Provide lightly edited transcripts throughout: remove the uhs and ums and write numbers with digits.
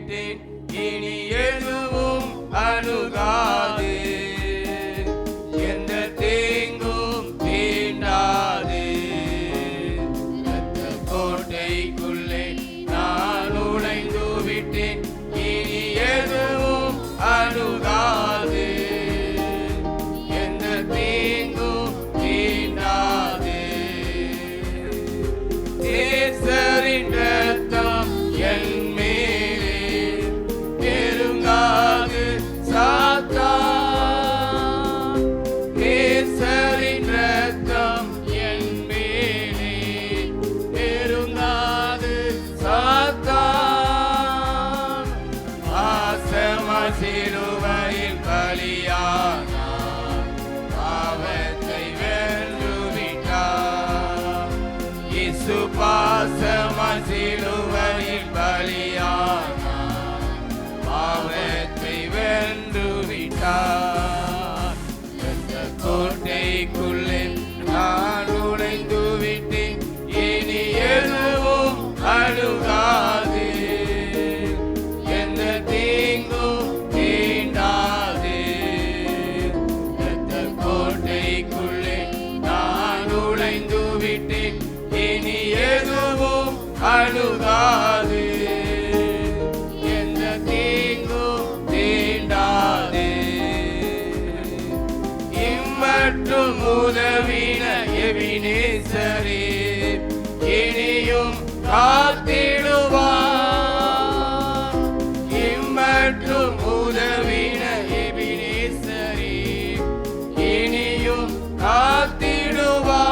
விட்டேன், இனி எதுவும் அணுகாது, எந்த தீங்கும் தீண்டாது. இரத்த கோட்டைக்குள்ளே நான் நுழைந்து விட்டேன், இனி எதுவும் அணுகாது, எந்த தீங்கும் தீண்டாது. நேசரின் இரத்தம் என் மேலே நெருங்காது சாத்தான். நேசரின் இரத்தம் என் மேலே நெருங்காது சாத்தான். ஆசமா சிலுவையில் பலியானார், பாவத்தை வென்று விட்டார். இயேசு பாசமா சிலுவையில் பலியானார், பாவத்தை வென்று விட்டார். எந்த கோட்டைக்குள்ளே நான் நுழைந்து விட்டேன், இனி எதுவும் அணுகாது, எந்த தீங்கும் தீண்டாது. எந்த கோட்டைக்குள்ளே நான் நுழைந்து விட்டேன், இனி எதுவும் அணுகாது, எந்த தீங்கும் தீண்டாது. இம்மற்றும் உதவின எபினேசரே, இனியும் காத்திடுவார். இம்மற்றும் உதவின எபினேசரே, இனியும் காத்திடுவார்.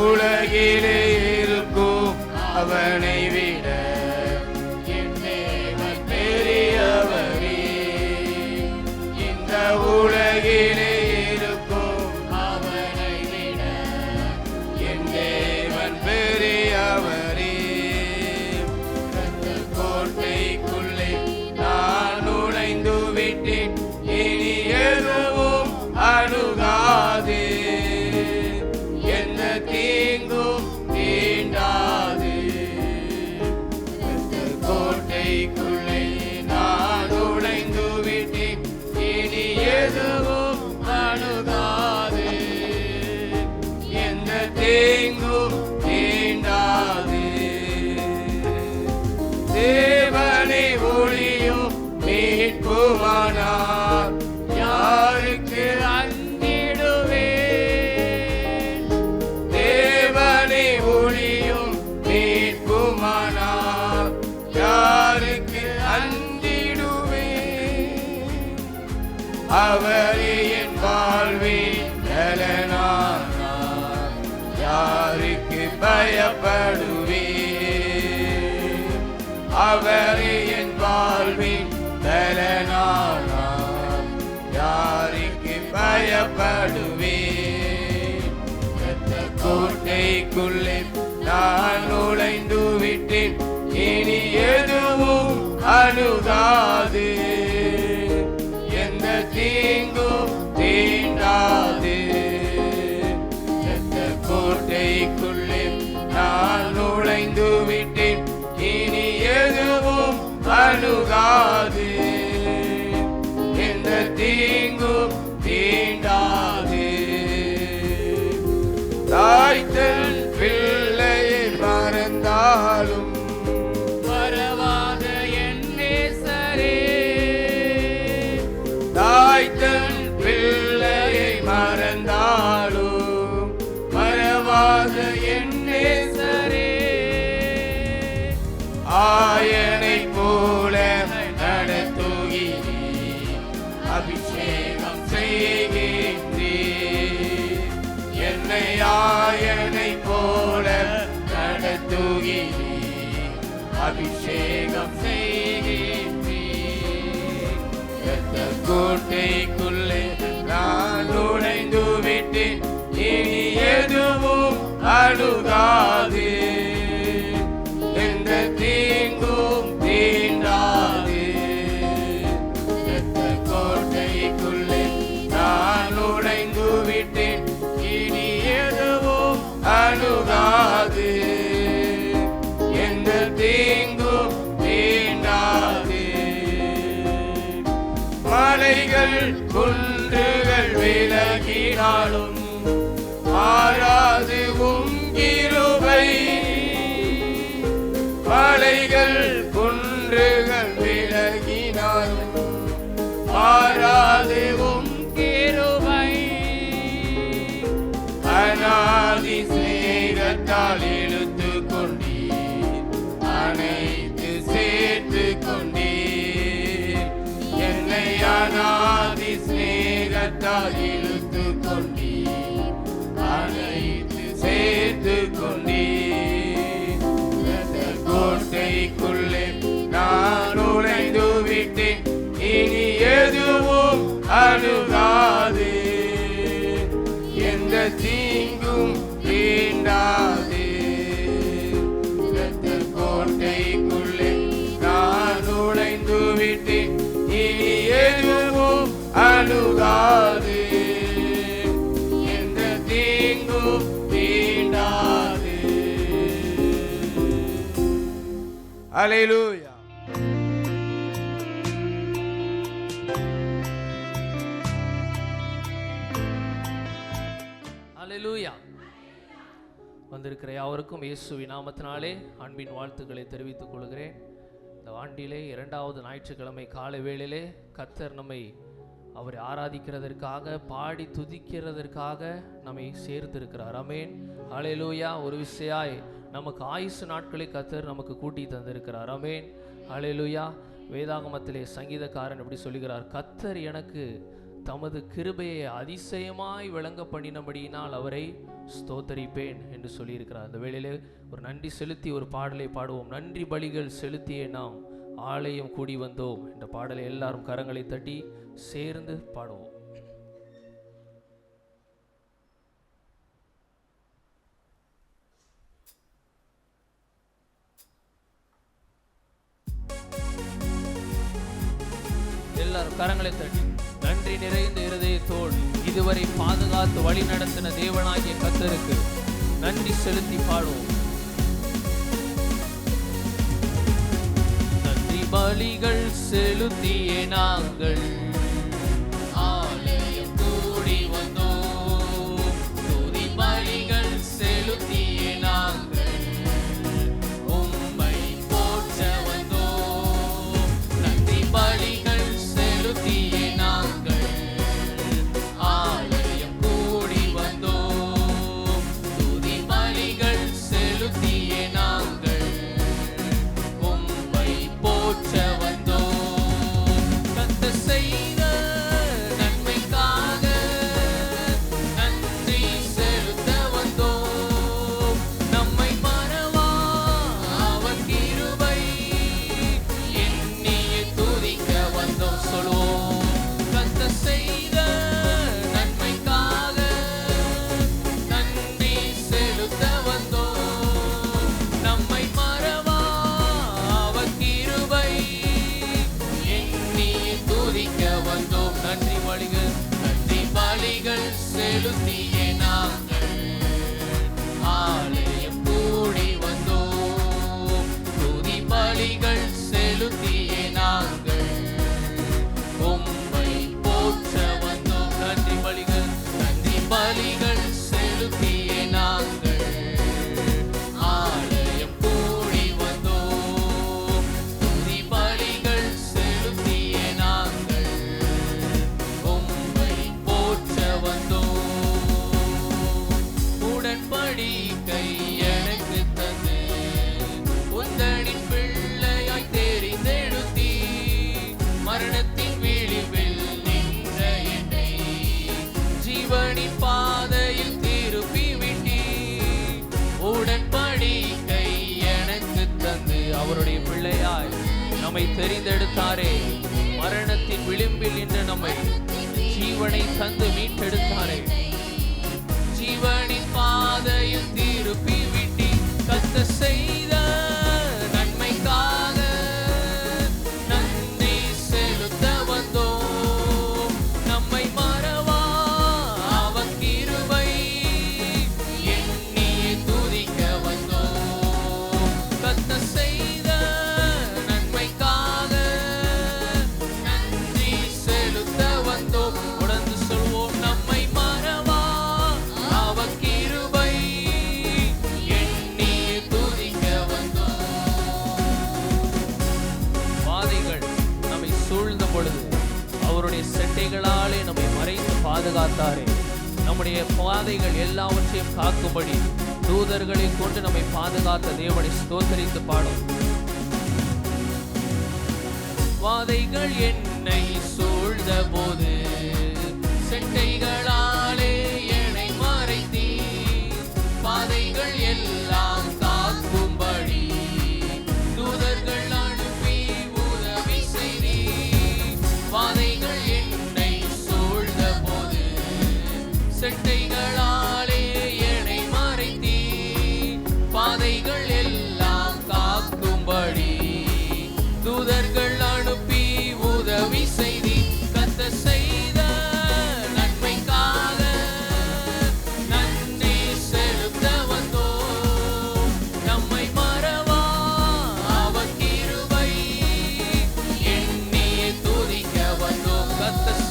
உலகிலே இருக்கும் அவனை விட என் தேவன் பெரியவரே. இந்த உலகிலே இருக்கும் அவனை விட என் தேவன் பெரியவரே. இரத்த கோட்டைக்குள்ளே நான் நுழைந்து விட்டேன், இனி எதுவும் அணுகாது, எந்த தீங்கும் தீண்டாது. இரத்த கோட்டைக்குள்ளே நான் நுழைந்து விட்டேன், இனி எதுவும் அணுகாது, எந்த தீங்கும் தீண்டாது. தேவனை ஒளியும் மீட்புமானார், யாருக்கு அஞ்சிடுவேன். தேவனை ஒளியும் மீட்புமானார், யாருக்கு அஞ்சிடுவேன். அவரே என் வாழ்வின் நலனானார், யாருக்கு பயப்படுவேன். அவரே என் வாழ்வின் நலனானார், யாருக்கு பயப்படுவேன். இரத்த கோட்டைக்குள்ளே நான் நுழைந்து விட்டேன், இனி எதுவும் அணுகாது, எந்த தீங்கும் தீண்டாது. இரத்த கோட்டைக்குள்ளே நான் நுழைந்து விட்டேன், இனி எதுவும் அணுகாது, எந்த தீங்கும் தீண்டாது. தாய் தன் பிள்ளையை மறந்தாலும் மறவாத என் நேசரே. தாய் தன் பிள்ளையை மறந்தாலும் மறவாத என் நேசரே. ஆயனை போல நடத்துகிறீர், அபிஷேகம் செய்கின்றீர். என்னை ஆயனை போல நடத்துகிறீர், அபிஷேகம் செய்கின்றீர். இரத்த கோட்டைக்குள்ளே நான் நுழைந்து விட்டேன், இனி எதுவும் அணுகாது, எந்த தீங்கும் தீண்டாது. இரத்த கோட்டைக்குள்ளே நான் நுழைந்து விட்டேன், இனி எதுவும் அணுகாது, எந்த தீங்கும் மலைகள் குன்றுகள் விலகினாலும் மாறாது உம் கிருபை. மலைகள் குன்றுகள் விலகினாலும் மாறாது உம் கிருபை. அநாதி சிநேகத்தால் இழுத்து கொண்டீர், அனைத்து சேர்த்து கொண்டீர். என்னை அநாதி சிநேகத்தால் இழுத்து கொண்டீர், அனைத்து சேர்த்து கொண்டீர். கோட்டைக்குள்ளே நான் நுழைந்து விட்டேன், இனி எதுவும் அணுகாது, எந்த தீங்கும் தீண்டாது. கோட்டைக்குள்ளே நான் நுழைந்து விட்டேன், இனி எதுவும் அணுகாது, எந்த தீங்கும் தீண்டாது. அல்லேலூயா. அல்லேலூயா. வந்திருக்கிற யாவருக்கும் இயேசுவின் நாமத்தினாலே அன்பின் வாழ்த்துக்களை தெரிவித்துக் கொள்கிறேன். இந்த ஆண்டிலே 2வது ஞாயிற்றுக்கிழமை காலை வேளையிலே கர்த்தர் நம்மை அவரை ஆராதிக்கிறதற்காக, பாடி துதிக்கிறதற்காக நம்மை சேர்த்திருக்கிறார். ஆமென். அல்லேலூயா. ஒரு விசையாய் நமக்கு ஆயுசு நாட்களை கர்த்தர் நமக்கு கூட்டி தந்திருக்கிறார். ஆமென். அல்லேலூயா. வேதாகமத்திலே சங்கீதக்காரன் எப்படி சொல்லுகிறார், கர்த்தர் எனக்கு தமது கிருபையை அதிசயமாய் விளங்க பண்ணினபடியினால் அவரை ஸ்தோத்தரிப்பேன் என்று சொல்லியிருக்கிறார். அந்த வேளையிலே ஒரு நன்றி செலுத்தி ஒரு பாடலை பாடுவோம். நன்றி பலிகள் செலுத்தியே நாம் ஆலயம் கூடி வந்தோம் என்ற பாடலை எல்லாரும் கரங்களை தட்டி சேர்ந்து பாடுவோம். எல்லாரும் கரங்களை தட்டி நன்றி நிறைந்த இருதயத்தோடு இதுவரை பாதுகாத்து வழி நடத்தின தேவனாகிய கர்த்தருக்கு நன்றி செலுத்தி பாடுவோம். நன்றி பலிகள் செலுத்தியே நாங்கள் ஆலயம் கூடி வந்தோம். துதி பலிகள் செலுத்தியே நாங்கள் உம்மை போற்ற வந்தோம். நன்றி பலிகள் செலுத்தியே நாங்கள் ஆலயம் கூடி வந்தோம். துதி பலிகள் செலுத்தியே நாங்கள் உம்மை போற்ற வந்தோம். கர்த்தர் செய்த நன்மைக்காக நன்றி செலுத்த வந்தோம். நம்மை மறவா அவர் கிருபை எண்ணியே துதிக்க வந்தோம். சொல்வோம். கர்த்தர் செய்த நன்மைக்காக நன்றி செலுத்த வந்தோம். நம்மை மறவா அவர் கிருபை எண்ணியே துதிக்க வந்தோம். நன்றி பலிகள் செலுத்தியே நாங்கள் ஆலயம் கூடி வந்தோம். துதி பலிகள் செலுத்தியே நாங்கள் உம்மை போற்ற வந்தோம். நன்றி பலிகள் செலுத்தியே நாங்கள் ஆலயம் கூடி வந்தோம். துதி பலிகள் செலுத்தியே நாங்கள் உம்மை போற்ற வந்தோம். உடன்படிக்கை எனக்கு தந்து உந்தனின் பிள்ளையாய் தெரிந்தெடுத்தீ. மரணத்தின் விளிம்பில் நின்ற என்னை ஜீவனின் பாதையில் திருப்பி விட்டீ. உடன்படிக்கை எனக்கு தந்து அவருடைய பிள்ளையாய் நம்மை தெரிந்தெடுத்தாரே. மரணத்தின் விளிம்பில் நின்று நம்மை ஜீவனை தந்து மீட்டெடுத்தாரே. ஜீவனின் பாதையில் திருப்பி விட்டி. கர்த்தர் செய்த நன்மைக்காக நன்றி செலுத்த வந்தோம். நம்மை மறவா அவர் கிருபை எண்ணியே துதிக்க வந்தோம். கர்த்தர் செய்த நன்மைக்காக நன்றி செலுத்த வந்தோம். பாதுகாத்தாரே. நம்முடைய பாதைகள் எல்லாவற்றையும் காக்கும்படி தூதர்களை கொண்டு நம்மை பாதுகாத்த தேவனை ஸ்தோத்திரித்து பாடும். வாதைகள் என்னை சூழ்ந்த போது செட்டைகளாலே என்னை மறைத்தீ. பாதைகள் எல்லாம் காக்கும்படி தூதர்கள் அனுப்பி உதவி செய்தீ. வாதைகள் என்னை சூழ்ந்த போது செட்டைகளாலே என்னை மறைத்தீ. பாதைகள் எல்லாம் காக்கும்படி தூதர்கள் அனுப்பி உதவி செய்தி. கர்த்தர் செய்த நன்மைக்காக நன்றி செலுத்த வந்தோம். நம்மை மறவா அவர் கிருபை எண்ணி துதிக்க வந்தோம். கர்த்தர்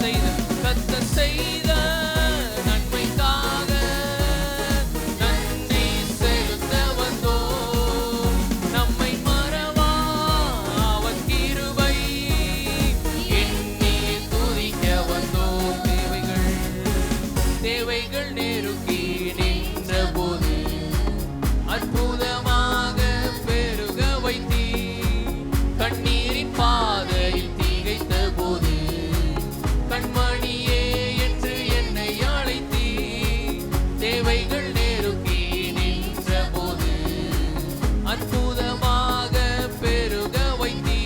செய்த நன்மைக்காக நன்றி செலுத்த வந்தோம். நம்மை மறவா அவர் கிருபை எண்ணி துதிக்க வந்தோம். தேவைகள் நெருக்கி நின்ற போது அற்புதமாக பெருக வைத்தீ. கண்ணீரின் பாதையில் திகைத்த போது கண்மணியே என்று என்னை அழைத்தீ. தேவைகள் நெருக்கி நின்ற போது அற்புதமாக பெருக வைத்தீ.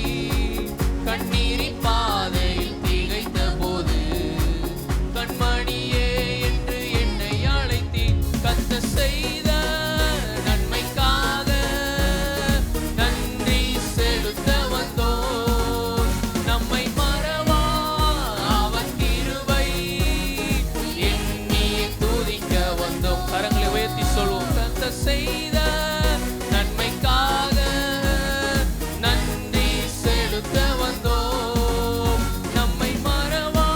கண்ணீரின் பாதையில் திகைத்த போது கண்மணியே என்று என்னை அழைத்தீ. கர்த்தர் செய்த நன்மைக்காக நன்றி செலுத்த வந்தோம். நம்மை மறவா அவர் கிருபை எண்ணி துதிக்க வந்தோம். கரங்களை உயர்த்தி சொல்வோம். கர்த்தர் செய்த நன்மைக்காக நன்றி செலுத்த வந்தோம். நம்மை மறவா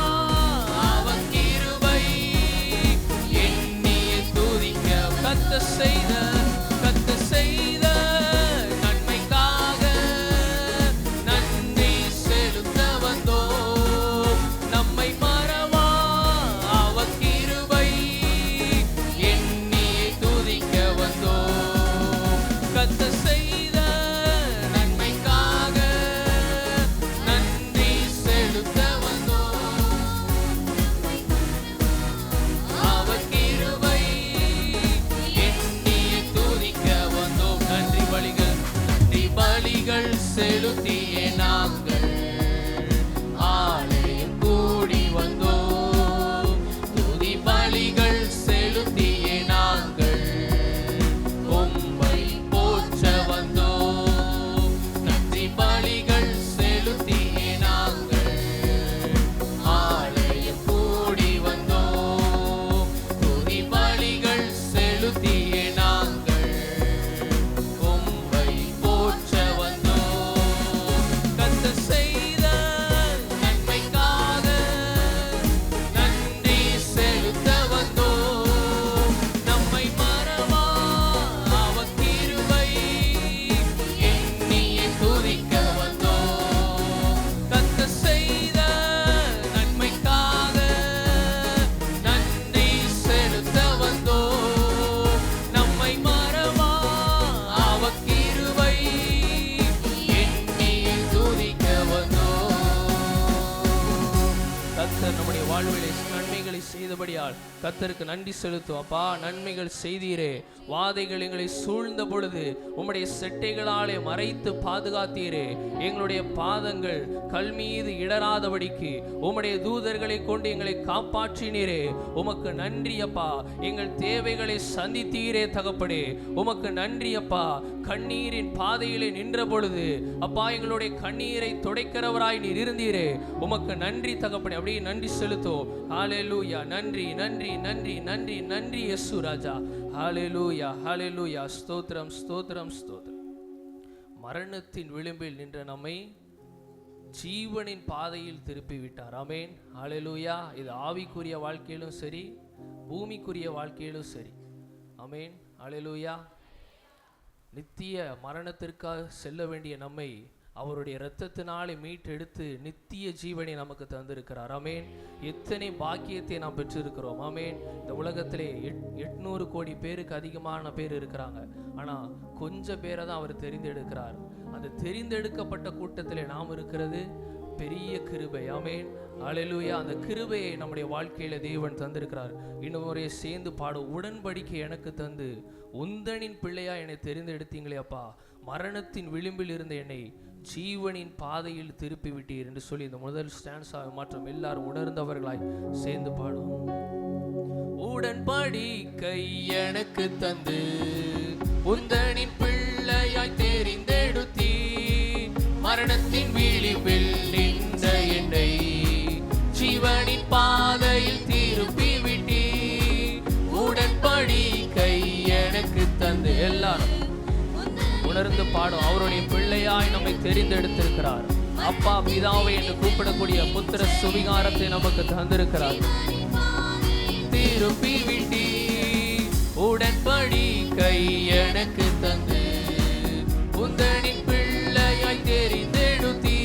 அவர் கிருபை எண்ணி துதிக்க. கர்த்தர் செய்த நன்மைக்காக நன்றி செலுத்த வந்தோம். நம்மை மறவா அவர் கிருபை எண்ணி துதிக்க வந்தோம். கர்த்தர் செய்த நன்மைக்காக நன்றி செலுத்த வந்தோம். அவர் கிருபை எண்ணி துதிக்க வந்தோம். நன்றி பலிகள் செலுத்தியே நாங்கள் ஆலயம் கூடி வந்தோம். துதி பலிகள் செலுத்தியே நாங்கள் உம்மை போற்ற வந்தோம். நன்றி பலிகள் செலுத்தியே நாங்கள் ஆலயம் கூடி வந்தோம். துதி பலிகள் செலுத்தியே நாங்கள் உம்மை போற்ற வந்தோம். கர்த்தர் செய்த நன்மைக்காக நன்றி செலுத்த வந்தோம். நம்மை மறவா அவர் கிருபை எண்ணி துதிக்க வந்தோம். கர்த்தர் செய்த நன்மைக்காக நன்றி செலுத்த வந்தோம். நம்மை மறவா அவர் கிருபை எண்ணி துதிக்க வந்தோம். கர்த்தர் நம்முடைய வாழ்விலே நன்மைகளை செய்தபடியால் கர்த்தருக்கு நன்றி செலுத்தும். அப்பா, நன்மைகள் செய்தீரே. வாதைகள் எங்களை சூழ்ந்த பொழுது உம்முடைய செட்டைகளாலே மறைத்து பாதுகாத்தீரே. எங்களுடைய பாதங்கள் கல் மீது இடராதபடிக்கு உம்முடைய தூதர்களை கொண்டு எங்களை காப்பாற்றினீரே. உமக்கு நன்றி அப்பா. எங்கள் தேவைகளை சந்தித்தீரே தகப்படே. உமக்கு நன்றி அப்பா. கண்ணீரின் பாதையிலே நின்ற பொழுது அப்பா எங்களுடைய கண்ணீரை துடைக்கிறவராய் நீர் இருந்தீரே. உமக்கு நன்றி தகப்படே. அப்படியே நன்றி செலுத்தும். ஹalleluya. நன்றி நன்றி நன்றி நன்றி நன்றி இயேசு ராஜா. ஹalleluya ஹalleluya. ஸ்தோத்திரம் ஸ்தோத்திரம் ஸ்தோத்திரம். மரணத்தின் விளிம்பில் நின்ற நம்மை ஜீவனின் பாதையில் திருப்பி விட்டார். ஆமென். ஹalleluya. இது ஆவிக்குரிய வாழ்க்கையிலும் சரி, பூமிக்குரிய வாழ்க்கையிலும் சரி. ஆமென். ஹalleluya. நித்திய மரணத்திற்காக செல்ல வேண்டிய நம்மை அவருடைய இரத்தத்தினாலே மீட்டெடுத்து நித்திய ஜீவனை நமக்கு தந்திருக்கிறார். ஆமேன். எத்தனை பாக்கியத்தை நாம் பெற்றிருக்கிறோம். ஆமேன். இந்த உலகத்திலே 800 கோடி பேருக்கு அதிகமான பேர் இருக்கிறாங்க. ஆனால் கொஞ்சம் பேரை தான் அவர் தெரிந்தெடுக்கிறார். அந்த தெரிந்தெடுக்கப்பட்ட கூட்டத்திலே நாம் இருக்கிறது பெரிய கிருபை. ஆமேன். அல்லேலூயா. அந்த கிருபையை நம்முடைய வாழ்க்கையில தேவன் தந்திருக்கிறார். இன்னும் முறையை சேர்ந்து பாடும். உடன்படிக்கை எனக்கு தந்து உந்தனின் பிள்ளையா என்னை தெரிந்தெடுத்தீங்களே அப்பா, மரணத்தின் விளிம்பில் இருந்த என்னை ஜீவனின் பாதையில் திருப்பி விட்டீர் என்று சொல்லி இந்த முதல் ஸ்டான்ஸாக மாற்றம் எல்லாரும் உணர்ந்தவர்களாய் சேர்ந்து பாடும். உடன்படிக்கை எனக்கு தந்து உந்தனின் பிள்ளையாய் தெரிந்தெடுத்தீ, மரணத்தின் விளிம்பில் நின்ற என்னை ஜீவனின் பாதையில் திருப்பி விட்டீ. உடன்படிக்கை எனக்கு தந்து எல்லாரும் உணர்ந்து பாடும். அவருடைய பிள்ளையாய் நம்மை தெரிந்தெடுத்திருக்கிறார். அப்பா பிதாவை என்று கூப்பிடக்கூடிய புத்திர சுவிகாரத்தை நமக்கு தந்திருக்கிறார். திருப்பி விட்டீ. உடன்படிக்கை எனக்கு தந்து உந்தனின் பிள்ளையாய் தெரிந்தெடுத்தீ,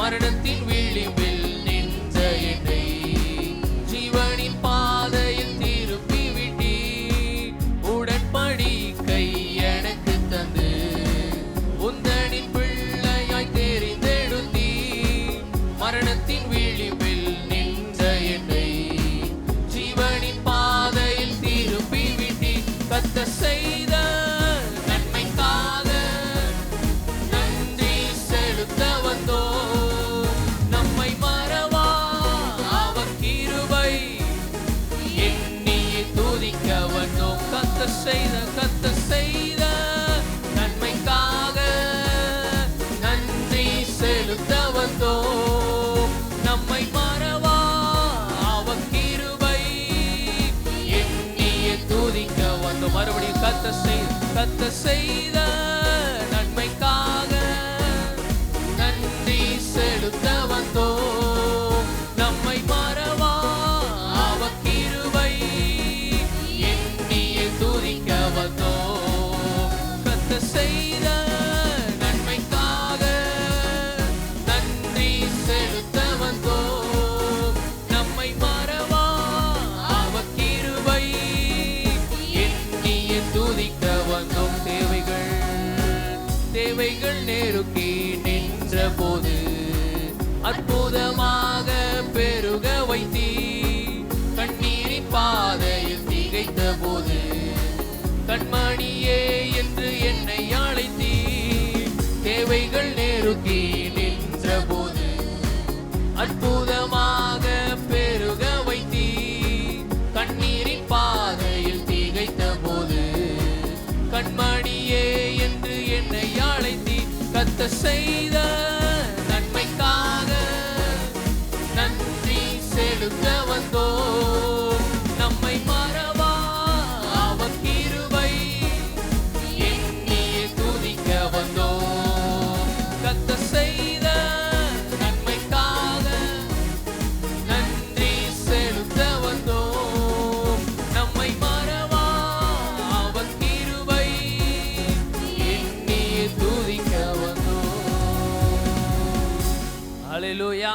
மரணத்தின் விளிம்பில் நின்ற என்னை ஜீவனின் பாதையில் திருப்பி விட்டீ. உடன்படிக்கை எனக்கு தந்து உந்தனின் பிள்ளையாய் தெரிந்தெடுத்தீ, மரணத்தின் விளிம்பில் நின்ற என்னை ஜீவனின் பாதையில் திருப்பி விட்டீ. கர்த்தர் செய்த நன்மைக்காக நன்றி செலுத்த வந்தோ, நம்மை மறவா அவர் கிருபை எண்ணியே துதிக்க வந்தோம். கர்த்தர் செய்த நன்மைக்காக நன்றி செலுத்த வந்தோம், நம்மை மறவா அவர் கிருபை எண்ணியே துதிக்க வந்தோம். மறுபடியும் கர்த்தர் செய்த நன்மைக்காக நன்றி செலுத்த வந்தோம், நம்மை மறவா அவர் கிருபை எண்ணியே துதிக்க வந்தோம். கர்த்தர் செய்த நன்மைக்காக நன்றி செலுத்த வந்தோம், நம்மை மறவா அவர் கிருபை எண்ணியே துதிக்க வந்தோம். தேவைகள் நெருக்கி நின்ற போது அற்புதமாக பெருக வைத்தீ, கண்ணீரின் பாதையில் திகைத்த போது கண்மணியே என்று என்னை அழைத்தீ. தேவைகள் நெருக்கி நின்ற போது அற்புதமாக பெருக வைத்தீ, கண்ணீரின் பாதையில் திகைத்த போது கண்மணியே என்று என்னை அழைத்தீ. கர்த்தர் செய்த நன்மைக்காக நன்றி செலுத்த வந்தோம், நம்மை மறவா அவர் கிருபை எண்ணியே துதிக்க வந்தோம். கர்த்தர் செய்த நன்மைக்காக நன்றி செலுத்த வந்தோம், நம்மை மறவா அவர் கிருபை எண்ணியே துதிக்க வந்தோம். ஹல்லேலூயா.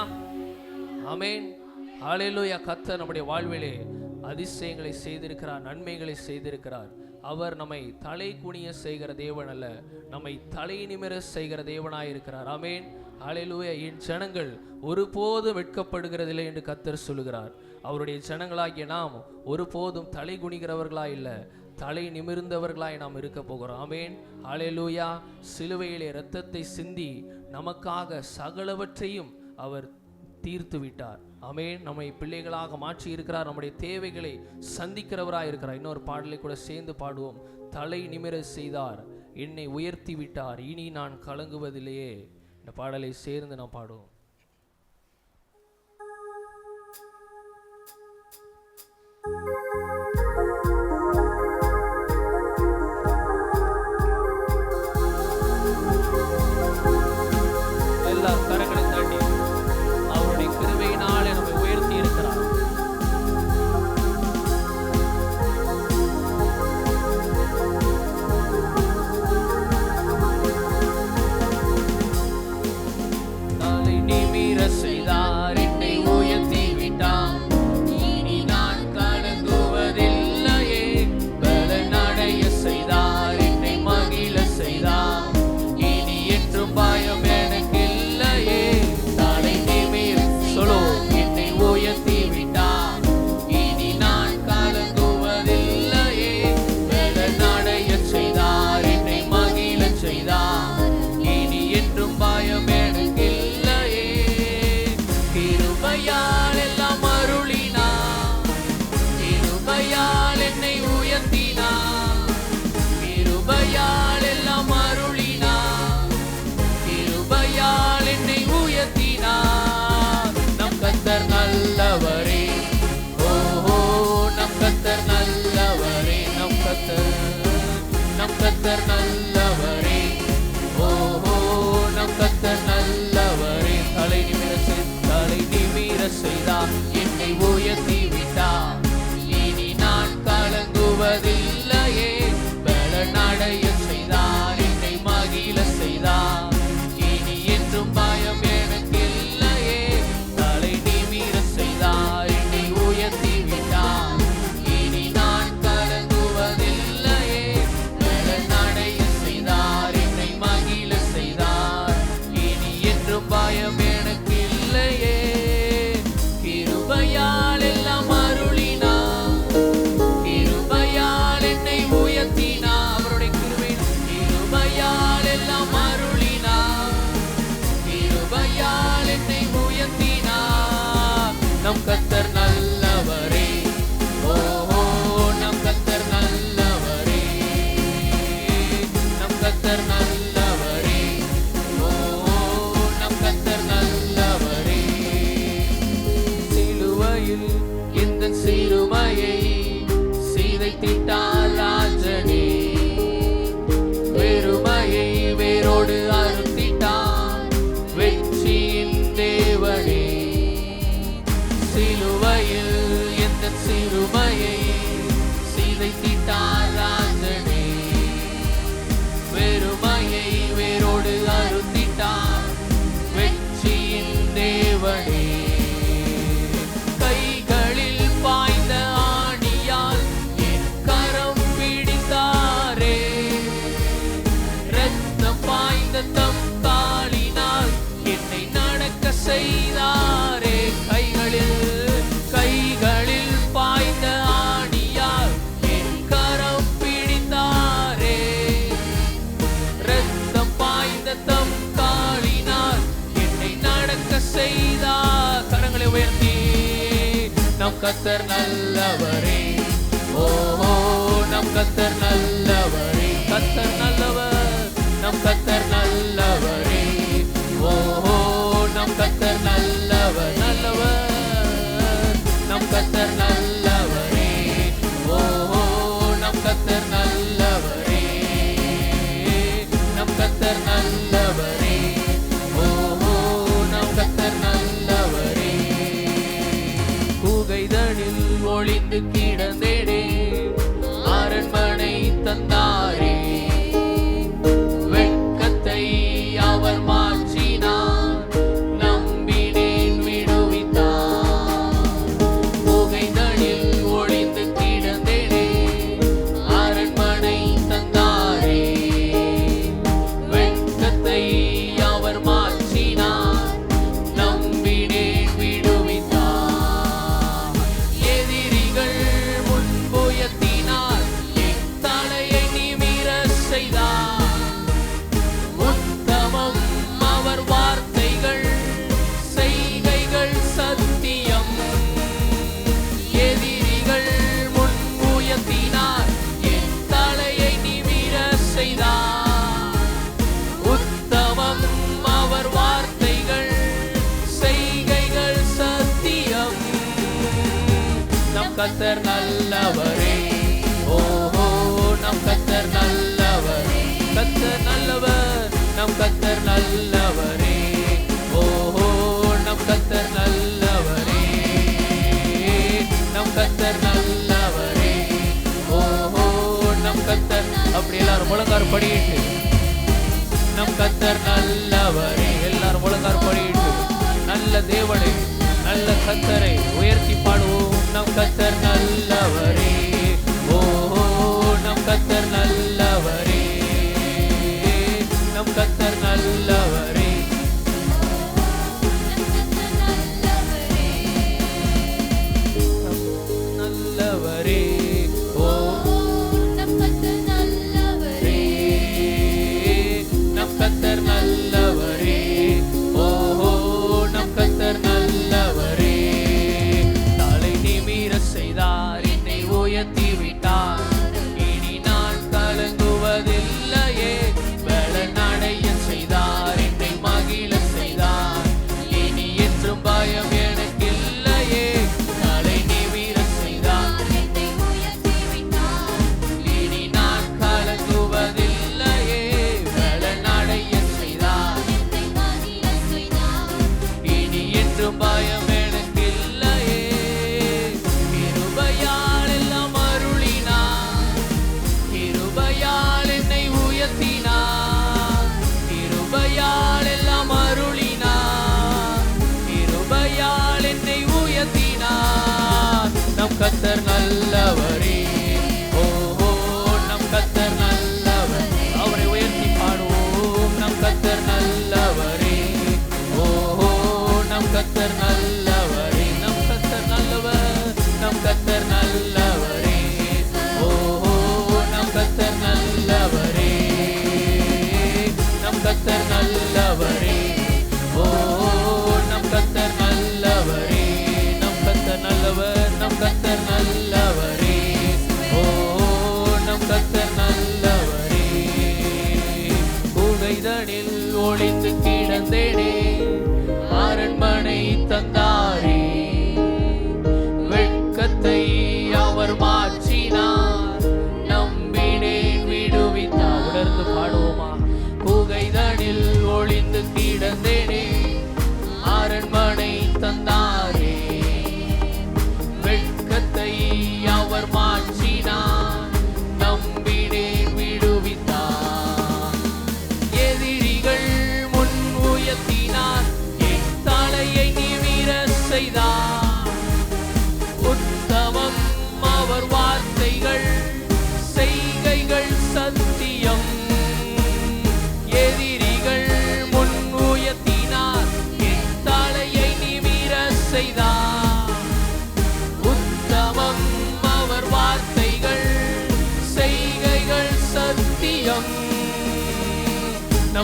ஆமென். ஹல்லேலூயா. கர்த்தர் நம்முடைய வாழ்விலே அதிசயங்களை செய்திருக்கிறார், நன்மைகளை செய்திருக்கிறார். அவர் நம்மை தலை குனிய செய்கிற தேவன் அல்ல, நம்மை தலை நிமிர செய்கிற தேவனாயிருக்கிறார். ஆமென். ஹல்லேலூயா. என் ஜனங்கள் ஒருபோதும் வெட்கப்படுகிறதில்லை என்று கர்த்தர் சொல்லுகிறார். அவருடைய ஜனங்களாகிய நாம் ஒருபோதும் தலை குனிகிறவர்களாய் இல்லை, தலை நிமிர்ந்தவர்களாய் நாம் இருக்க போகிறோம். ஆமென். ஹல்லேலூயா. சிலுவையிலே இரத்தத்தை சிந்தி நமக்காக சகலவற்றையும் அவர் தீர்த்து விட்டார். ஆமென். நம்மை பிள்ளைகளாக மாற்றி இருக்கிறார், நம்முடைய தேவைகளை சந்திக்கிறவராய் இருக்கிறார். இன்னொரு பாடலை கூட சேர்ந்து பாடுவோம். தலை நிமிர செய்தார், என்னை உயர்த்தி விட்டார், இனி நான் கலங்குவதில்லையே. இந்த பாடலை சேர்ந்து நாம் பாடுவோம். எல்லா கரங்களை தாண்டி அவருடைய கிருபையினாலே நம்மை உயர்த்தி இருக்கிறார். சிறுமையை சீதைத்திட்டார் ராஜனே, வெறுமையை வேரோடு அறுத்திட்டார் வெற்றியின் தேவனே. சிலுவையில் எந்த சிறுமையை சீதைத்திட்டார் ராஜனே, வெறுமையை வேரோடு அறுத்திட்டார் வெற்றியின் தேவனே. கைகளில் பாய்ந்த ஆணியால் என் கரம் பிடித்தாரே, இரத்தம் பாய்ந்த தம் காலினால் என்னை நடக்க செய்தாரே. கைகளில் பாய்ந்த ஆணியால் என் கரம் பிடித்தாரே, இரத்தம் பாய்ந்த தம் காலினால் என்னை நடக்க செய்தார். கரங்களை உயர்த்தி நம் கர்த்தர் நல்லவரே, ஓஹோ நம் கர்த்தர் நல்லவரே, கர்த்தர் நல்லவர், நம் கர்த்தர் நல்லவரே, ஓஹோ நம் கர்த்தர் நல்லவர், நல்லவர், நம் கர்த்தர் நல்லவரே, ஓஹோ நம் கர்த்தர் நல்லவரே, நம் கர்த்தர் நல்லவரே, ஓஹோ நம் கர்த்தர் நல்லவரே. கூகைதனில் ஒளிந்து கிடந்தேனே, அரண்மனை தந்தாரே, வெட்கத்தை அவர் மாற்றினார், நம்பினேன் விடுவித்தார். கூகைதனில் ஒளிந்து கிடந்தேனே, அரண்மனை தந்தாரே, வெட்கத்தை அவர் மாற்றினார், நம்பினேன் விடுவித்தார். எதிரிகள் முன்புயர்த்தினார், என் தலையை நிமிர செய்தார். உத்தமம் அவர் வார்த்தைகள், செய்கைகள் சத்தியம். எதிரிகள் முன்புயர்த்தினார், என் தலையை நிமிர செய்தார். உத்தமம் அவர் வார்த்தைகள், செய்கைகள் சத்தியம். நம் கர்த்தர் நல்லவரே, ஓஹோ நம் கர்த்தர் நல்லவரே, கர்த்தர் நல்லவர், நம் கர்த்தர் நல்லவரே, ஓஹோ நம் கர்த்தர் நல்லவரே, நம் கர்த்தர் நல்லவரே, ஓஹோ நம் கர்த்தர். அப்படி எல்லாரும் முழங்கார் படியிட்டு நம் கர்த்தர் நல்லவரே, எல்லாரும் முழங்கார் படியிட்டு நல்ல தேவனை, நல்ல கர்த்தரை உயர்த்தி பாடுவோம். நம் கர்த்தர் நல்லவரே, ஓஹோ நம் கர்த்தர் நல்லவரே, நம் கர்த்தர் நல்லவரே, நல்லவரே, ஓ நம் கர்த்தர் நல்லவரே, நம் கர்த்தர் நல்லவரே, ஓஹோ நம் கர்த்தர் நல்லவரே. தலை நிமிர செய்தார், என்னை உயர்த்தி விட்டார், இனி நான் கலங்குவதில்லையே. பலனடைய செய்தார், என்னை மகிழ செய்தார், இனி என்றும் பயம் எனக்கில்லையே. தலை நிமிர செய்தார், என்னை உயர்த்தி விட்டார், இனி நான் கலங்குவதில்லையே. பலனடைய செய்தார், என்னை மகிழ செய்தார், இனி என்றும் பயம் எனக்கில்லையே. கிருபையால் எல்லாம் அருளினார், கிருபையால் என்னை உயர்த்தினார், கிருபையால் எல்லாம் அருளினார், கிருபையால் என்னை உயர்த்தினார். நம் கர்த்தர் நல்லவரே, ஓஹோ நம் கர்த்தர் நல்லவர், அவரை உயர்த்தி பாடுவோம். நம் கர்த்தர் நல்லவரே, ஓஹோ நம் கர்த்தர் நல்லவரே, நம் கர்த்தர் நல்லவர், நம் கர்த்தர் நல்லவரே, ஓஹோ நம் கர்த்தர் நல்லவரே, நம் கர்த்தர் நல்லவரே, ஓஹோ நம் கர்த்தர் நல்லவரே, நம் கர்த்தர் நல்லவர், நம் கர்த்தர் நல்லவரே, ஓஹோ நம் கர்த்தர் நல்லவரே. கூகைதனில் ஒளிந்து கிடந்தேனே, அரண்மனை தந்தாரே, வெட்கத்தை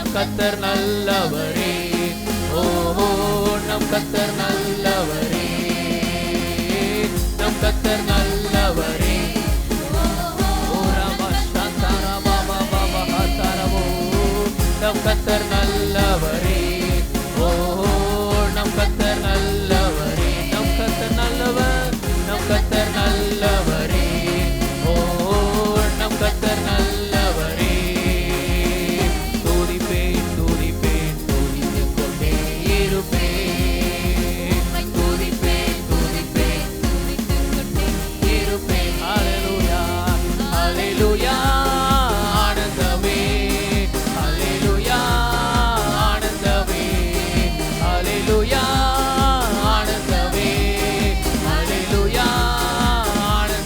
நம் கர்த்தர் நல்லவரே. ஓஹோ நம் கர்த்தர் நல்லவரே, நம் கர்த்தர் நல்லவரே. நம் கர்த்தர் நல்லவரே. ஓஹோ நம் கர்த்தர் நல்லவரே, நம் கர்த்தர் நல்லவர், நம் கர்த்தர் நல்லவரே. ஓஹோ நம் கர்த்தர் நல்லவரே. துதிப்பேன் துதிப்பேன் துதித்துக் கொண்டே இருப்பேன், துதிப்பேன் துதிப்பேன் துதித்துக் கொண்டே இருப்பேன். ஹல்லேலூயா ஹல்லேலூயா ஆனந்தமே, ஹல்லேலூயா ஆனந்தமே, ஹல்லேலூயா ஆனந்தமே, ஹல்லேலூயா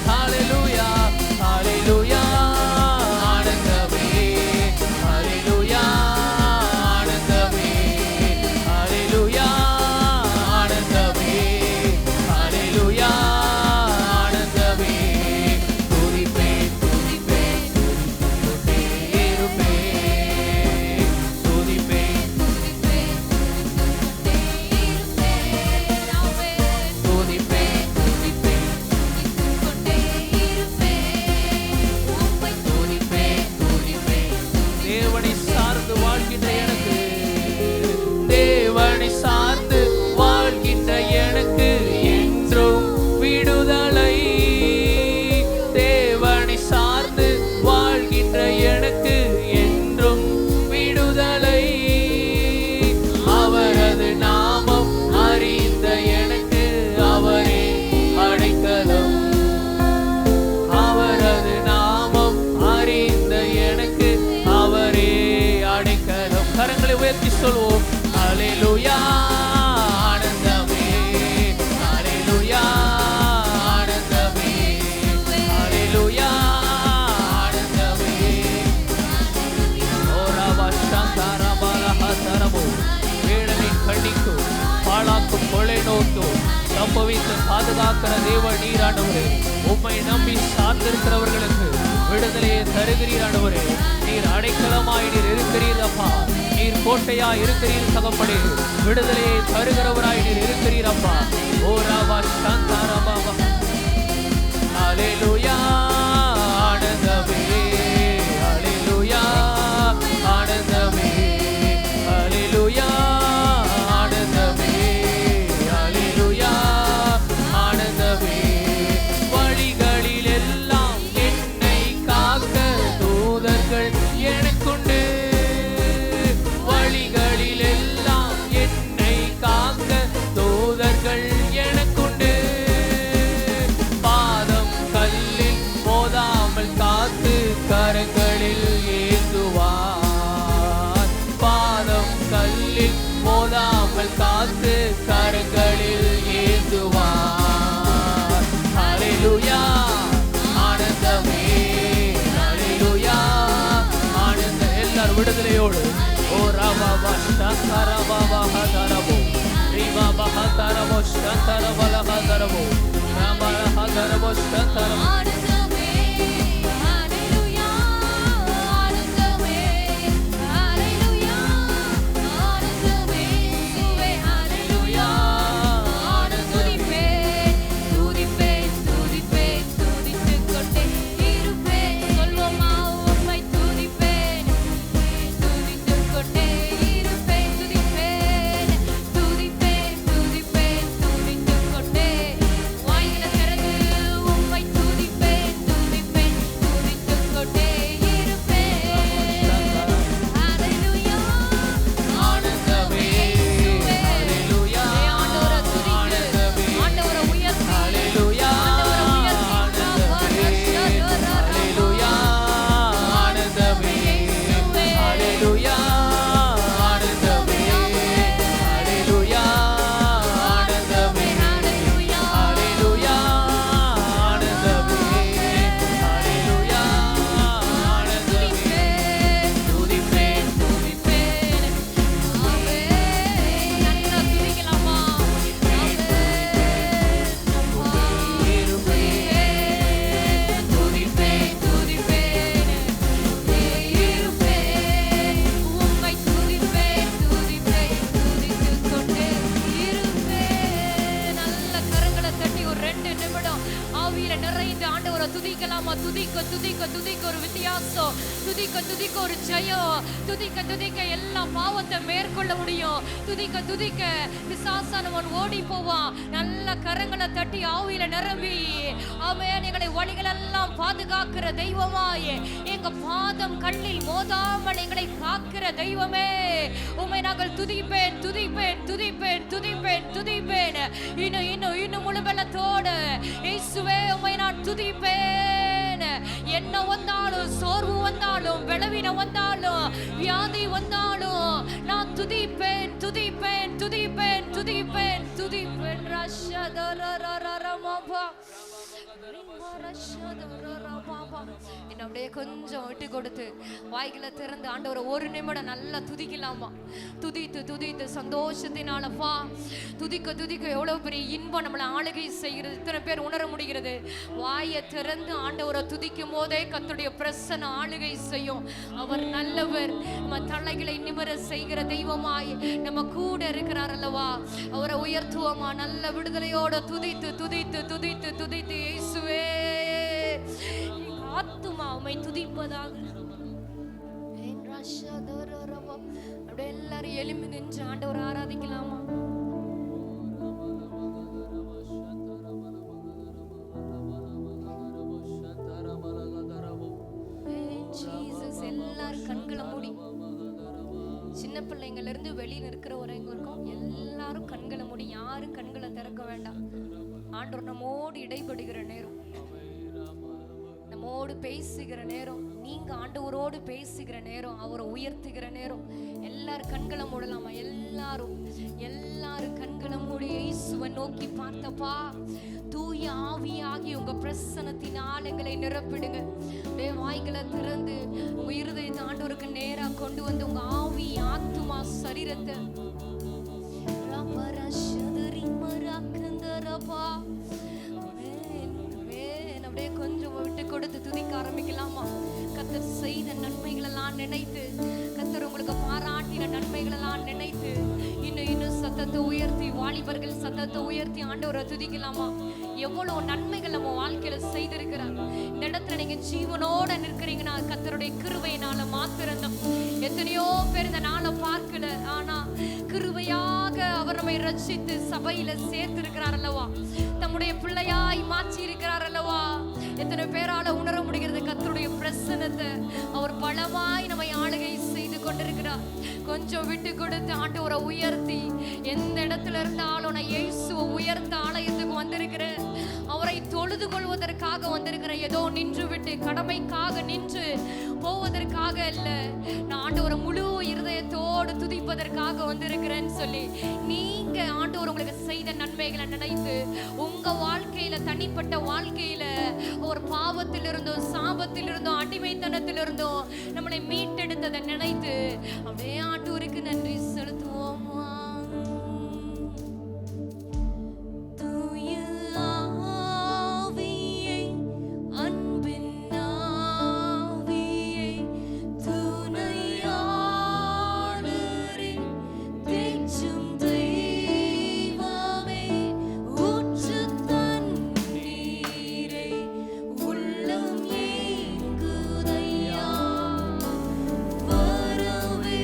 ஹல்லேலூயா ஹல்லேலூயா ஆனந்தமே, ஹல்லேலூயா ஆனந்தமே, ஹல்லேலூயா ஆனந்தமே, ஹல்லேலூயா ஆனந்தமே. துதிப்பேன் துதிப்பேன் துதித்துக் கொண்டே இருப்பேன், துதிப்பேன் துதிப்பேன் துதிப்பேன் துதிப்பேன் துதிப்பேன். தேவனை சார்ந்து வாழ்கின்ற எனக்கு, தேவனை சார்ந்து வாழ்கின்ற எனக்கு என்றும் விடுதலை. தேவனை சார்ந்து வாழ்கின்ற எனக்கு என்றும் விடுதலை. அவரது நாமம் அறிந்த எனக்கு அவரே அடைக்கலம், அவரது நாமம் அறிந்த எனக்கு அவரே அடைக்கலம். கரங்களை உயர்த்தி சொல்வோம். ஹல்லேலூயா ஆனந்தமே, ஹல்லேலூயா ஆனந்தமே, ஹல்லேலூயா ஆனந்தமே. ஓராவா சாந்தாரபாலஹதரபோ. வேடனின் கண்ணிக்கும் பாழாக்கும் கொள்ளை நோக்கும் சம்பவித்து பாதுகாக்கிற தேவ நீரானவரே, உம்மை நம்பி சார்ந்திருக்கிறவர்களுக்கு விடுதலையை தருகிறீரானவரே. நீர் அடைக்கலமாய் நீர் இருக்கிறீர் அப்பா, நீர் கோட்டையாய் இருக்கிறீர் தகப்பனே. விடுதலையை தருகிறவராய் நீர் இருக்கிறீர் அப்பா. ஓ ராபா சாந்தாரபாபா. ஹல்லேலூயா ஆனந்தமே, ஹல்லேலூயா ஆனந்தமே, ஹல்லேலூயா ஆனந்தமே, ஹல்லேலூயா ஆனந்தமே. வழிகளில் எல்லாம் என்னை காக்க தூதர்கள் எனக்குண்டு, வழிகளில் எல்லாம் என்னை காக்க தூதர்கள் எனக்குண்டு. பாதம் கல்லில் மோதாமல் காத்து கரங்களில் ஏந்துவார், பாதம் கல்லில் மோதாமல் காத்து கரங்களில் ஏந்துவார். ஹல்லேலூயா ஆனந்தமே, ஹல்லேலூயா ஆனந்த. எல்லாரும் விடுதலையோடு. ஓ ராபாபா சந்தரபாபஹதரபோ, ரிபாபஹதரபோ சந்தரபலஹதரபோ, ராபலஹதரபோ சந்தரபோ. வாய்களை திறந்து உம்மை துதிப்பேன் விசுவாசம், துதிக்க துதிக்க ஒரு ஜெயம், துதிக்க துதிக்க எல்லா பாவத்தை மேற்கொள்ள முடியும். துதிக்க துதிக்க பிசாசானவன் ஓடி போவான். நல்ல கரங்களை தட்டி ஆவியில நிரம்பி ஆமென். எங்களை வழிகளெல்லாம் பாதுகாக்கிற தெய்வமாய், எங்க பாதம் கல்லில் மோதாமல் எங்களை காக்கிற தெய்வமே, உம்மை நாங்கள் துதிப்பேன் துதிப்பேன் துதிப்பேன் துதிப்பேன் துதிப்பேன். இன்னும் இன்னும் இன்னும் முழுபலத்தோடு இயேசுவே உம்மை நான் துதிப்பேன். என்ன வந்தாலும், சோர்வு வந்தாலும், பலவீனம் வந்தாலும், வியாதி வந்தாலும் நான் துதிப்பேன் துதிப்பேன் துதிப்பேன் துதிப்பேன் துதிப்பேன். அப்படியே கொஞ்சம் விட்டு கொடுத்து வாய்களை திறந்து ஆண்டவரை ஒரு நிமிடம் நல்லா துதிக்கலாமா? துதித்து துதித்து சந்தோஷத்தினாலப்பா துதிக்க துதிக்க எவ்வளவு பெரிய இன்பம் நம்மளை ஆளுகை செய்கிறது இத்தனை பேர் உணர முடிகிறது. வாயை திறந்து ஆண்டவரை துதிக்கும் போதே கர்த்தருடைய பிரசன்ன ஆளுகை செய்யும். அவர் நல்லவர், நம்ம தலைகளை நிமிர செய்கிற தெய்வமாய் நம்ம கூட இருக்கிறார் அல்லவா? அவரை உயர்த்துவோமா? நல்ல விடுதலையோட துதித்து துதித்து துதித்து துதித்து இயேசுவே ஆத்துமா உம்மை துதிப்பதாக. அப்படியே எல்லாரும் எழும்பி நின்று ஆண்டவரை ஆராதிக்கலாமா? எல்லாரும் கண்களை மூடி, சின்ன பிள்ளைங்கள்ல இருந்து வெளியில இருக்கிற வரைக்கும் எல்லாரும் கண்களை மூடி, யாரும் கண்களை திறக்க வேண்டாம். ஆண்டவர் நம்மோடு இடைபடுகிற நேரம், நம்மோடு பேசுகிற நேரம், நீங்க ஆண்டவரோடு பேசுகிற நேரம், அவரை உயர்த்துகிற நேரம். எல்லாரும் கண்களை மூடலாமா? எல்லாரும் எல்லாரும் கண்களை மூடி இயேசுவை நோக்கி பார்த்தப்பா, தூய ஆவியாகி உங்க பிரசன்னத்தினால் எங்களை நிரப்பிடுங்க. வாய்களை திறந்து உங்க இருதயத்தை ஆண்டவருக்கு நேரா கொண்டு வந்து உங்க ஆவி, ஆத்துமா, சரீரத்தை அப்படியே கொஞ்சம் விட்டு கொடுத்து துதிக்க ஆரம்பிக்கலாமா? கர்த்தர் செய்த நன்மைகள் எல்லாம் நினைத்து, கர்த்தர் உங்களுக்கு பாராட்டின நன்மைகள் எல்லாம் நினைத்து இன்னும் இன்னும் சத்தத்தை உயர்த்தி, வாலிபர்கள் சத்தத்தை உயர்த்தி ஆண்டவரை துதிக்கலாமா? எவ்வளவு நன்மைகள் நம்ம வாழ்க்கையில செய்திருக்கிறார். இந்த இடத்துல நீங்க ஜீவனோட நிற்கிறீங்கன்னா கர்த்தருடைய கிருபையினால மாத்திரம்தான். எத்தனையோ பேர் இந்த நாளை பார்க்கல, ஆனா கிருபையாக அவர் நம்மை ரட்சித்து சபையில சேர்த்து இருக்கிறார் அல்லவா? தம்முடைய பிள்ளையாய் மாற்றி இருக்கிறார் அல்லவா? எத்தனை பேரால உணர முடிகிறது கர்த்தருடைய பிரசன்னத்தை? அவர் பலமாய் நம்மை ஆளுகை செய்து கொண்டிருக்கிறார். கொஞ்சம் விட்டு கொடுத்து ஆண்டவரை உயர்த்தி, எந்த இடத்துல இருந்தாலும் நான் இயேசுவை உயர்த்த ஆலயத்துக்கு வந்திருக்கிறேன், அவரை தொழுது கொள்வதற்காக வந்திருக்கிறேன். ஏதோ நின்று விட்டு கடமைக்காக நின்று போவதற்காக இல்ல, நான் ஆண்டவரை முழு இருதயத்தோடு துதிப்பதற்காக வந்திருக்கிறேன்னு சொல்லி நீங்க ஆண்டவர் உங்களுக்கு செய்த நன்மைகளை நினைத்து உங்க வாழ்க்கையில, தனிப்பட்ட வாழ்க்கையில ஒரு பாவத்தில் இருந்தோம், சாபத்தில் இருந்தோம், அடிமைத்தனத்தில் இருந்தோம், நம்மளை மீட்டெடுத்ததை நினைத்து அப்படியே ஆண்டவருக்கு நன்றி செலுத்துவோம். வரவே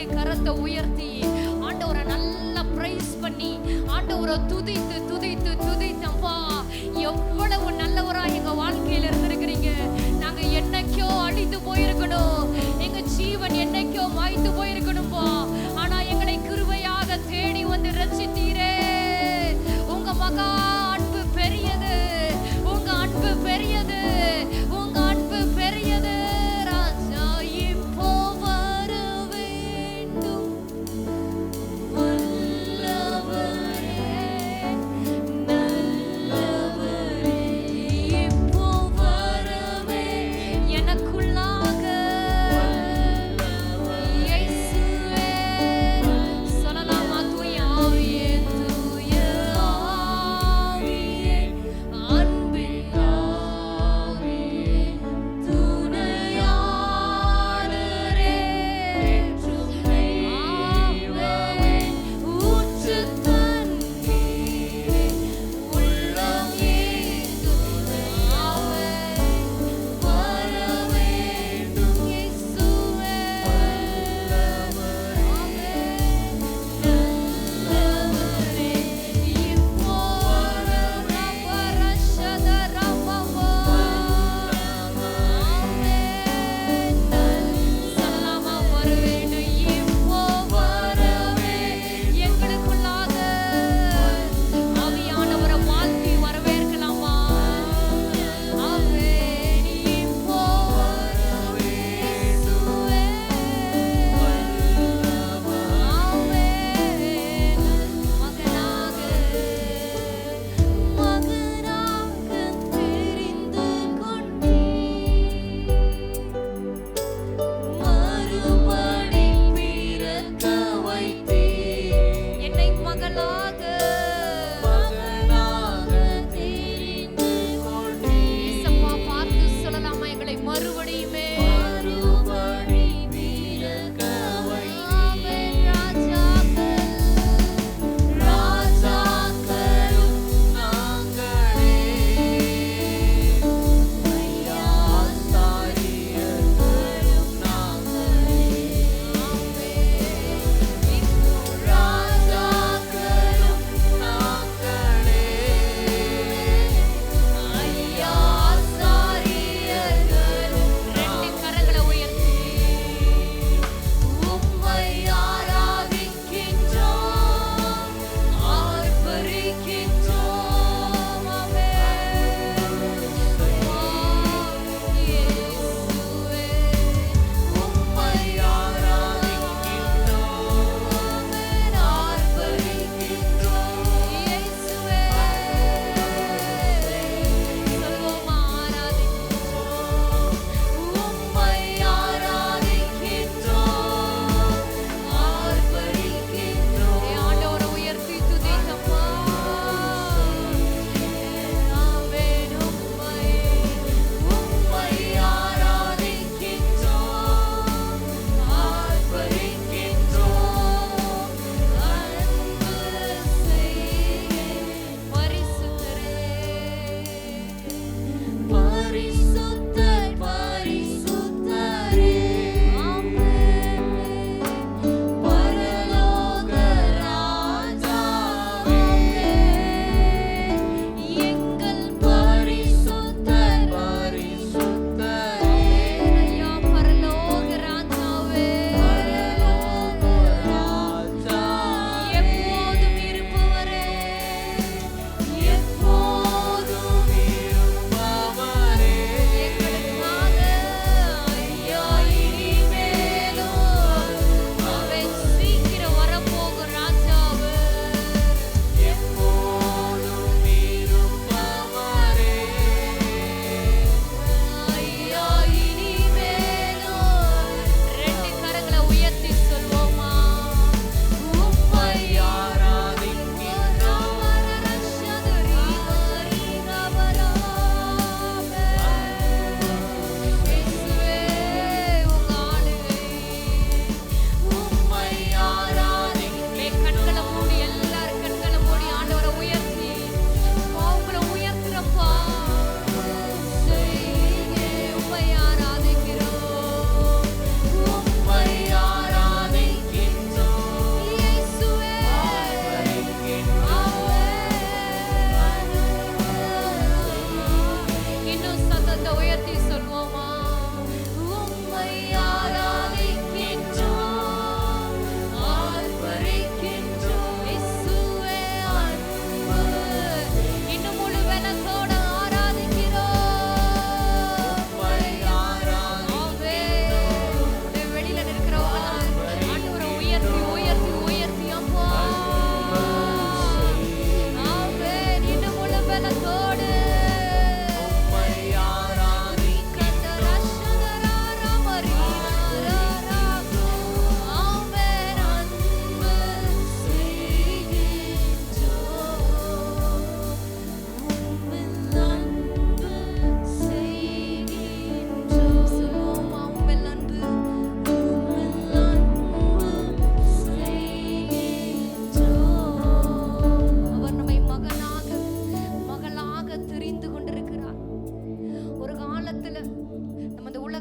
ரெண்டு கரத்தை உயர்த்தி ஆண்டவரை நல்லா பிரைஸ் பண்ணி ஆண்டவரை துதித்து துதித்து துதித்தப்பா எவ்வளவு நல்லவரா எங்க வாழ்க்கையில இருந்திருக்கிறீங்க. நாங்க என்னைக்கோ அழிந்து போயிருக்கணும், எங்க ஜீவன் என்னைக்கோ மாய்த்து போயிருக்கணும்பா. ஆனா எங்களை கிருபையாக தேடி வந்து ரட்சித்தீரே. உங்க மகா அன்பு பெரியது, உங்க அன்பு பெரியது, உங்க அன்பு பெரியது. ராஜா இப்போ வர வேண்டும் எனக்குள்ளாக இயேசுவே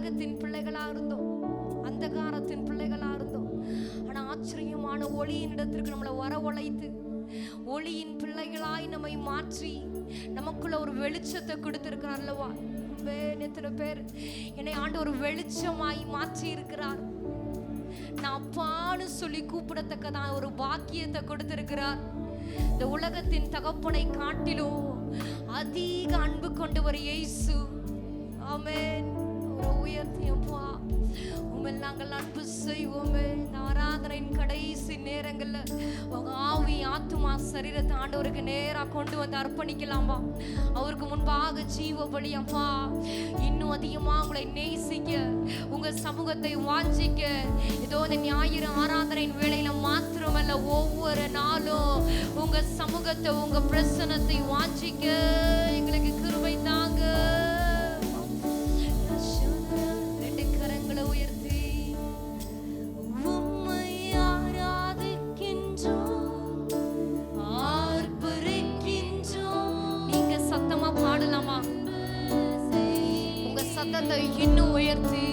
உலகத்தின் பிள்ளைகளா இருந்தோம், அந்தகாரத்தின் பிள்ளைகளா இருந்தோம். ஆனா ஆச்சரியமான ஒளியின் இடத்திற்கு நம்மளை வரவழைத்து ஒளியின் பிள்ளைகளாய் நம்மை மாற்றி நமக்குள்ள ஒரு வெளிச்சத்தை கொடுத்திருக்கிறார் அல்லவா? எத்தனை பேர் என்னை ஆண்டவர் வெளிச்சமாய் மாற்றி இருக்கிறார். நான் அப்பான்னு சொல்லி கூப்பிடத்தக்கதான் ஒரு பாக்கியத்தை கொடுத்திருக்கிறார். இந்த உலகத்தின் தகப்பனை காட்டிலும் அதிக அன்பு கொண்டவர் இயேசு. ஆமென். உயர்த்தியப்பா உண்மை நாங்கள் அன்பு செய்வோமே. இந்த ஆராதனையின் கடைசி நேரங்கள்ல உங்க ஆவி ஆத்துமா சரீரத்தை ஆண்டவருக்கு நேரா கொண்டு வந்து அர்ப்பணிக்கலாமா? அவருக்கு முன்பாக ஜீவ பலியப்பா இன்னும் அதிகமா உங்களை நேசிக்க, உங்க சமூகத்தை வாஞ்சிக்க, ஏதோ இந்த ஞாயிறு ஆராதனையின் வேளையில மாத்திரமல்ல ஒவ்வொரு நாளும் உங்க சமூகத்தை, உங்க பிரசன்னத்தை வாஞ்சிக்க எங்களுக்கு கிருபை தாங்க. சத்தத்தை இன்னும் உயர்த்தி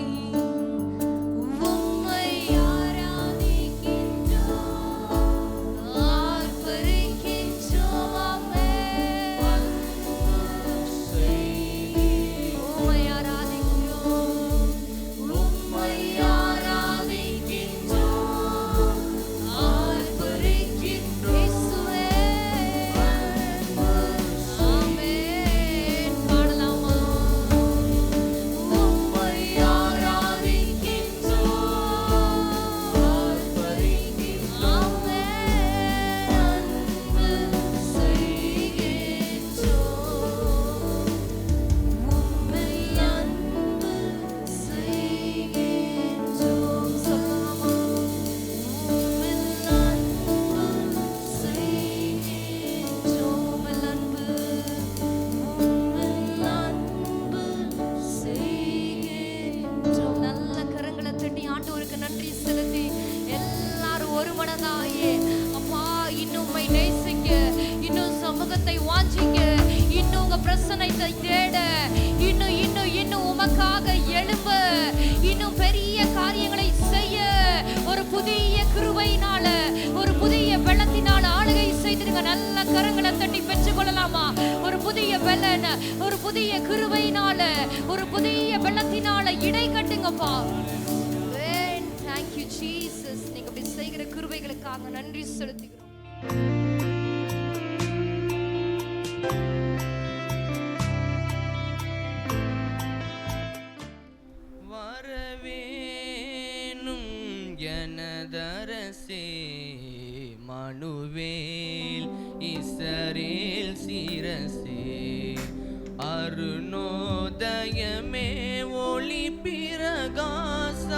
பிரசன்னத்தை தேட, இன்னும் இன்னும் இன்னும் உமக்காக எழும்ப, இன்னும் பெரிய காரியங்களை செய்ய ஒரு புதிய கிருபையினால, ஒரு புதிய பலத்தினால ஆளுகை செய்திருங்க. நல்ல கரங்களை தட்டி பெற்றுக் கொள்ளலாமா? ஒரு புதிய பலன், ஒரு புதிய கிருபையினால, ஒரு புதிய பலத்தினால இடை கட்டுங்கப்பா. Thank you Jesus. நீங்க அப்படி செய்கிற கிருபைகளுக்காக நன்றி செலுத்துகிறோம். எனதரசே மனுவேல் இஸ்ரவேல் சிரசே அருணோதயமே ஒளி பிரகாச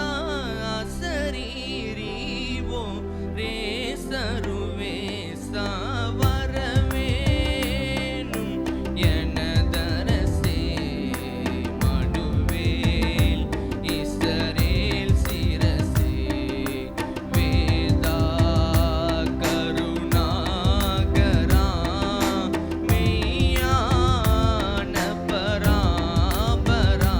அசரீரிவோ ரே சருவே சாவரவேனும் எனதரசே மனுவேல் இஸ்ரவேல் சிரசே வேதா கருணாகரா மெய்யான பராபரா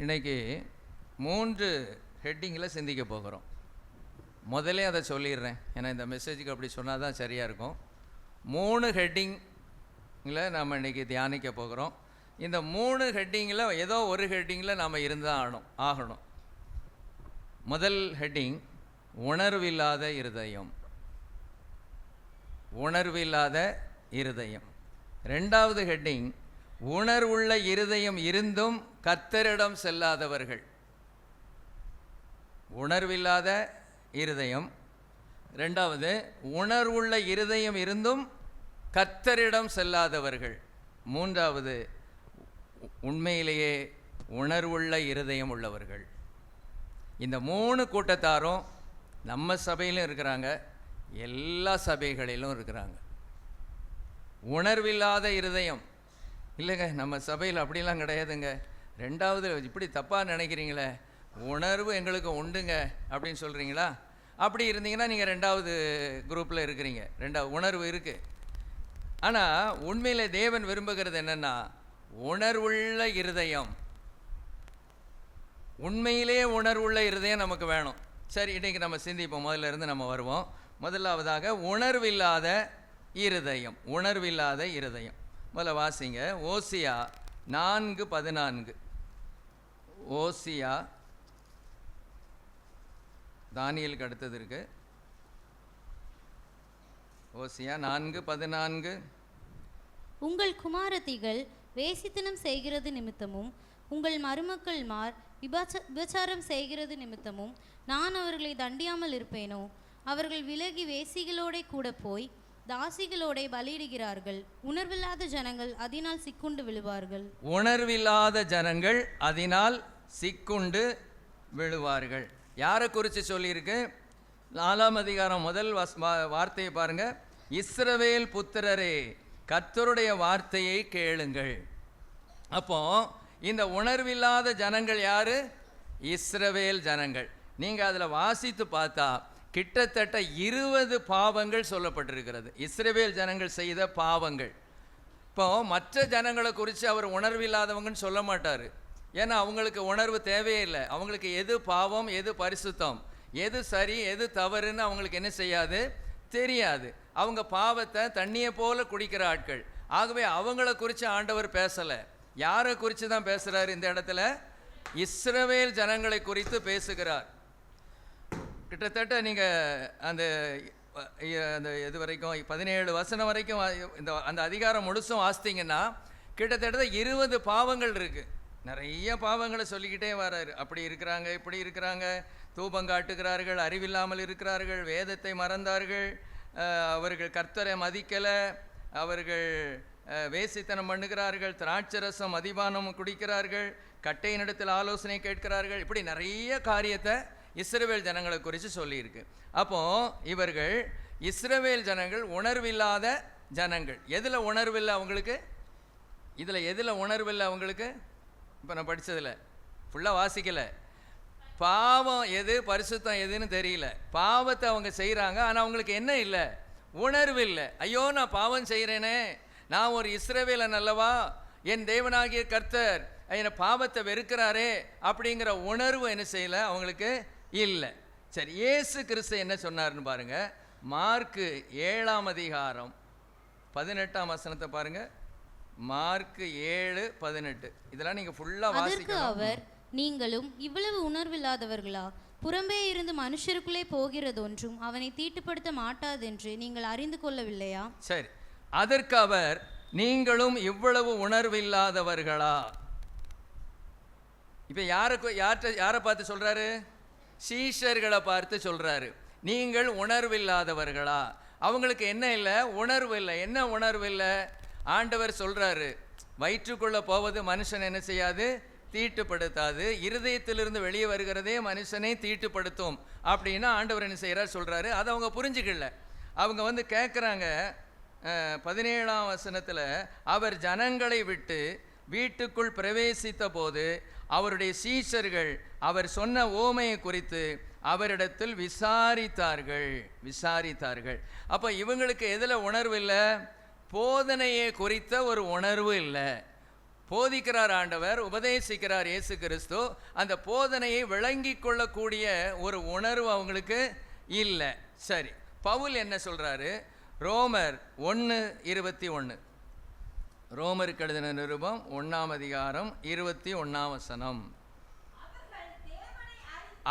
இன்னைக்கு 3 ஹெட்டிங்கில் சிந்திக்க போகிறோம். முதல்ல அதை சொல்லிடுறேன், ஏன்னா இந்த மெசேஜுக்கு அப்படி சொன்னால் தான் சரியாக இருக்கும். 3 ஹெட்டிங்கில் நாம் இன்றைக்கி தியானிக்க போகிறோம். இந்த 3 ஹெட்டிங்கில் ஏதோ ஒரு ஹெட்டிங்கில் நாம் இருந்தால் ஆகணும். முதல் ஹெட்டிங் உணர்வில்லாத இருதயம். உணர்வில்லாத இருதயம். 2வது ஹெட்டிங் உணர்வுள்ள இருதயம் இருந்தும் கர்த்தரிடம் செல்லாதவர்கள். உணர்வில்லாத இருதயம். 2வது உணர்வுள்ள இருதயம் இருந்தும் கர்த்தரிடம் செல்லாதவர்கள். 3வது உண்மையிலேயே உணர்வுள்ள இருதயம் உள்ளவர்கள். இந்த 3 கூட்டத்தாரும் நம்ம சபையிலும் இருக்கிறாங்க, எல்லா சபைகளிலும் இருக்கிறாங்க. உணர்வில்லாத இருதயம் இல்லைங்க, நம்ம சபையில் அப்படிலாம் கிடையாதுங்க. 2வது இப்படி தப்பாக நினைக்கிறீங்களே, உணர்வு எங்களுக்கு உண்டுங்க அப்படின்னு சொல்கிறீங்களா? அப்படி இருந்தீங்கன்னா நீங்கள் 2வது குரூப்பில் இருக்கிறீங்க. 2வது உணர்வு இருக்குது. ஆனால் உண்மையிலே தேவன் விரும்புகிறது என்னென்னா உணர்வுள்ள இருதயம். உண்மையிலே உணர்வுள்ள இருதயம் நமக்கு வேணும். சரி, இன்றைக்கி நம்ம சிந்திப்போம். முதல்ல இருந்து நம்ம வருவோம். முதலாவதாக உணர்வில்லாத இருதயம். உணர்வில்லாத இருதயம். முதல்ல வாசிங்க ஓசியா 4:14. ஓசியா தானியலுக்கு அடுத்தது இருக்கு. ஓசியா 4:14. உங்கள் குமாரத்திகள் வேசித்தனம் செய்கிறது நிமித்தமும் உங்கள் மருமக்கள்மார் விபச்சாரம் செய்கிறது நிமித்தமும் நான் அவர்களை தண்டியாமல் இருப்பேனோ? அவர்கள் விலகி வேசிகளோட கூட போய் தாசிகளோட பலியிடுகிறார்கள். உணர்வில்லாத ஜனங்கள் அதனால் சிக்குண்டு விழுவார்கள். உணர்வில்லாத ஜனங்கள் அதனால் சிக்குண்டு விழுவார்கள். யாரை குறித்து சொல்லியிருக்கு? 4ஆம் அதிகாரம் முதல் வார்த்தையை பாருங்க. இஸ்ரவேல் புத்திரரே, கர்த்தருடைய வார்த்தையை கேளுங்கள். அப்போ இந்த உணர்வில்லாத ஜனங்கள் யாரு? இஸ்ரவேல் ஜனங்கள். நீங்கள் அதில் வாசித்து பார்த்தா கிட்டத்தட்ட 20 பாவங்கள் சொல்லப்பட்டிருக்கிறது. இஸ்ரவேல் ஜனங்கள் செய்த பாவங்கள். இப்போ மற்ற ஜனங்களை குறித்து அவர் உணர்வில்லாதவங்கன்னு சொல்ல மாட்டார். ஏன்னா அவங்களுக்கு உணர்வு தேவையில்லை. அவங்களுக்கு எது பாவம், எது பரிசுத்தம், எது சரி, எது தவறுன்னு அவங்களுக்கு என்ன செய்யாது, தெரியாது. அவங்க பாவத்தை தண்ணியை போல குடிக்கிற ஆட்கள். ஆகவே அவங்கள குறித்து ஆண்டவர் பேசலை. யாரை குறித்து தான் பேசுகிறார் இந்த இடத்துல? இஸ்ரவேல் ஜனங்களை குறித்து பேசுகிறார். கிட்டத்தட்ட நீங்கள் அந்த இது வரைக்கும் 17 வசனம் வரைக்கும் அந்த அதிகாரம் முழுசும் வாசித்தீங்கன்னா கிட்டத்தட்ட 20 பாவங்கள் இருக்குது. நிறைய பாவங்களை சொல்லிக்கிட்டே வர்றாரு. அப்படி இருக்கிறாங்க, இப்படி இருக்கிறாங்க, தூபம் காட்டுகிறார்கள், அறிவில்லாமல் இருக்கிறார்கள், வேதத்தை மறந்தார்கள், அவர்கள் கர்த்தரை மதிக்கலை, அவர்கள் வேசித்தனம் பண்ணுகிறார்கள், திராட்சரசம் மதிபானம் குடிக்கிறார்கள், கட்டையினிடத்தில் ஆலோசனை கேட்கிறார்கள். இப்படி நிறைய காரியத்தை இஸ்ரவேல் ஜனங்களை குறித்து சொல்லியிருக்கு. அப்போது இவர்கள் இஸ்ரவேல் ஜனங்கள் உணர்வில்லாத ஜனங்கள். எதில் உணர்வில்லை அவங்களுக்கு? இதில் எதில் உணர்வில்லை அவங்களுக்கு? இப்போ நான் படித்ததில் ஃபுல்லாக வாசிக்கலை. பாவம் எது, பரிசுத்தம் எதுன்னு தெரியல. பாவத்தை அவங்க செய்கிறாங்க, ஆனால் அவங்களுக்கு என்ன இல்லை? உணர்வு இல்லை. ஐயோ, நான் பாவம் செய்கிறேனே, நான் ஒரு இஸ்ரவேலன் அல்லவா, என் தேவனாகிய கர்த்தர் என்னை பாவத்தை வெறுக்கிறாரே அப்படிங்கிற உணர்வு என்ன செய்யலை அவங்களுக்கு இல்லை. சரி, இயேசு கிறிஸ்து என்ன சொன்னார்னு பாருங்க. மார்க்கு 7ஆம் அதிகாரம் 18ஆம் வசனத்தை பாருங்க. மார்க்கு 7:18. இதெல்லாம் நீங்க ஃபுல்லா வாசிக்கணும். அவர், நீங்களும் இவ்வளவு உணர்வில்லாதவர்களா? புறம்பே இருந்து மனுஷருக்குள்ளே போகிறது ஒன்றும் அவனை தீட்டுப்படுத்த மாட்டாதென்று நீங்கள் அறிந்து கொள்ளவில்லையா? சரி, அதற்கு அவர், நீங்களும் இவ்வளவு உணர்வில்லாதவர்களா? இப்போ யாரை பார்த்து சொல்றாரு? சீஷர்களை பார்த்து சொல்றாரு, நீங்கள் உணர்வில்லாதவர்களா? அவங்களுக்கு என்ன இல்லை? உணர்வு இல்லை. என்ன உணர்வு இல்லை? ஆண்டவர் சொல்றாரு, வயிற்றுக்குள்ள போவது மனுஷன் என்ன செய்யாது? தீட்டுப்படுத்தாது. இருதயத்திலிருந்து வெளியே வருகிறதே மனுஷனை தீட்டுப்படுத்தும் அப்படின்னா ஆண்டவர் என்ன செய்கிறார் சொல்றாரு. அதை அவங்க புரிஞ்சுக்கல. அவங்க கேட்குறாங்க 17ஆம் வசனத்தில், அவர் ஜனங்களை விட்டு வீட்டுக்குள் பிரவேசித்த போது அவருடைய சீஷர்கள் அவர் சொன்ன ஓமையை குறித்து அவரிடத்தில் விசாரித்தார்கள். அப்போ இவங்களுக்கு எதில் உணர்வு இல்லை? போதனையை குறித்த ஒரு உணர்வு இல்லை. போதிக்கிறார் ஆண்டவர், உபதேசிக்கிறார் இயேசு கிறிஸ்து. அந்த போதனையை விளங்கி கொள்ளக்கூடிய ஒரு உணர்வு அவங்களுக்கு இல்லை. சரி, பவுல் என்ன சொல்றாரு? ரோமர் 1:21, ரோமருக்கு எழுதின நிருபம் 1ஆம் அதிகாரம் 21ஆம் வசனம்.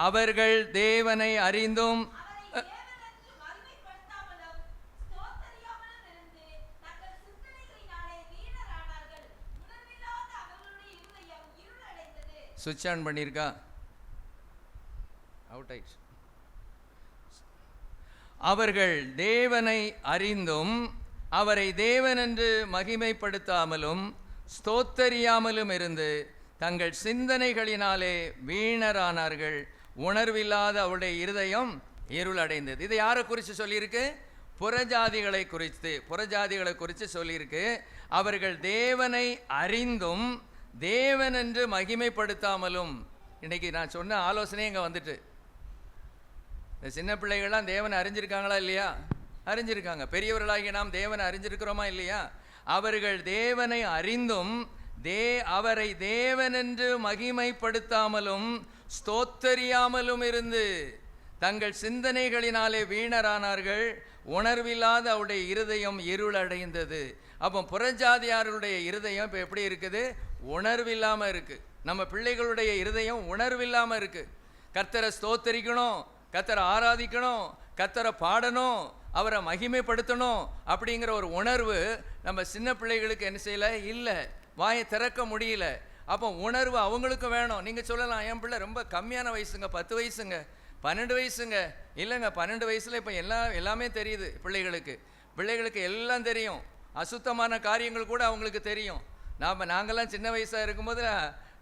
அவர்கள் தேவனை அறிந்தும் சுவிட்ச் ஆன் பண்ணியிருக்கா? அவுட் ஆயிடுச்சு. அவர்கள் தேவனை அறிந்தும் அவரை தேவன் என்று மகிமைப்படுத்தாமலும் ஸ்தோத்தரியாமலும் இருந்து தங்கள் சிந்தனைகளினாலே வீணரானார்கள். உணர்வில்லாத அவருடைய இருதயம் இருளடைந்தது. இது யாரை குறித்து சொல்லியிருக்கு? புறஜாதிகளை குறித்து சொல்லியிருக்கு. அவர்கள் தேவனை அறிந்தும் தேவன் என்று மகிமைப்படுத்தாமலும். இன்னைக்கு நான் சொன்ன ஆலோசனை இங்கே வந்துட்டு, இந்த சின்ன பிள்ளைகள்லாம் தேவனை அறிஞ்சிருக்காங்களா இல்லையா? அறிஞ்சிருக்காங்க. பெரியவர்களாகிய நாம் தேவனை அறிஞ்சிருக்கிறோமா இல்லையா? அவர்கள் தேவனை அறிந்தும் அவரை தேவன் என்று மகிமைப்படுத்தாமலும் ஸ்தோத்தரியாமலும் இருந்து தங்கள் சிந்தனைகளினாலே வீணரானார்கள். உணர்வில்லாத அவருடைய இருதயம் இருளடைந்தது. அப்போ புறஜாதியாருடைய இருதயம் இப்போ எப்படி இருக்குது? உணர்வில்லாமல் இருக்குது. நம்ம பிள்ளைகளுடைய இருதயம் உணர்வில்லாமல் இருக்குது. கர்த்தரை ஸ்தோத்தரிக்கணும், கர்த்தரை ஆராதிக்கணும், கர்த்தரை பாடணும், அவரை மகிமைப்படுத்தணும் அப்படிங்கிற ஒரு உணர்வு நம்ம சின்ன பிள்ளைகளுக்கு என்ன செய்யலை? இல்லை, வாயை திறக்க முடியல. அப்போ உணர்வு அவங்களுக்கு வேணும். நீங்கள் சொல்லலாம், என் பிள்ளை ரொம்ப கம்மியான வயசுங்க, 10 வயசுங்க, 12 வயசுங்க. இல்லைங்க, 12 வயசில் இப்போ எல்லாமே தெரியுது பிள்ளைகளுக்கு எல்லாம் தெரியும். அசுத்தமான காரியங்கள் கூட அவங்களுக்கு தெரியும். நாங்கள்லாம் சின்ன வயசாக இருக்கும்போது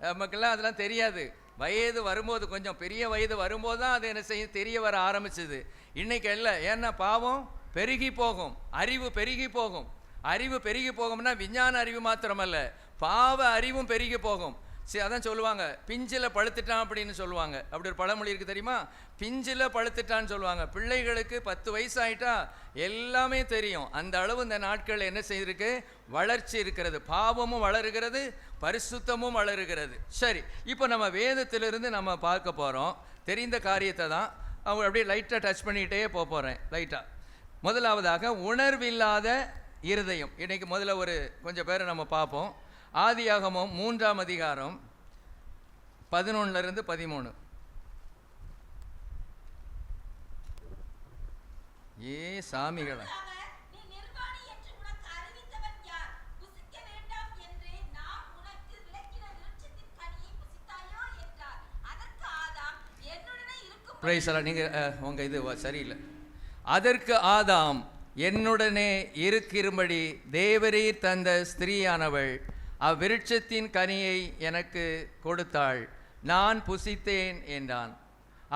நமக்கெல்லாம் அதெல்லாம் தெரியாது. வயது வரும்போது, கொஞ்சம் பெரிய வயது வரும்போது தான் அது என்ன செய்யும், தெரிய வர ஆரம்பிச்சுது. இன்றைக்கி இல்லை. ஏன்னா பாவம் பெருகி போகும், அறிவு பெருகி போகும். அறிவு பெருகி போகும்னா விஞ்ஞான அறிவு மாத்திரமல்ல, பாவ அறிவும் பெருகி போகும். சரி, அதான் சொல்லுவாங்க, பிஞ்சில் பழுத்துட்டான் அப்படின்னு சொல்லுவாங்க. அப்படி ஒரு பழமொழி இருக்குது தெரியுமா? பிஞ்சில் பழுத்துட்டான்னு சொல்லுவாங்க. பிள்ளைகளுக்கு 10 வயசு ஆகிட்டா எல்லாமே தெரியும். அந்த அளவு இந்த நாட்கள் என்ன செய்திருக்கு? வளர்ச்சி இருக்கிறது. பாவமும் வளருகிறது, பரிசுத்தமும் வளருகிறது. சரி, இப்போ நம்ம வேதத்திலிருந்து நம்ம பார்க்க போகிறோம். தெரிந்த காரியத்தை தான் அவங்க அப்படியே லைட்டாக டச் பண்ணிக்கிட்டே போகிறேன். லைட்டாக முதலாவதாக உணர்வில்லாத இருதயம். இன்னைக்கு முதல்ல ஒரு கொஞ்சம் பேரை நம்ம பார்ப்போம். ஆதியாகமம் 3ஆம் அதிகாரம் 11 13. சாமிகளா, நீங்கள் உங்கள் இது சரியில்லை. அதற்கு ஆதாம், என்னுடனே இருக்கும்படி தேவரீர் தந்த ஸ்திரீயானவள் அவ்விருட்சத்தின் கனியை எனக்கு கொடுத்தாள், நான் புசித்தேன் என்றான்.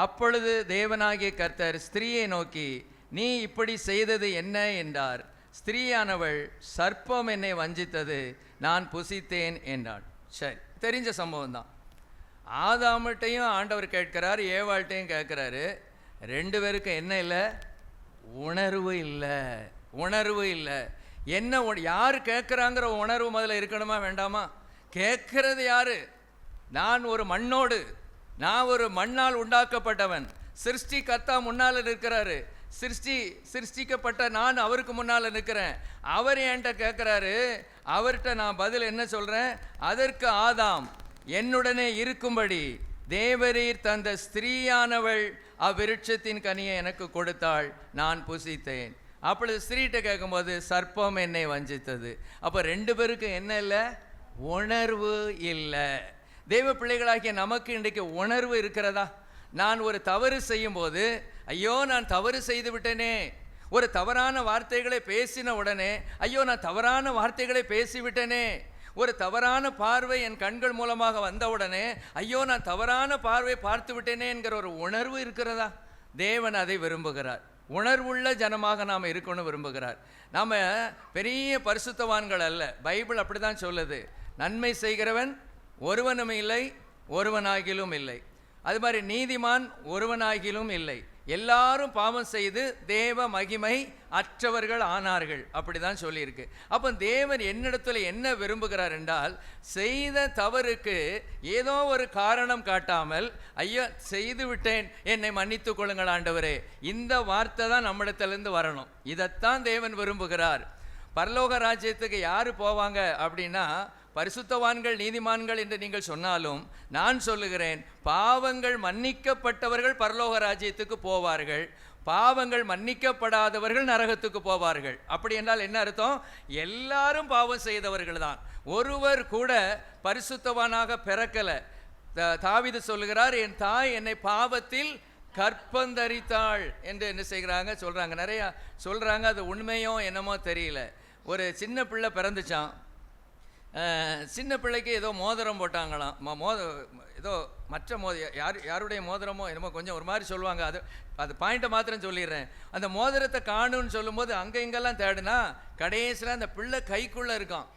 அப்பொழுது தேவனாகிய கர்த்தர் ஸ்திரீயை நோக்கி, நீ இப்படி செய்தது என்ன என்றார். ஸ்திரீயானவள், சர்ப்பம் என்னை வஞ்சித்தது, நான் புசித்தேன் என்றாள். சரி, தெரிஞ்ச சம்பவம் தான். ஆதாம்கிட்டையும் ஆண்டவர் கேட்கிறார், ஏவாள்கிட்டையும் கேட்குறாரு. 2 பேருக்கும் என்ன இல்லை? உணர்வு இல்லை. என்ன யார் கேட்குறாங்கிற உணர்வு முதல்ல இருக்கணுமா வேண்டாமா? கேட்கறது யாரு? நான் ஒரு மண்ணால் உண்டாக்கப்பட்டவன். சிருஷ்டி கர்த்தா முன்னால் இருக்கிறாரு. சிருஷ்டிக்கப்பட்ட நான் அவருக்கு முன்னால் நிற்கிறேன். அவர் என்கிட்ட கேட்குறாரு. அவர்கிட்ட நான் பதில் என்ன சொல்கிறேன்? அதற்கு ஆதாம், என்னுடனே இருக்கும்படி தேவரீர் தந்த ஸ்திரீயானவள் அவ்விருட்சத்தின் கனியை எனக்கு கொடுத்தாள், நான் புசித்தேன். அப்பொழுது ஸ்திரீட்ட கேட்கும்போது, சர்ப்பம் என்னை வஞ்சித்தது. அப்போ 2 பேருக்கு என்ன இல்லை? உணர்வு இல்லை. தெய்வ பிள்ளைகளாகிய நமக்கு இன்றைக்கு உணர்வு இருக்கிறதா? நான் ஒரு தவறு செய்யும்போது, ஐயோ நான் தவறு செய்து விட்டேனே, ஒரு தவறான வார்த்தைகளை பேசின உடனே, ஐயோ நான் தவறான வார்த்தைகளை பேசிவிட்டேனே, ஒரு தவறான பார்வை என் கண்கள் மூலமாக வந்தவுடனே, ஐயோ நான் தவறான பார்வை பார்த்து விட்டேனே என்கிற ஒரு உணர்வு இருக்கிறதா? தேவன் அதை விரும்புகிறார். உணர்வுள்ள ஜனமாக நாம் இருக்கணும்னு விரும்புகிறார். நாம் பெரிய பரிசுத்தவான்கள் அல்ல. பைபிள் அப்படி தான் சொல்லுது. நன்மை செய்கிறவன் ஒருவனும் இல்லை, ஒருவனாகிலும் இல்லை. அது மாதிரி நீதிமான் ஒருவனாகிலும் இல்லை. எல்லாரும் பாவம் செய்து தேவ மகிமை அற்றவர்கள் ஆனார்கள், அப்படிதான் சொல்லியிருக்கு. அப்போ தேவன் என்னிடத்துல என்ன விரும்புகிறார் என்றால், செய்த தவறுக்கு ஏதோ ஒரு காரணம் காட்டாமல், ஐயா செய்து விட்டேன் என்னை மன்னித்து கொள்ளுங்கள் ஆண்டவரே, இந்த வார்த்தை தான் நம்மிடத்திலிருந்து வரணும். இதைத்தான் தேவன் விரும்புகிறார். பரலோக ராஜ்யத்துக்கு யார் போவாங்க அப்படின்னா, பரிசுத்தவான்கள் நீதிமான்கள் என்று நீங்கள் சொன்னாலும் நான் சொல்லுகிறேன், பாவங்கள் மன்னிக்கப்பட்டவர்கள் பரலோக ராஜ்யத்துக்கு போவார்கள், பாவங்கள் மன்னிக்கப்படாதவர்கள் நரகத்துக்கு போவார்கள். அப்படி என்றால் என்ன அர்த்தம்? எல்லாரும் பாவம் செய்தவர்கள் தான், ஒருவர் கூட பரிசுத்தவானாக பிறக்கலை. தாவீது சொல்லுகிறார், என் தாய் என்னை பாவத்தில் கற்பந்தரித்தாள் என்று என்ன செய்கிறாங்க சொல்கிறாங்க, நிறையா சொல்கிறாங்க. அது உண்மையோ என்னமோ தெரியல. ஒரு சின்ன பிள்ளை பிறந்துச்சான். சின்ன பிள்ளைக்கு ஏதோ மோதிரம் போட்டாங்களாம். ஏதோ மற்ற யாருடைய மோதிரமோ என்னமோ கொஞ்சம் ஒரு மாதிரி சொல்லுவாங்க. அது பாயிண்ட்டை மாத்திரம் சொல்லிடுறேன். அந்த மோதிரத்தை காணுன்னு சொல்லும்போது அங்கே இங்கெல்லாம் தேடுனா கடைசியில் அந்த பிள்ளை கைக்குள்ளே இருக்கான்.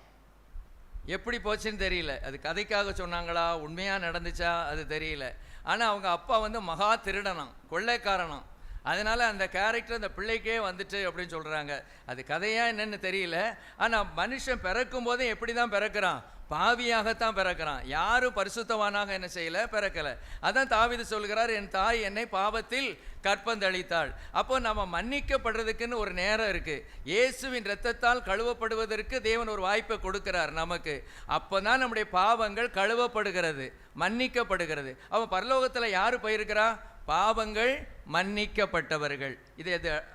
எப்படி போச்சுன்னு தெரியல. அது கதைக்காக சொன்னாங்களா, உண்மையாக நடந்துச்சா அது தெரியல. ஆனால் அவங்க அப்பா மகா திருடனாம், கொள்ளைக்காரனாம். அதனால் அந்த கேரக்டர் அந்த பிள்ளைக்கே வந்துட்டு அப்படின்னு சொல்கிறாங்க. அது கதையாக என்னென்னு தெரியல. ஆனால் மனுஷன் பிறக்கும் போதே எப்படி தான் பிறக்கிறான்? பாவியாகத்தான் பிறக்கிறான். யாரும் பரிசுத்தவானாக என்ன செய்யலை, பிறக்கலை. அதான் தாவீது சொல்கிறார், என் தாய் என்னை பாவத்தில் கற்பந்தளித்தாள். அப்போ நம்ம மன்னிக்கப்படுறதுக்குன்னு ஒரு நேரம் இருக்குது. இயேசுவின் இரத்தத்தால் கழுவப்படுவதற்கு தேவன் ஒரு வாய்ப்பை கொடுக்கிறார் நமக்கு. அப்போ தான் நம்முடைய பாவங்கள் கழுவப்படுகிறது, மன்னிக்கப்படுகிறது. அவன் பரலோகத்தில் யார் போயிருக்கிறா? பாவங்கள் மன்னிக்கப்பட்டவர்கள். இது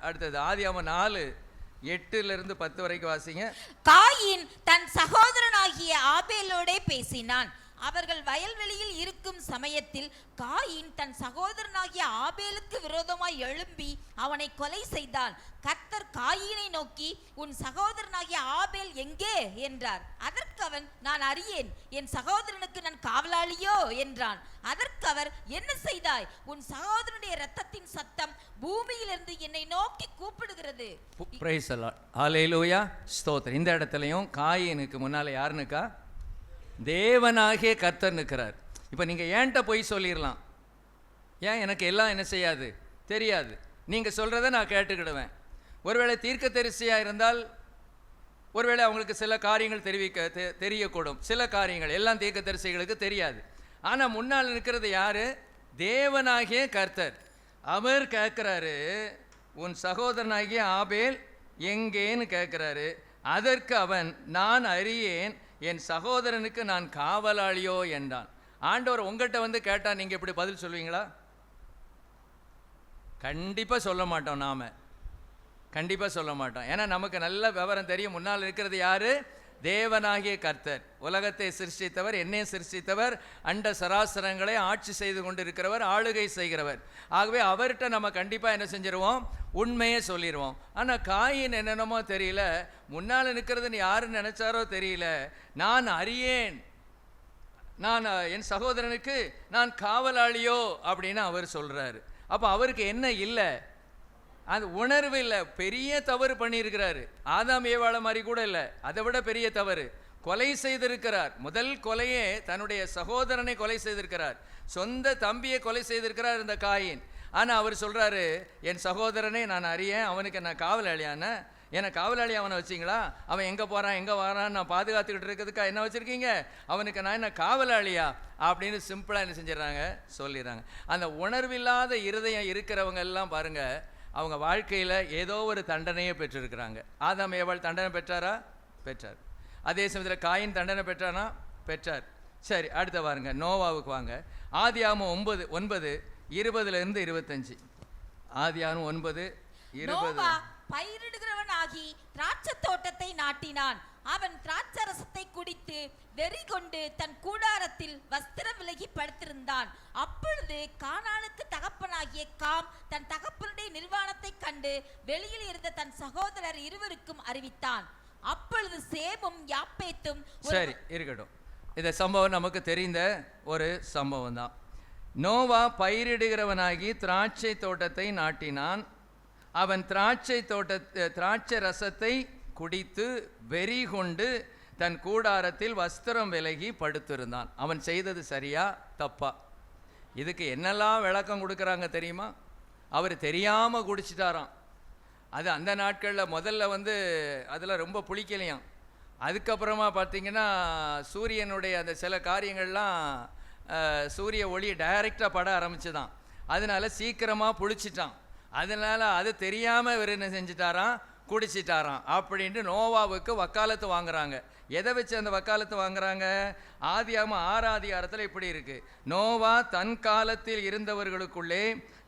அடுத்தது ஆதியாகமம் 4:8-10 வரைக்கும் வாசிங்க. காயின் தன் சகோதரனாகிய ஆபேலோடே பேசினான். அவர்கள் வயல்வெளியில் இருக்கும் சமயத்தில் காயின் தன் சகோதரனாகிய ஆபேலுக்கு விரோதமாய் எழும்பி அவனை கொலை செய்தான். கர்த்தர் காயினை நோக்கி, உன் சகோதரனாகிய ஆபேல் எங்கே என்றார். அதற்கு அவன், நான் அறியேன், என் சகோதரனுக்கு நான் காவலாளியோ என்றான். அதற்கு அவர், என்ன செய்தாய்? உன் சகோதரனுடைய இரத்தத்தின் சத்தம் பூமியிலிருந்து என்னை நோக்கி கூப்பிடுகிறது. பிரைஸ் தி லார்ட், ஹல்லேலூயா, ஸ்தோத்திரம். இந்த இடத்துலையும் காயினுக்கு முன்னால யார் நிற்கா? தேவனாகிய கர்த்தர் நிற்கிறார். இப்போ நீங்கள் ஏன்ட்ட போய் சொல்லிடலாம், ஏன் எனக்கு எல்லாம் என்ன செய்யாது, தெரியாது, நீங்கள் சொல்கிறத நான் கேட்டுக்கிடுவேன். ஒருவேளை தீர்க்கதரிசியாக இருந்தால் ஒருவேளை அவங்களுக்கு சில காரியங்கள் தெரியக்கூடும், சில காரியங்கள் எல்லாம் தீர்க்கதரிசிகளுக்கு தெரியாது. ஆனால் முன்னால் நிற்கிறது யார்? தேவனாகிய கர்த்தர். அவர் கேட்குறாரு, உன் சகோதரனாகிய ஆபேல் எங்கேன்னு கேட்குறாரு. அதற்கு அவன், நான் அறியேன், என் சகோதரனுக்கு நான் காவலாளியோ என்றான். ஆண்டவர் உங்கள்கிட்ட கேட்டால் நீங்கள் இப்படி பதில் சொல்லுவீங்களா? கண்டிப்பாக சொல்ல மாட்டோம். நாம் கண்டிப்பாக சொல்ல மாட்டோம். ஏன்னா நமக்கு நல்ல விவரம் தெரியும். முன்னால் இருக்கிறது யார்? தேவனாகிய கர்த்தர். உலகத்தை சிருஷ்டித்தவர், என்னையும் சிருஷ்டித்தவர், அண்ட சராசரங்களை ஆட்சி செய்து கொண்டிருக்கிறவர், ஆளுகை செய்கிறவர். ஆகவே அவர்கிட்ட நம்ம கண்டிப்பாக என்ன செஞ்சிருவோம்? உண்மையே சொல்லிடுவோம். ஆனால் காயின் என்னென்னமோ தெரியல, முன்னால் நிற்கிறதுன்னு யாருன்னு நினச்சாரோ தெரியல, நான் அறியேன், நான் என் சகோதரனுக்கு நான் காவலாளியோ அப்படின்னு அவர் சொல்கிறாரு. அப்போ அவருக்கு என்ன இல்லை? அது உணர்வு இல்லை. பெரிய தவறு பண்ணியிருக்கிறாரு. ஆதாம் ஏவாள மாதிரி கூட இல்லை, அதை விட பெரிய தவறு. கொலை செய்திருக்கிறார். முதல் கொலையே தன்னுடைய சகோதரனை கொலை செய்திருக்கிறார், சொந்த தம்பியை கொலை செய்திருக்கிறார் இந்த காயின். ஆனால் அவர் சொல்கிறாரு, என் சகோதரனை நான் அறியேன், அவனுக்கு நான் காவலாளியான, ஏன்னா காவலாளி அவனை வச்சிங்களா? அவன் எங்கே போகிறான் எங்கே வரான்னு நான் பாதுகாத்துக்கிட்டு இருக்கிறதுக்கா என்ன வச்சுருக்கீங்க? அவனுக்கு நான் என்ன காவலாளியா அப்படின்னு சிம்பிளாக என்ன செஞ்சிடறாங்க, சொல்லிடுறாங்க. அந்த உணர்வில்லாத இருதயம் இருக்கிறவங்க எல்லாம் பாருங்கள், அவங்க வாழ்க்கையில் ஏதோ ஒரு தண்டனையை பெற்றிருக்கிறாங்க. ஆதாம் ஏவாள் தண்டனை பெற்றாரா? பெற்றார். அதே சமயத்தில் காயின் தண்டனை பெற்றானா? பெற்றார். சரி, அடுத்த வாருங்க, நோவாவுக்கு வாங்க. ஆதியாகமம் 9:20-25. ஆதியாகமம் 9:20. பயிரிடுகிறவன் ஆகி திராட்சை தோட்டத்தை நாட்டினான். அவன் திராட்சை ரசத்தை குடித்து வெறி கொண்டு தன் கூடாரத்தில் வஸ்திரம் விலகி படுத்திருந்தான். அப்பொழுது கானானுக்கு தகப்பனாகிய காம் தன் தகப்பனுடைய நிர்வாணத்தை கண்டு வெளியில் இருந்த தன் சகோதரர் இருவருக்கும் அறிவித்தான். அப்பொழுது சேமும் யாப்பேத்தும். சரி, இருக்கட்டும். இந்த சம்பவம் நமக்கு தெரிந்த ஒரு சம்பவம் தான். நோவா பயிரிடுகிறவனாகி திராட்சை தோட்டத்தை நாட்டினான். அவன் திராட்சை ரசத்தை குடித்து வெறி கொண்டு தன் கூடாரத்தில் வஸ்திரம் விலகி படுத்திருந்தான். அவன் செய்தது சரியா தப்பா? இதுக்கு என்னெல்லாம் விளக்கம் கொடுக்குறாங்க தெரியுமா? அவர் தெரியாமல் குடிச்சிட்டாராம். அது அந்த நாட்களில் முதல்ல வந்து அதில் ரொம்ப புளிக்கலையாம். அதுக்கப்புறமா பார்த்திங்கன்னா சூரியனுடைய அந்த சில காரியங்கள்லாம் சூரிய ஒளி டைரெக்டாக பட ஆரம்பிச்சுதான். அதனால சீக்கிரமாக புளிச்சிட்டான். அதனால் அது தெரியாமல் இவர் என்ன செஞ்சிட்டாராம், குடிச்சிட்டாராம் அப்படின்ட்டு நோவாவுக்கு வக்காலத்து வாங்குறாங்க. எதை வச்சு அந்த வக்காலத்து வாங்குறாங்க? ஆதியாகமம் 6ஆம் அதிகாரத்தில் இப்படி இருக்கு, நோவா தன் காலத்தில் இருந்தவர்களுக்குள்ளே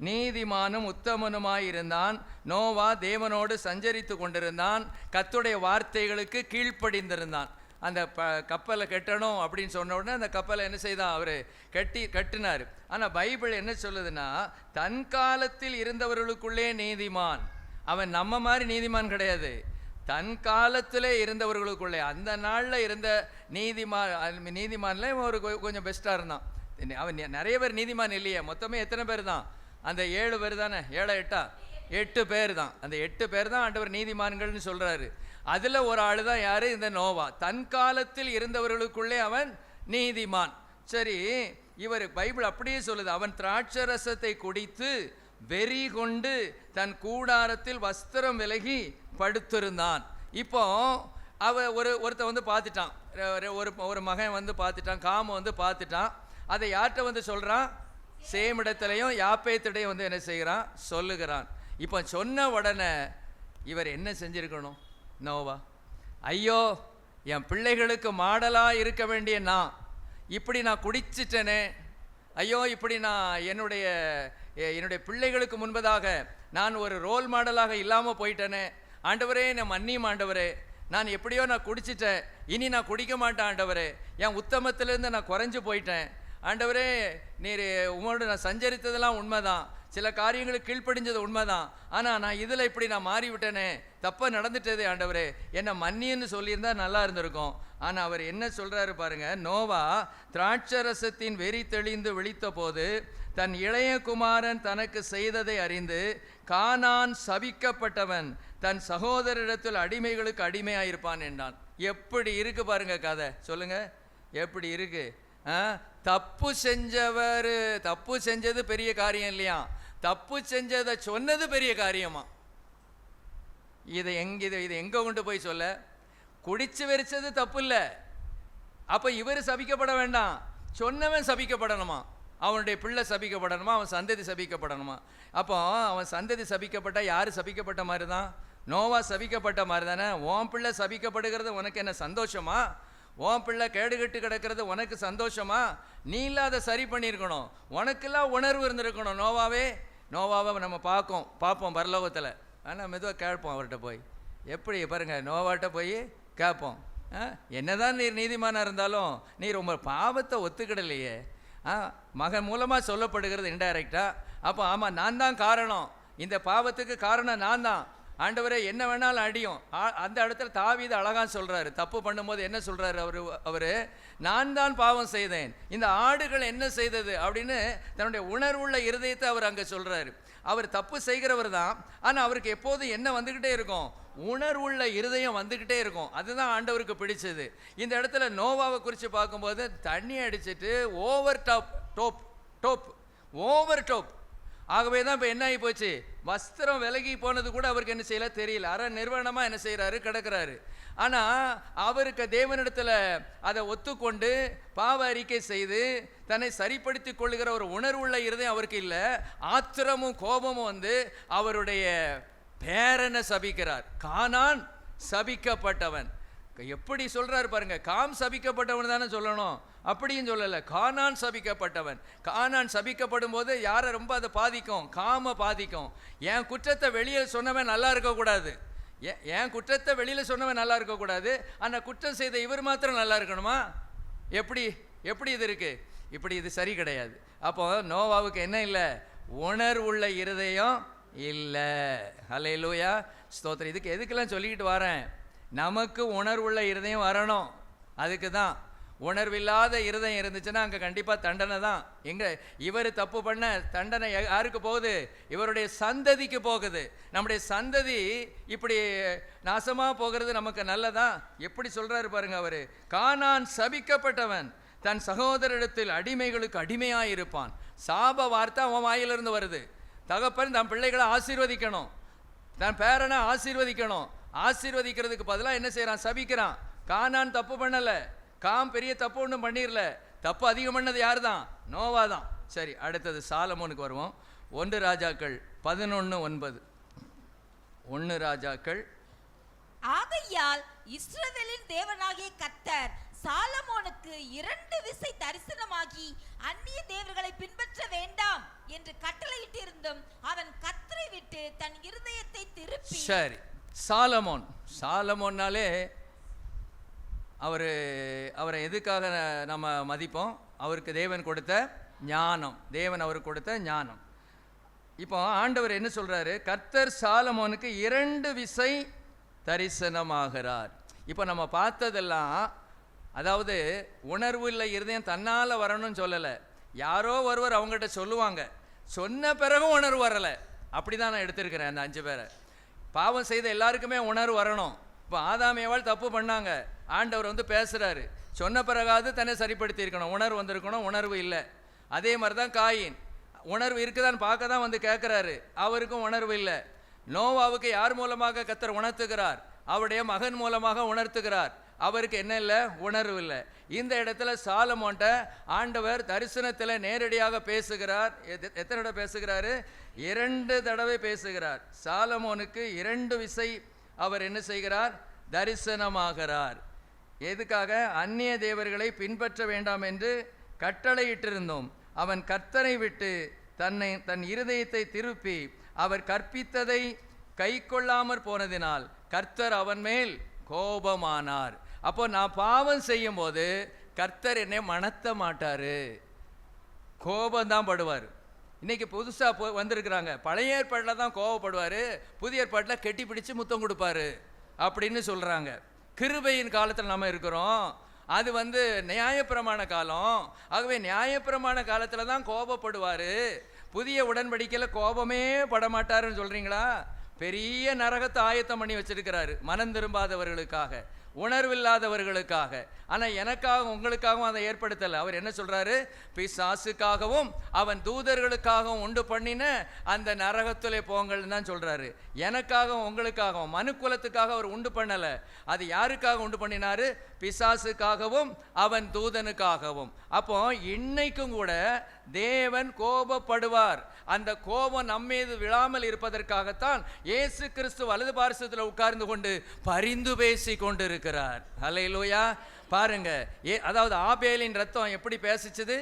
நீதிமானும் உத்தமனுமாயிருந்தான். நோவா தேவனோடு சஞ்சரித்து கொண்டிருந்தான், கர்த்தருடைய வார்த்தைகளுக்கு கீழ்ப்படிந்திருந்தான். அந்த கப்பலை கட்டணும் அப்படின்னு சொன்ன உடனே அந்த கப்பலை என்ன செய்தான், அவர் கட்டினார். ஆனால் பைபிள் என்ன சொல்லுதுன்னா, தன் காலத்தில் இருந்தவர்களுக்குள்ளே நீதிமான். அவன் நம்ம மாதிரி நீதிமான் கிடையாது, தன் காலத்தில் இருந்தவர்களுக்குள்ளே, அந்த நாளில் இருந்த நீதிமான்ல ஒரு கொஞ்சம் பெஸ்ட்டாக இருந்தான். அவன் நிறைய பேர் நீதிமான் இல்லையே, மொத்தமே எத்தனை பேர் தான்? அந்த 7 பேர் தானே, 7 8 8 பேர் தான். அந்த 8 பேர் தான் ஆண்டவர் நீதிமான்கள்னு சொல்கிறாரு. அதில் ஒரு ஆள் தான் யார்? இந்த நோவா. தன் காலத்தில் இருந்தவர்களுக்குள்ளே அவன் நீதிமான். சரி, இவர் பைபிள் அப்படியே சொல்லுது, அவன் திராட்சரசத்தை குடித்து வெறி கொண்டு தன் கூடாரத்தில் வஸ்திரம் விலகி படுத்திருந்தான். இப்போ ஒருத்தன் வந்து பார்த்துட்டான், ஒரு மகன் வந்து பார்த்துட்டான், காம வந்து பார்த்துட்டான். அதை யார்கிட்ட வந்து சொல்கிறான்? சேமிடத்திலையும் யாப்பேத்திடையும் வந்து என்ன செய்கிறான், சொல்லுகிறான். இப்போ சொன்ன உடனே இவர் என்ன செஞ்சிருக்கணும்? நோவா, ஐயோ என் பிள்ளைகளுக்கு மாடலாக இருக்க வேண்டிய நான் இப்படி நான் குடிச்சிட்டேனே, ஐயோ இப்படி நான் என்னுடைய பிள்ளைகளுக்கு முன்பதாக நான் ஒரு ரோல் மாடலாக இல்லாமல் போயிட்டேனே, ஆண்டவரே நான் மன்னியும் ஆண்டவரே, நான் எப்படியோ நான் குடிச்சிட்டேன், இனி நான் குடிக்க மாட்டேன் ஆண்டவரே, என் உத்தமத்திலேருந்து நான் குறைஞ்சு போயிட்டேன் ஆண்டவரே, நீர் உங்களோட நான் சஞ்சரித்ததெல்லாம் உண்மைதான், சில காரியங்களுக்கு கீழ்ப்படிஞ்சது உண்மைதான், ஆனால் நான் இதில் இப்படி நான் மாறிவிட்டேனே, தப்பாக நடந்துட்டதே ஆண்டவரே, என்னை மன்னின்னு சொல்லியிருந்தா நல்லா இருந்திருக்கும். ஆனால் அவர் என்ன சொல்கிறாரு பாருங்க, நோவா திராட்சரசத்தின் வெறி தெளிந்து விழித்த போது தன் இளைய குமாரன் தனக்கு செய்ததை அறிந்து, கானான் சபிக்கப்பட்டவன் தன் சகோதரிடத்தில் அடிமைகளுக்கு அடிமையாயிருப்பான் என்றான். எப்படி இருக்கு பாருங்க கதை, சொல்லுங்க எப்படி இருக்கு. தப்பு செஞ்சது பெரிய காரியம் இல்லையா, தப்பு செஞ்சதை சொன்னது பெரிய காரியமா. இதை எங்க கொண்டு போய் சொல்ல? குடிச்சு வெறிச்சது தப்பு இல்லை, அப்ப இவர் சபிக்கப்பட வேண்டாம், சொன்னவன் சபிக்கப்படணுமா, அவனுடைய பிள்ளை சபிக்கப்படணுமா, அவன் சந்ததி சபிக்கப்படணுமா. அப்போ அவன் சந்ததி சபிக்கப்பட்டா யாரு சபிக்கப்பட்ட மாதிரி தான்? நோவா சபிக்கப்பட்ட மாதிரி தானே. உன் பிள்ளை சபிக்கப்படுகிறது உனக்கு என்ன சந்தோஷமா? உன் பிள்ளை கேடுகட்டு கிடக்கிறது உனக்கு சந்தோஷமா? நீ இல்லாத சரி பண்ணியிருக்கணும், உனக்கெல்லாம் உணர்வு இருந்திருக்கணும். நோவாவை நம்ம பார்ப்போம் பரலோகத்தில். ஆனால் மெதுவாக கேட்போம் அவர்கிட்ட போய், எப்படி பாருங்க, நோவாட்ட போய் கேட்போம், என்னதான் நீர் நீதிமானாக இருந்தாலும் நீ ரொம்ப பாவத்தை ஒத்துக்கிடலையே. மகன் மூலமாக சொல்லப்படுகிறது இன்டைரக்டாக. அப்போ ஆமாம், நான் தான் காரணம், இந்த பாவத்துக்கு காரணம் நான் தான் ஆண்டவரே, என்ன வேணாலும் அடியும். அந்த இடத்துல தாவீது அழகாக சொல்கிறாரு, தப்பு பண்ணும்போது என்ன சொல்கிறாரு அவரு, நான் தான் பாவம் செய்தேன், இந்த ஆடுகள் என்ன செய்தது அப்படின்னு தன்னுடைய உணர்வுள்ள இருதயத்தை அவர் அங்கே சொல்கிறாரு. அவர் தப்பு செய்கிறவர் தான், ஆனால் அவருக்கு எப்போதும் என்ன வந்துக்கிட்டே இருக்கும், உணர்வுள்ள இருதயம் வந்துக்கிட்டே இருக்கும். அதுதான் ஆண்டவருக்கு பிடிச்சது. இந்த இடத்துல நோவாவை குறித்து பார்க்கும்போது தண்ணி அடிச்சுட்டு ஓவர் டோப். ஆகவே தான் இப்போ என்ன ஆகி போச்சு, வஸ்திரம் விலகி போனது கூட அவருக்கு என்ன செய்யல தெரியல. நிர்வாணமாக என்ன செய்கிறாரு, கிடக்கிறாரு. ஆனால் அவருக்கு தேவனிடத்தில் அதை ஒத்துக்கொண்டு பாவ அறிக்கை செய்து தன்னை சரிப்படுத்தி கொள்ளுகிற ஒரு உணர்வுள்ள இருதயம் அவருக்கு இல்லை. ஆத்திரமும் கோபமும் வந்து அவருடைய பேரனை சபிக்கிறார். கானான் சபிக்கப்பட்டவன். எப்படி சொல்றாரு பாருங்க, காம் சபிக்கப்பட்டவன் தானே சொல்லணும், அப்படியும் சொல்லலை, கானான் சபிக்கப்பட்டவன். கானான் சபிக்கப்படும் போது யாரை ரொம்ப அதை பாதிக்கும், காம பாதிக்கும். என் குற்றத்தை வெளியே சொன்னவன் நல்லா இருக்கக்கூடாது, என் குற்றத்தை வெளியில் சொன்னவன் நல்லா இருக்கக்கூடாது, ஆனால் குற்றம் செய்த இவர் மாத்திரம் நல்லா இருக்கணுமா? எப்படி இது இருக்கு? இப்படி இது சரி கிடையாது. அப்போ நோவாவுக்கு என்ன இல்லை, உணர்வுள்ள இருதயம் இல்லை. ஹல்லேலூயா, ஸ்தோத்திரம். எதுக்கெல்லாம் சொல்லிக்கிட்டு வரேன், நமக்கு உணர்வுள்ள இருதயம் வரணும். அதுக்கு தான். உணர்வில்லாத இருதயம் இருந்துச்சுன்னா அங்கே கண்டிப்பாக தண்டனை தான். இவர் தப்பு பண்ண தண்டனை யாருக்கு போகுது, இவருடைய சந்ததிக்கு போகுது. நம்முடைய சந்ததி இப்படி நாசமாக போகிறது நமக்கு நல்லதா? எப்படி சொல்கிறாரு பாருங்க அவர், கானான் சபிக்கப்பட்டவன் தன் சகோதரிடத்தில் அடிமைகளுக்கு அடிமையாக இருப்பான். சாப வார்த்தை அவன் வாயிலிருந்து வருது. தகப்பன் தன் பிள்ளைகளை ஆசீர்வதிக்கணும், தன் பேரனை ஆசீர்வதிக்கணும். ஆசீர்வதிக்கிறதுக்கு பதிலாக என்ன செய்கிறான்? சபிக்கிறான். கானான் தப்பு பண்ணலை, காம் பெரிய தப்பு ஒன்றும் பண்ணிடல. தப்பு அதிகம் பண்ணது யார் தான்? நோவா தான். சரி, அடுத்தது சாலமோனுக்கு வருவோம். 1 ராஜாக்கள் 11:9. 1 ராஜாக்கள். ஆகையால் இஸ்ரவேலின் தேவனாகிய கர்த்தர் சாலமோனுக்கு 2 விசை தரிசனமாகி அந்நிய தேவர்களை பின்பற்ற வேண்டாம் என்று கட்டளையிட்டிருந்தும் அவன் கர்த்தரை விட்டு தன் இருதயத்தை திருப்பி. சரி, சாலமோன்னாலே அவரை எதுக்காக நம்ம மதிப்போம்? அவருக்கு தேவன் கொடுத்த ஞானம், தேவன் அவருக்கு கொடுத்த ஞானம். இப்போ ஆண்டவர் என்ன சொல்றாரு? கர்த்தர் சாலமோனுக்கு 2 விசை தரிசனமாகிறார். இப்போ நம்ம பார்த்ததெல்லாம், அதாவது உணர்வு இல்லை இருதயம் தன்னால் வரணும்னு சொல்லலை. யாரோ ஒருவர் அவங்ககிட்ட சொல்லுவாங்க, சொன்ன பிறகும் உணர்வு வரலை. அப்படி தான் நான் எடுத்திருக்கிறேன் அந்த 5 பேரை. பாவம் செய்த எல்லாருக்குமே உணர்வு வரணும். இப்போ ஆதாம் ஏவாள் தப்பு பண்ணாங்க, ஆண்டவர் வந்து பேசுகிறாரு, சொன்ன பிறகாவது தன்னை சரிப்படுத்தி இருக்கணும், உணர்வு வந்திருக்கணும். உணர்வு இல்லை. அதே மாதிரி தான் காயின், உணர்வு இருக்குதான்னு பார்க்க தான் வந்து கேட்குறாரு, அவருக்கும் உணர்வு இல்லை. நோவாவுக்கு யார் மூலமாக கர்த்தர் உணர்த்துகிறார்? அவருடைய மகன் மூலமாக உணர்த்துகிறார். அவருக்கு என்ன இல்லை? உணர்வு இல்லை. இந்த இடத்துல சாலமோன்ட்ட ஆண்டவர் தரிசனத்தில் நேரடியாக பேசுகிறார். எத்தனை தடவை பேசுகிறாரு? 2 தடவை பேசுகிறார். சாலமோனுக்கு 2 விசை அவர் என்ன செய்கிறார்? தரிசனமாகிறார். எதுக்காக? அந்நிய தேவர்களை பின்பற்ற வேண்டாம் என்று கட்டளையிட்டிருந்தோம். அவன் கர்த்தரை விட்டு தன் இருதயத்தை திருப்பி அவர் கற்பித்ததை கை கொள்ளாமற் போனதினால் கர்த்தர் அவன் மேல் கோபமானார். அப்போ நான் பாவம் செய்யும் போது கர்த்தர் என்னை மணத்த மாட்டாரு, கோபந்தான் படுவார். இன்னைக்கு புதுசாக வந்திருக்கிறாங்க, பழைய ஏற்பாட்டில் தான் கோபப்படுவார், புதிய ஏற்பாட்டில் கெட்டி பிடிச்சு முத்தம் கொடுப்பாரு அப்படின்னு சொல்கிறாங்க. கிருபையின் காலத்தில் நம்ம இருக்கிறோம். அது வந்து நியாயப்பிரமாண காலம். ஆகவே நியாயப்பிரமாண காலத்தில் தான் கோபப்படுவார். புதிய உடன்படிக்கையில் கோபமே படமாட்டாருன்னு சொல்கிறீங்களா? பெரிய நரகத்தை ஆயத்தம் பண்ணி வச்சிருக்கிறாரு மனம் திரும்பாதவர்களுக்காக, உணர்வில்லாதவர்களுக்காக. ஆனால் எனக்காகவும் உங்களுக்காகவும் அதை ஏற்படுத்தலை. அவர் என்ன சொல்கிறாரு? பிசாசுக்காகவும் அவன் தூதர்களுக்காகவும் உண்டு பண்ணின அந்த நரகத்திலே போங்கள்னு தான் சொல்கிறாரு. எனக்காகவும் உங்களுக்காகவும் மனுக்குலத்துக்காக அவர் உண்டு பண்ணலை. அது யாருக்காக உண்டு பண்ணினாரு? பிசாசுக்காகவும் அவன் தூதனுக்காகவும். அப்போ இன்னைக்கும் கூட தேவன் கோபப்படுவார். அந்த கோபம் நம்மீது விழாமல் இருப்பதற்காகத்தான் இயேசு கிறிஸ்து வலது பார்சத்தில் உட்கார்ந்து கொண்டு பரிந்து பேசி கொண்டிருக்கிறார். ஹல்லேலூயா. பாருங்க, அதாவது ஆபேலின் ரத்தம் எப்படி பேசிச்சது?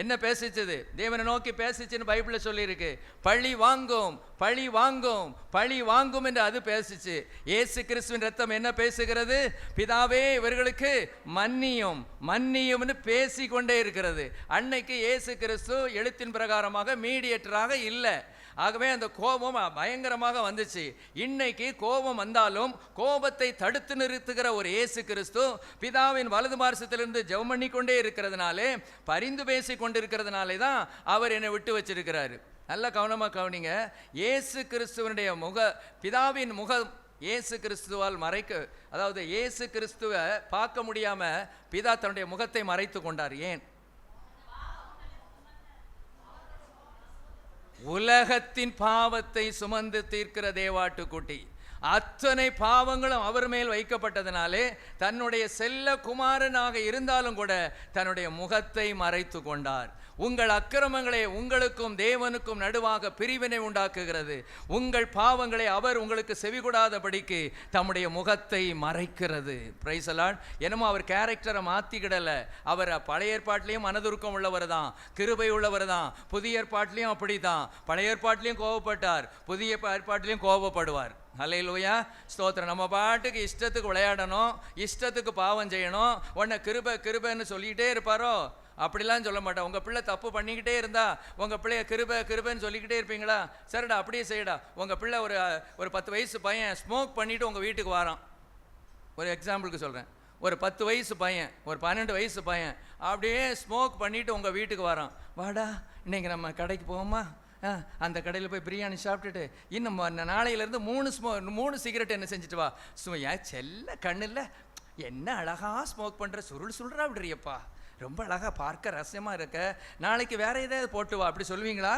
என்ன பேசிச்சது? தேவனை நோக்கி பேசிச்சுன்னு பைபிளில் சொல்லியிருக்கு. பழி வாங்கும், பழி வாங்கும், பழி வாங்கும் என்று அது பேசிச்சு. இயேசு கிறிஸ்துவின் ரத்தம் என்ன பேசுகிறது? பிதாவே இவர்களுக்கு மன்னியும் மன்னியும்னு பேசி கொண்டே இருக்கிறது. அன்னைக்கு இயேசு கிறிஸ்து எழுத்தின் பிரகாரமாக மீடியேட்டராக இல்லை. ஆகவே அந்த கோபம் பயங்கரமாக வந்துச்சு. இன்னைக்கு கோபம் வந்தாலும் கோபத்தை தடுத்து நிறுத்துகிற ஒரு இயேசு கிறிஸ்து பிதாவின் வலது பார்சத்திலிருந்து ஜெபம் பண்ணி கொண்டே இருக்கிறதுனாலே, பரிந்து பேசி கொண்டிருக்கிறதுனாலே தான் அவர் என்னை விட்டு வச்சிருக்கிறாரு. நல்ல கவனமாக கவனிங்க. இயேசு கிறிஸ்துவனுடைய பிதாவின் முகம் இயேசு கிறிஸ்துவால் அதாவது இயேசு கிறிஸ்துவை பார்க்க முடியாம பிதா தன்னுடைய முகத்தை மறைத்து கொண்டார். ஏன்? உலகத்தின் பாவத்தை சுமந்து தீர்க்கிற தேவாட்டுக்குட்டி. அத்தனை பாவங்களும் அவர் மேல் வைக்கப்பட்டதினாலே தன்னுடைய செல்ல குமாரனாக இருந்தாலும் கூட தன்னுடைய முகத்தை மறைத்து கொண்டார். உங்கள் அக்கிரமங்களை உங்களுக்கும் தேவனுக்கும் நடுவாக பிரிவினை உண்டாக்குகிறது. உங்கள் பாவங்களை அவர் உங்களுக்கு செவிகொடாதபடிக்கு தம்முடைய முகத்தை மறைக்கிறது. Praise the Lord. என்னமோ அவர் கேரக்டரை மாற்றிக்கிடலை. அவர் பழைய ஏற்பாட்டிலையும் மனதுருக்கம் உள்ளவர் தான், கிருபை உள்ளவர் தான். புதிய ஏற்பாட்டிலையும் அப்படி தான். பழைய ஏற்பாட்டிலையும் கோபப்பட்டார், புதிய ஏற்பாட்டிலையும் கோபப்படுவார். ஹல்லேலூயா, ஸ்தோத்திரம். நம்ம பாட்டுக்கு இஷ்டத்துக்கு விளையாடணும், இஷ்டத்துக்கு பாவம் செய்யணும், உன்னை கிருபைன்னு சொல்லிக்கிட்டே இருப்பாரோ? அப்படிலாம் சொல்ல மாட்டேன். உங்கள் பிள்ளை தப்பு பண்ணிக்கிட்டே இருந்தா உங்கள் பிள்ளைய கிருபைன்னு சொல்லிக்கிட்டே இருப்பீங்களா? சரிடா அப்படியே செய்யடா. உங்கள் பிள்ளை ஒரு 10 வயசு பையன் ஸ்மோக் பண்ணிவிட்டு உங்கள் வீட்டுக்கு வரான். ஒரு எக்ஸாம்பிளுக்கு சொல்கிறேன். ஒரு 10 வயசு பையன், ஒரு 12 வயசு பையன் அப்படியே ஸ்மோக் பண்ணிவிட்டு உங்கள் வீட்டுக்கு வரான். வாடா இன்னைக்கு நம்ம கடைக்கு போவோமா, அந்த கடையில் போய் பிரியாணி சாப்பிட்டுட்டு இன்னும் நாளையிலேருந்து 3 சிகரெட் என்ன செஞ்சுட்டு வா. ஏன் செல்ல கண்ணில் என்ன அழகாக ஸ்மோக் பண்ணுற, சுருளா விடுறியப்பா, ரொம்ப அழகாக பார்க்க ரகசியமாக இருக்க, நாளைக்கு வேற ஏதாவது போட்டு வா. அப்படி சொல்லுவீங்களா?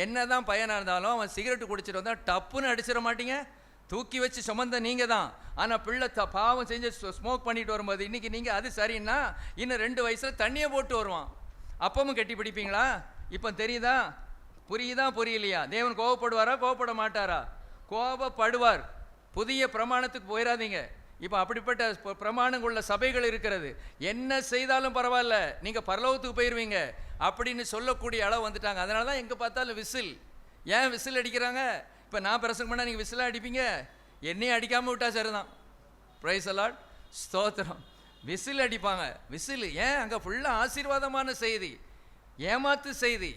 என்னதான் பையனாக இருந்தாலும் அவன் சிகரெட்டு குடிச்சிட்டு வந்தால் டப்புன்னு அடிச்சிட மாட்டீங்க? தூக்கி வச்சு சுமந்த நீங்கள் தான். ஆனால் பிள்ளை பாவம் செஞ்சு ஸ்மோக் பண்ணிட்டு வரும்போது இன்றைக்கி நீங்கள் அது சரின்னா இன்னும் 2 வயசில் தண்ணியை போட்டு வருவான். அப்பவும் கட்டி பிடிப்பீங்களா? இப்போ தெரியுதா? புரியுதா புரியலையா? தேவன் கோபப்படுவாரா கோபப்பட மாட்டாரா? கோபப்படுவார். புதிய பிரமாணத்துக்கு போயிடாதீங்க. இப்போ அப்படிப்பட்ட பிரமாணங்களுள்ள சபைகள் இருக்கிறது. என்ன செய்தாலும் பரவாயில்ல, நீங்கள் பரலோகத்துக்கு போயிடுவீங்க அப்படின்னு சொல்லக்கூடிய அளவு வந்துட்டாங்க. அதனால தான் எங்கே பார்த்தாலும் விசில். ஏன் விசில் அடிக்கிறாங்க? இப்போ நான் பிரசங்கம் பண்ணால் நீங்கள் விசிலாக அடிப்பீங்க, என்னையும் அடிக்காமல் விட்டா சரிதான். பிரைஸ் அலாட், ஸ்தோத்திரம். விசில் அடிப்பாங்க. விசில் ஏன்? அங்கே ஃபுல்லாக ஆசீர்வாதமான செய்தி, ஏமாத்து செய்தி.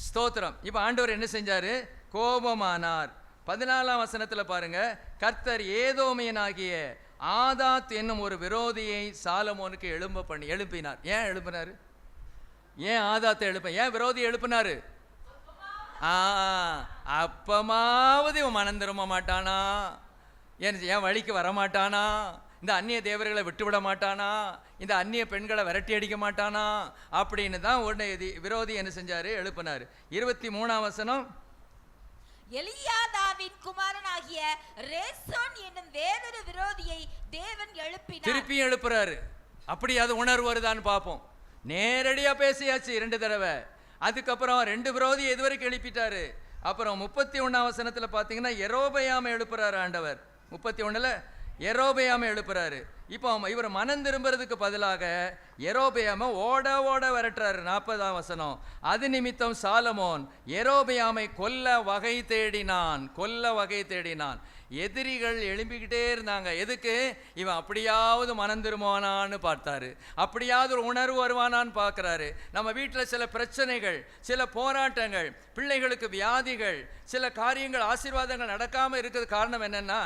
ஸ்தோத்திரம். இப்போ ஆண்டவர் என்ன செஞ்சார்? கோபமானார். 14ஆம் வசனத்தில் பாருங்க, கர்த்தர் ஏதோமியனாகிய ஆதாத் என்னும் ஒரு விரோதியை சாலமோனுக்கு எழுப்பினார். ஏன் எழுப்பினார்? ஏன் ஆதாத்தை ஏன் விரோதியை எழுப்பினாரு? அப்பமாவது இவன் மனம் திரும்ப மாட்டானா? ஏன் வழிக்கு வரமாட்டானா? இந்த அந்நிய தேவர்களை விட்டுவிட மாட்டானா? இந்த அந்நிய பெண்களை விரட்டி அடிக்க மாட்டானா? அப்படின்னு தான் உடனே விரோதி என்ன செஞ்சாரு? எழுப்பினார். 23ஆம் வசனம், எலியாதாவின் குமாரனாகிய ரேசோன் என்னும் வேறொரு விரோதியை தேவன் எழுப்பினார். திருப்பி எழுப்புறாரு. அப்படி அது உணர்வு வருதான்னு பார்ப்போம். நேரடியா பேசியாச்சு 2 தடவை. அதுக்கப்புறம் 2 விரோதியை இதுவரைக்கும் எழுப்பிட்டாரு. அப்புறம் 31ஆம் வசனத்துல பாத்தீங்கன்னா யெரொபெயாமை எழுப்புறாரு ஆண்டவர். 31ல யெரொபெயாமை எழுப்புறாரு. இப்போ இவர் மனம் திரும்புறதுக்கு பதிலாக யெரொபெயாமை ஓட ஓட விரட்டுறாரு. 40ஆம் வசனம், அது நிமித்தம் சாலமோன் யெரொபெயாமை கொல்ல வகை தேடினான். எதிரிகள் எழும்பிக்கிட்டே இருந்தாங்க. எதுக்கு? இவன் அப்படியாவது மனம் திரும்புவானான்னு பார்த்தாரு, அப்படியாவது ஒரு உணர்வு வருவானான்னு பார்க்குறாரு. நம்ம வீட்டில் சில பிரச்சனைகள், சில போராட்டங்கள், பிள்ளைகளுக்கு வியாதிகள், சில காரியங்கள், ஆசீர்வாதங்கள் நடக்காமல் இருக்கிறது காரணம் என்னன்னா,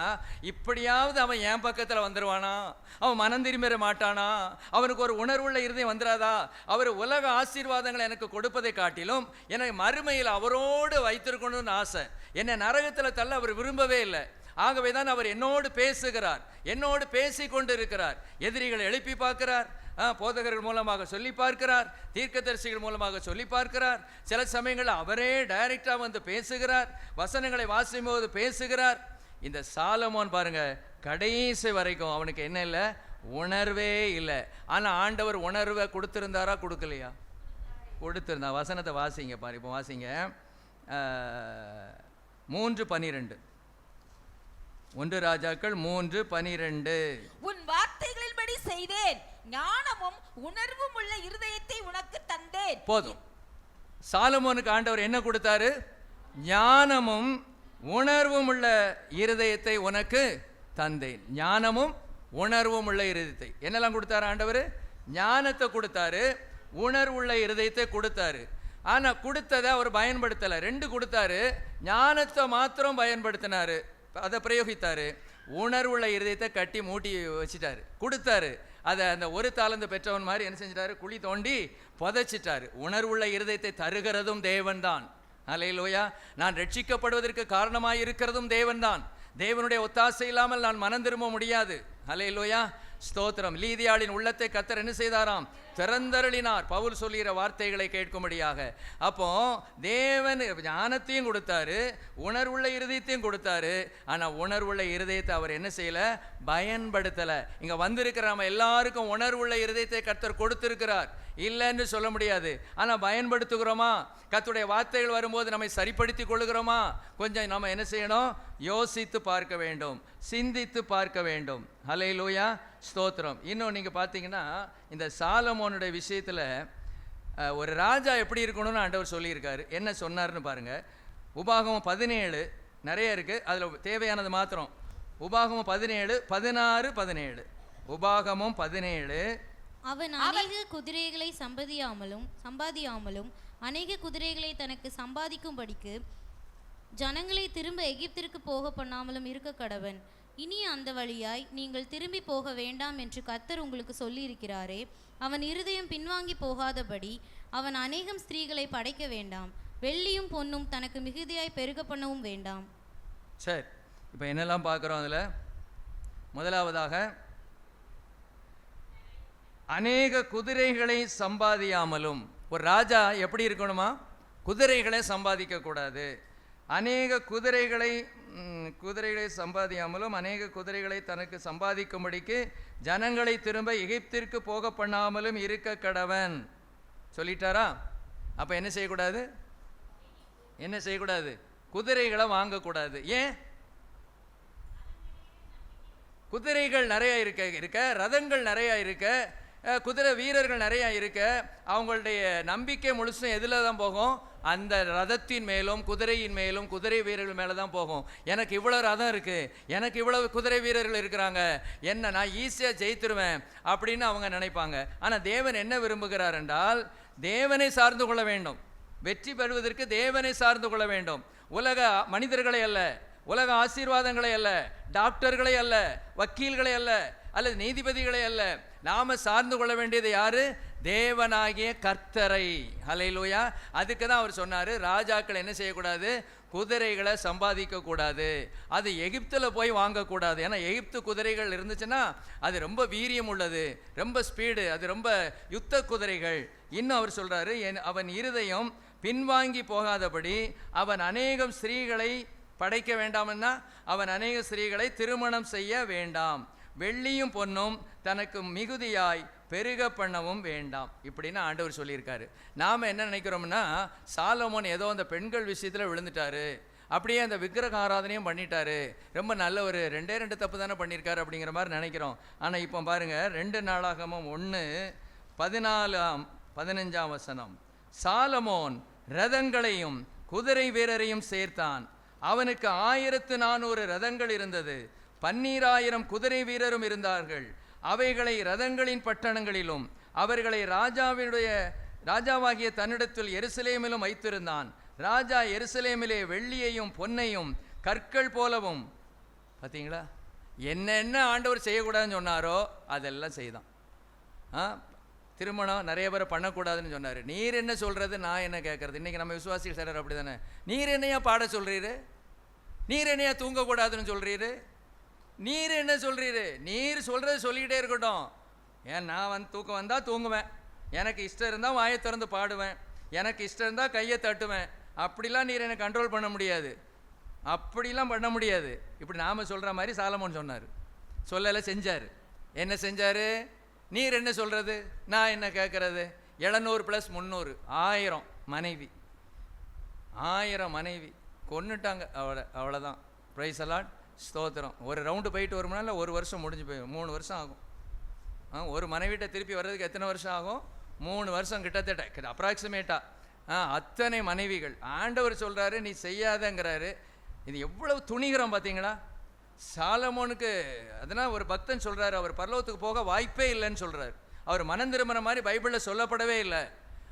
இப்படியாவது அவன் என் பக்கத்தில் வந்துடுவானா, அவன் மனம் திரும்பிட மாட்டானா, அவனுக்கு ஒரு உணர்வுள்ள இருதயம் வந்துடாதா, அவர் உலக ஆசீர்வாதங்களை எனக்கு கொடுப்பதை காட்டிலும் எனக்கு மறுமையில் அவரோடு வைத்திருக்கணும்னு ஆசை. என்னை நரகத்தில் தள்ள அவர் விரும்பவே இல்லை. ஆகவே தான் அவர் என்னோடு பேசுகிறார், என்னோடு பேசி கொண்டு இருக்கிறார். எதிரிகளை எழுப்பி பார்க்கிறார், போதகர்கள் மூலமாக சொல்லி பார்க்கிறார், தீர்க்கதரிசிகள் மூலமாக சொல்லி பார்க்கிறார். சில சமயங்களில் அவரே டைரக்டாக வந்து பேசுகிறார், வசனங்களை வாசிக்கும் போது பேசுகிறார். இந்த சாலமோன் பாருங்க, கடைசி வரைக்கும் அவனுக்கு என்ன இல்லை? உணர்வே இல்லை. ஆனால் ஆண்டவர் உணர்வை கொடுத்திருந்தாரா கொடுக்கலையா? கொடுத்திருந்தா. வசனத்தை வாசிங்க பாரு. இப்போ வாசிங்க 3:12, 1 ராஜாக்கள் 3:12. உன் வார்த்தைகளின்படி செய்தேன், ஞானமும் உணர்வும் உள்ள இருதயத்தை உனக்கு தந்தேன். போதும். சாலமோனுக்கு ஆண்டவர் என்ன கொடுத்தாரு? ஞானமும் உணர்வும் உள்ள இருதயத்தை உனக்கு தந்தேன். ஞானமும் உணர்வும் உள்ள இருதயத்தை என்னெல்லாம் கொடுத்தாரு ஆண்டவர்? ஞானத்தை கொடுத்தாரு, உணர்வுள்ள இருதயத்தை கொடுத்தாரு. ஆனால் கொடுத்ததை அவர் பயன்படுத்தலை. 2 கொடுத்தாரு, ஞானத்தை மாத்திரம் பயன்படுத்தினாரு, அதை பிரயோகித்தாரு. உணர்வுள்ள இருதயத்தை கட்டி மூட்டி வச்சுட்டாரு. கொடுத்தாரு, அதை அந்த 1 தாலந்து பெற்றவன் மாதிரி என்ன செஞ்சிட்டாரு? குழி தோண்டி புதைச்சிட்டாரு. உணர்வுள்ள இருதயத்தை தருகிறதும் தேவன்தான். அல்லேலூயா. நான் ரட்சிக்கப்படுவதற்கு காரணமாக இருக்கிறதும் தேவன்தான். தேவனுடைய ஒத்தாசை இல்லாமல் நான் மனம் திரும்ப முடியாது. அல்லேலூயா, ஸ்தோத்திரம். லீதியாளின் உள்ளத்தை கர்த்தர் என்ன செய்தாராம்? திறந்தருளினார், பவுல் சொல்லுகிற வார்த்தைகளை கேட்கும்படியாக. அப்போ தேவன் ஞானத்தையும் கொடுத்தாரு, உணர்வுள்ள இருதயத்தையும் கொடுத்தாரு. ஆனால் உணர்வுள்ள இருதயத்தை அவர் என்ன செய்யல? பயன்படுத்தலை. இங்கே வந்திருக்கிற நம்ம எல்லாருக்கும் உணர்வுள்ள இருதயத்தை கர்த்தர் கொடுத்திருக்கிறார், இல்லைன்னு சொல்ல முடியாது. ஆனால் பயன்படுத்துகிறோமா? கர்த்தருடைய வார்த்தைகள் வரும்போது நம்மை சரிப்படுத்தி கொள்ளுகிறோமா? கொஞ்சம் நம்ம என்ன செய்யணும்? யோசித்து பார்க்க வேண்டும், சிந்தித்து பார்க்க வேண்டும். ஹல்லேலூயா, ஸ்தோத்திரம். இன்னும் நீங்கள் பார்த்தீங்கன்னா இந்த சாலமோனுடைய விஷயத்தில் ஒரு ராஜா எப்படி இருக்கணும்னு ஆண்டவர் சொல்லியிருக்காரு. என்ன சொன்னார்னு பாருங்கள். உபாகமம் 17 நிறைய இருக்குது, அதில் தேவையானது மாத்திரம். உபாகமம் 17, 16, 17. உபாகமம் 17. அவன் அநேக குதிரைகளை சம்பாதியாமலும் அநேக குதிரைகளை தனக்கு சம்பாதிக்கும்படிக்கு ஜனங்களை திரும்ப எகிப்திற்கு போக பண்ணாமலும் இருக்க கடவன். இனி அந்த வழியாய் நீங்கள் திரும்பி போக வேண்டாம் என்று கர்த்தர் உங்களுக்கு சொல்லியிருக்கிறாரே. அவன் இருதயம் பின்வாங்கி போகாதபடி அவன் அநேகம் ஸ்திரீகளை படைக்க வேண்டாம், வெள்ளியும் பொன்னும் தனக்கு மிகுதியாய் பெருக பண்ணவும் வேண்டாம். சரி, இப்போ என்னெல்லாம் பார்க்குறோம்? அதில் முதலாவதாக அநேக குதிரைகளை சம்பாதியாமலும். ஒரு ராஜா எப்படி இருக்கணுமா? குதிரைகளை சம்பாதிக்கக்கூடாது. அநேக குதிரைகளை சம்பாதியாமலும் அநேக குதிரைகளை தனக்கு சம்பாதிக்கும்படிக்கு ஜனங்களை திரும்ப எகிப்திற்கு போக பண்ணாமலும் இருக்க கடவன் சொல்லிட்டாரா? அப்போ என்ன செய்யக்கூடாது? குதிரைகளை வாங்கக்கூடாது. ஏன்? குதிரைகள் நிறையா இருக்க ரதங்கள் நிறையா இருக்க, குதிரை வீரர்கள் நிறையா இருக்க, அவங்களுடைய நம்பிக்கை முழுசும் எதில் தான் போகும்? அந்த ரதத்தின் மேலும் குதிரையின் மேலும் குதிரை வீரர்கள் மேலே தான் போகும். எனக்கு இவ்வளோ ரதம் இருக்குது, எனக்கு இவ்வளவு குதிரை வீரர்கள் இருக்கிறாங்க, என்ன நான் ஈஸியாக ஜெயித்துருவேன் அப்படின்னு அவங்க நினைப்பாங்க. ஆனால் தேவன் என்ன விரும்புகிறார் என்றால், தேவனை சார்ந்து கொள்ள வேண்டும். வெற்றி பெறுவதற்கு தேவனை சார்ந்து கொள்ள வேண்டும். உலக மனிதர்களை அல்ல, உலக ஆசீர்வாதங்களை அல்ல, டாக்டர்களை அல்ல, வக்கீல்களை அல்ல, அல்லது நீதிபதிகளை அல்ல. நாம சார்ந்து கொள்ள வேண்டியது யாரு? தேவனாகிய கர்த்தரை. ஹல்லேலூயா. அதுக்கு தான் அவர் சொன்னார், ராஜாக்கள் என்ன செய்யக்கூடாது? குதிரைகளை சம்பாதிக்க கூடாது. அது எகிப்தில் போய் வாங்கக்கூடாது. ஏன்னா எகிப்து குதிரைகள் இருந்துச்சுன்னா அது ரொம்ப வீரியம் உள்ளது, ரொம்ப ஸ்பீடு, அது ரொம்ப யுத்த குதிரைகள். இன்னும் அவர் சொல்றாரு, அவன் இருதயம் பின்வாங்கி போகாதபடி அவன் அநேகம் ஸ்திரீகளை படைக்க வேண்டாம்னா அவன் அநேக ஸ்திரீகளை திருமணம் செய்ய வேண்டாம், வெள்ளியும் பொன்னும் தனக்கு மிகுதியாய் பெருக பண்ணவும் வேண்டாம் இப்படின்னு ஆண்டவர் சொல்லியிருக்காரு. நாம் என்ன நினைக்கிறோம்னா, சாலமோன் ஏதோ அந்த பெண்கள் விஷயத்தில் விழுந்துட்டாரு, அப்படியே அந்த விக்கிரக ஆராதனையும் பண்ணிட்டாரு, ரொம்ப நல்ல ஒரு 2 தப்பு தானே பண்ணியிருக்காரு அப்படிங்கிற மாதிரி நினைக்கிறோம். ஆனால் இப்போ பாருங்கள், 2 நாளாகமம் 1:14-15 சாலமோன் ரதங்களையும் குதிரை வீரரையும் சேர்த்தான். அவனுக்கு 1400 ரதங்கள் இருந்தது, 12000 குதிரை வீரரும் இருந்தார்கள். அவைகளை ரதங்களின் பட்டணங்களிலும் அவர்களை ராஜாவாகிய தன்னிடத்தில் எருசலேமிலும் வைத்திருந்தான். ராஜா எருசலேமிலே வெள்ளியையும் பொன்னையும் கற்கள் போலவும், பார்த்தீங்களா, என்னென்ன ஆண்டவர் செய்யக்கூடாதுன்னு சொன்னாரோ அதெல்லாம் செய்தான். திருமணம் நிறைய பேரை பண்ணக்கூடாதுன்னு சொன்னார். நீர் என்ன சொல்கிறது, நான் என்ன கேட்குறது? இன்றைக்கி நம்ம விசுவாசிகள் சிலர் அப்படி தானே. நீர் என்னையா பாட சொல்கிறீரு, நீர் என்னையா தூங்கக்கூடாதுன்னு சொல்கிறீரு, நீர் என்ன சொல்கிறீரு? நீர் சொல்கிறது சொல்லிக்கிட்டே இருக்கட்டும். ஏன் நான் தூக்கம் வந்தால் தூங்குவேன், எனக்கு இஷ்டம் இருந்தால் வாயை திறந்து பாடுவேன், எனக்கு இஷ்டம் இருந்தால் கையை தட்டுவேன். அப்படிலாம் நீர் என்னை கண்ட்ரோல் பண்ண முடியாது, அப்படிலாம் பண்ண முடியாது. இப்படி நாம் சொல்கிற மாதிரி சாலமோன் சொன்னார். சொல்லலை, செஞ்சார். என்ன செஞ்சார்? நீர் என்ன சொல்கிறது, நான் என்ன கேட்குறது? 700 + 300 1000 மனைவி, 1000 மனைவி கொன்னுட்டாங்க. அவ்வளோதான். பிரைஸ் அலாட், ஸ்தோத்திரம். ஒரு ரவுண்டு போயிட்டு வரும்னா இல்லை 1 வருஷம் முடிஞ்சு போயிடும், 3 வருஷம் ஆகும். ஒரு மனைவிட்ட திருப்பி வர்றதுக்கு எத்தனை வருஷம் ஆகும்? 3 வருஷம் கிட்டத்தட்ட, அப்ராக்சிமேட்டாக. அத்தனை மனைவிகள். ஆண்டவர் சொல்கிறாரு நீ செய்யாதங்கிறாரு. இது எவ்வளவு துணிகிறோம் பார்த்தீங்களா சாலமோனுக்கு. அதனால் ஒரு பக்தன் சொல்கிறார், அவர் பரலோகத்துக்கு போக வாய்ப்பே இல்லைன்னு சொல்கிறார். அவர் மனம் திரும்புகிற மாதிரி பைபிளில் சொல்லப்படவே இல்லை,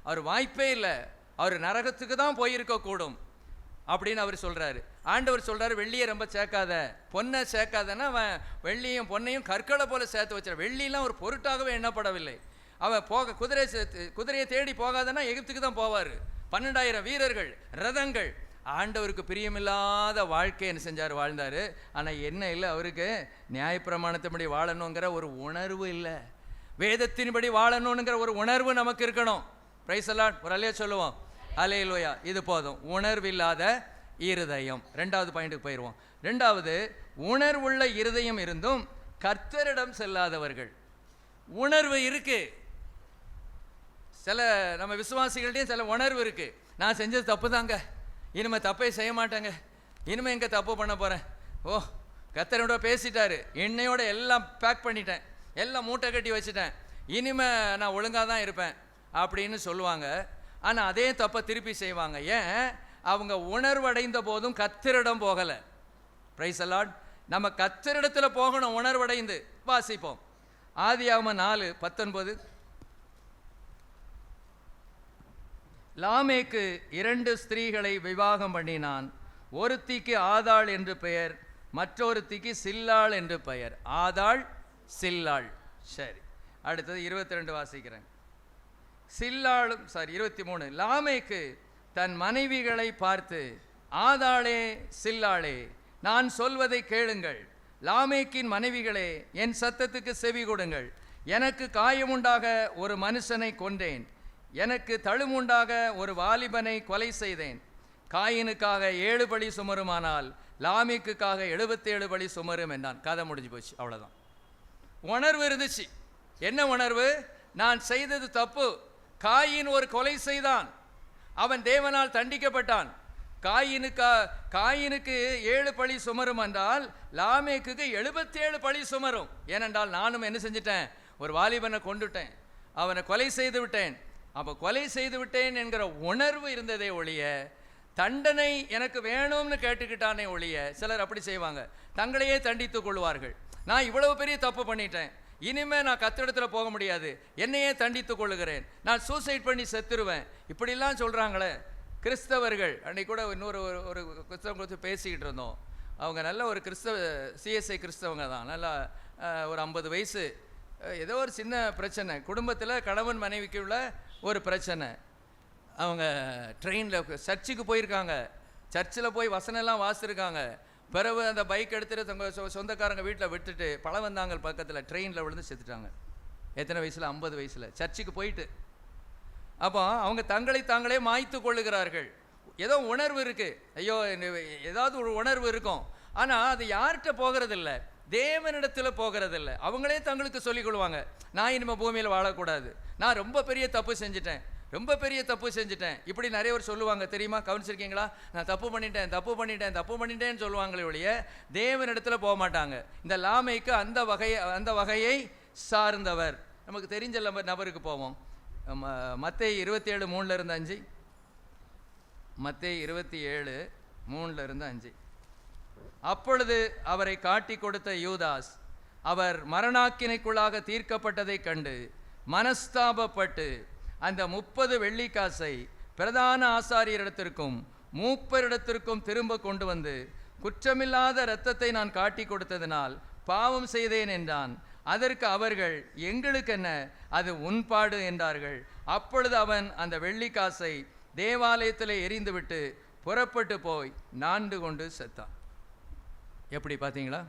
அவர் வாய்ப்பே இல்லை, அவர் நரகத்துக்கு தான் போயிருக்கக்கூடும் அப்படின்னு அவர் சொல்கிறாரு. ஆண்டவர் சொல்கிறார், வெள்ளியை ரொம்ப சேர்க்காத, பொன்னை சேர்க்காதன்னா அவன் வெள்ளியும் பொன்னையும் கற்களை போல சேர்த்து வச்சார். வெள்ளியெலாம் ஒரு பொருட்டாகவே எண்ணப்படவில்லை. அவன் குதிரையை தேடி போகாதன்னா எகிப்துக்கு தான் போவார். 12000 வீரர்கள், ரதங்கள். ஆண்டவருக்கு பிரியமில்லாத வாழ்க்கை என்ன செஞ்சார்? வாழ்ந்தார். ஆனால் என்ன இல்லை, அவருக்கு நியாயப்பிரமாணத்தின்படி வாழணுங்கிற ஒரு உணர்வு இல்லை, வேதத்தின்படி வாழணுங்கிற ஒரு உணர்வு நமக்கு இருக்கணும். பிரைஸ் அலாட், ஒரு அல்லையா சொல்லுவோம், அல்லேலூயா. இது போதும், உணர்வில்லாத இருதயம். 2வது பாயிண்ட்டுக்கு போயிடுவோம். 2வது, உணர்வுள்ள இருதயம் இருந்தும் கர்த்தரிடம் செல்லாதவர்கள். உணர்வு இருக்கு, சில நம்ம விசுவாசிகள்டையும் சில உணர்வு இருக்கு. நான் செஞ்சது தப்பு தாங்க, இனிமேல் தப்பே செய்ய மாட்டேங்க, இனிமேல் எங்கே தப்பு பண்ண போகிறேன், ஓ கர்த்தரோட பேசிட்டாரு, என்னையோட எல்லாம் பேக் பண்ணிட்டேன், எல்லாம் மூட்டை கட்டி வச்சுட்டேன், இனிமேல் நான் ஒழுங்காக தான் இருப்பேன் அப்படின்னு சொல்லுவாங்க. ஆனால் அதே தப்பை திருப்பி செய்வாங்க. ஏன்? அவங்க உணர்வடைந்த போதும் கர்த்தரிடம் போகலை. Praise Lord. நம்ம கர்த்தரிடத்தில் போகணும் உணர்வடைந்து. வாசிப்போம். ஆதியாகமம் 4:19. லாமேக்கு 2 ஸ்திரீகளை விவாகம் பண்ணினான். ஒருத்திக்கு ஆதாள் என்று பெயர், மற்றொருத்திக்கு சில்லாள் என்று பெயர். ஆதாள், சில்லாள். சரி, அடுத்தது 22 வாசிக்கிறேன். 23. லாமேக்கு தன் மனைவிகளை பார்த்து, ஆதாளே சில்லாளே, நான் சொல்வதை கேளுங்கள். லாமேக்கின் மனைவிகளே, என் சத்தத்துக்கு செவி கொடுங்கள். எனக்கு காயமுண்டாக ஒரு மனுஷனை கொன்றேன், எனக்கு தழுமுண்டாக ஒரு வாலிபனை கொலை செய்தேன். காயினுக்காக 7 பழி சுமருமானால் லாமிக்குக்காக 77 பழி சுமரும் என்றான். கதை முடிஞ்சு போச்சு, அவ்வளோதான். உணர்வு இருந்துச்சு. என்ன உணர்வு? நான் செய்தது தப்பு. காயின் ஒரு கொலை செய்தான், அவன் தேவனால் தண்டிக்கப்பட்டான். காயினுக்கு 7 பழி சுமரும் என்றால் லாமேக்கு 77 பழி சுமரும். ஏனென்றால் நானும் என்ன செஞ்சிட்டேன்? ஒரு வாலிபனை கொண்டுட்டேன், அவனை கொலை செய்து விட்டேன். அப்போ கொலை செய்து விட்டேன் என்கிற உணர்வு இருந்ததே ஒழிய தண்டனை எனக்கு வேணும்னு கேட்டுக்கிட்டானே ஒழிய, சிலர் அப்படி செய்வாங்க, தங்களையே தண்டித்துக் கொள்வார்கள். நான் இவ்வளவு பெரிய தப்பு பண்ணிட்டேன், இனிமே நான் கத்திடத்தில் போக முடியாது, என்னையே தண்டித்துக் கொள்ளுகிறேன், நான் சூசைட் பண்ணி செத்துருவேன், இப்படிலாம் சொல்கிறாங்களே கிறிஸ்தவர்கள். அன்றைக்கி கூட இன்னொரு ஒரு கிறிஸ்தவங்க குறித்து பேசிக்கிட்டு இருந்தோம். அவங்க நல்ல ஒரு சிஎஸ்ஐ கிறிஸ்தவங்க தான், நல்லா ஒரு 50 வயசு. ஏதோ ஒரு சின்ன பிரச்சனை குடும்பத்தில், கணவன் மனைவிக்கு உள்ள ஒரு பிரச்சனை. அவங்க ட்ரெயினில் சர்ச்சுக்கு போயிருக்காங்க, சர்ச்சில் போய் வசனெல்லாம் வாசிருக்காங்க. பிறகு அந்த பைக் எடுத்துகிட்டு தங்க சொந்தக்காரங்க வீட்டில் விட்டுட்டு பழவந்தாங்கல் பக்கத்தில் ட்ரெயினில் விழுந்து செத்துட்டாங்க. எத்தனை வயசில்? 50 வயசில், சர்ச்சுக்கு போயிட்டு. அப்போ அவங்க தங்களை தாங்களே மாய்த்து கொள்ளுகிறார்கள். ஏதோ உணர்வு இருக்குது, ஐயோ ஏதாவது ஒரு உணர்வு இருக்கும், ஆனால் அது யார்கிட்ட போகிறதில்ல, தேவனிடத்தில் போகிறதில்ல. அவங்களே தங்களுக்கு சொல்லிக் கொள்வாங்க, நான் இனிமேல் பூமியில் வாழக்கூடாது, நான் ரொம்ப பெரிய தப்பு செஞ்சுட்டேன், ரொம்ப பெரிய தப்பு செஞ்சுட்டேன், இப்படி நிறைய பேர் சொல்லுவாங்க. தெரியுமா? கவனிச்சிருக்கீங்களா? நான் தப்பு பண்ணிட்டேன்னு சொல்லுவாங்களே ஒழிய தேவனிடத்தில் போக மாட்டாங்க. இந்த லாமைக்கு அந்த வகையை சார்ந்தவர். நமக்கு தெரிஞ்ச நபருக்கு போவோம். மத்தேயு 27:3-5. மத்தேயு 27:3-5. அப்பொழுது அவரை காட்டி கொடுத்த யூதாஸ் அவர் மரணாக்கினைக்குள்ளாக தீர்க்கப்பட்டதைக் கண்டு மனஸ்தாபப்பட்டு அந்த 30 வெள்ளிக்காசை பிரதான ஆசாரியரிடத்திற்கும் மூப்பரிடத்திற்கும் திரும்ப கொண்டு வந்து, குற்றமில்லாத இரத்தத்தை நான் காட்டி கொடுத்ததினால் பாவம் செய்தேன் என்றான். அதற்கு அவர்கள், எங்களுக்கு என்ன, அது உன்பாடு என்றார்கள். அப்பொழுது அவன் அந்த வெள்ளிக்காசை தேவாலயத்தில் எறிந்துவிட்டு புறப்பட்டு போய் நாண்டு கொண்டு செத்தான். எப்படி பார்த்தீங்களா?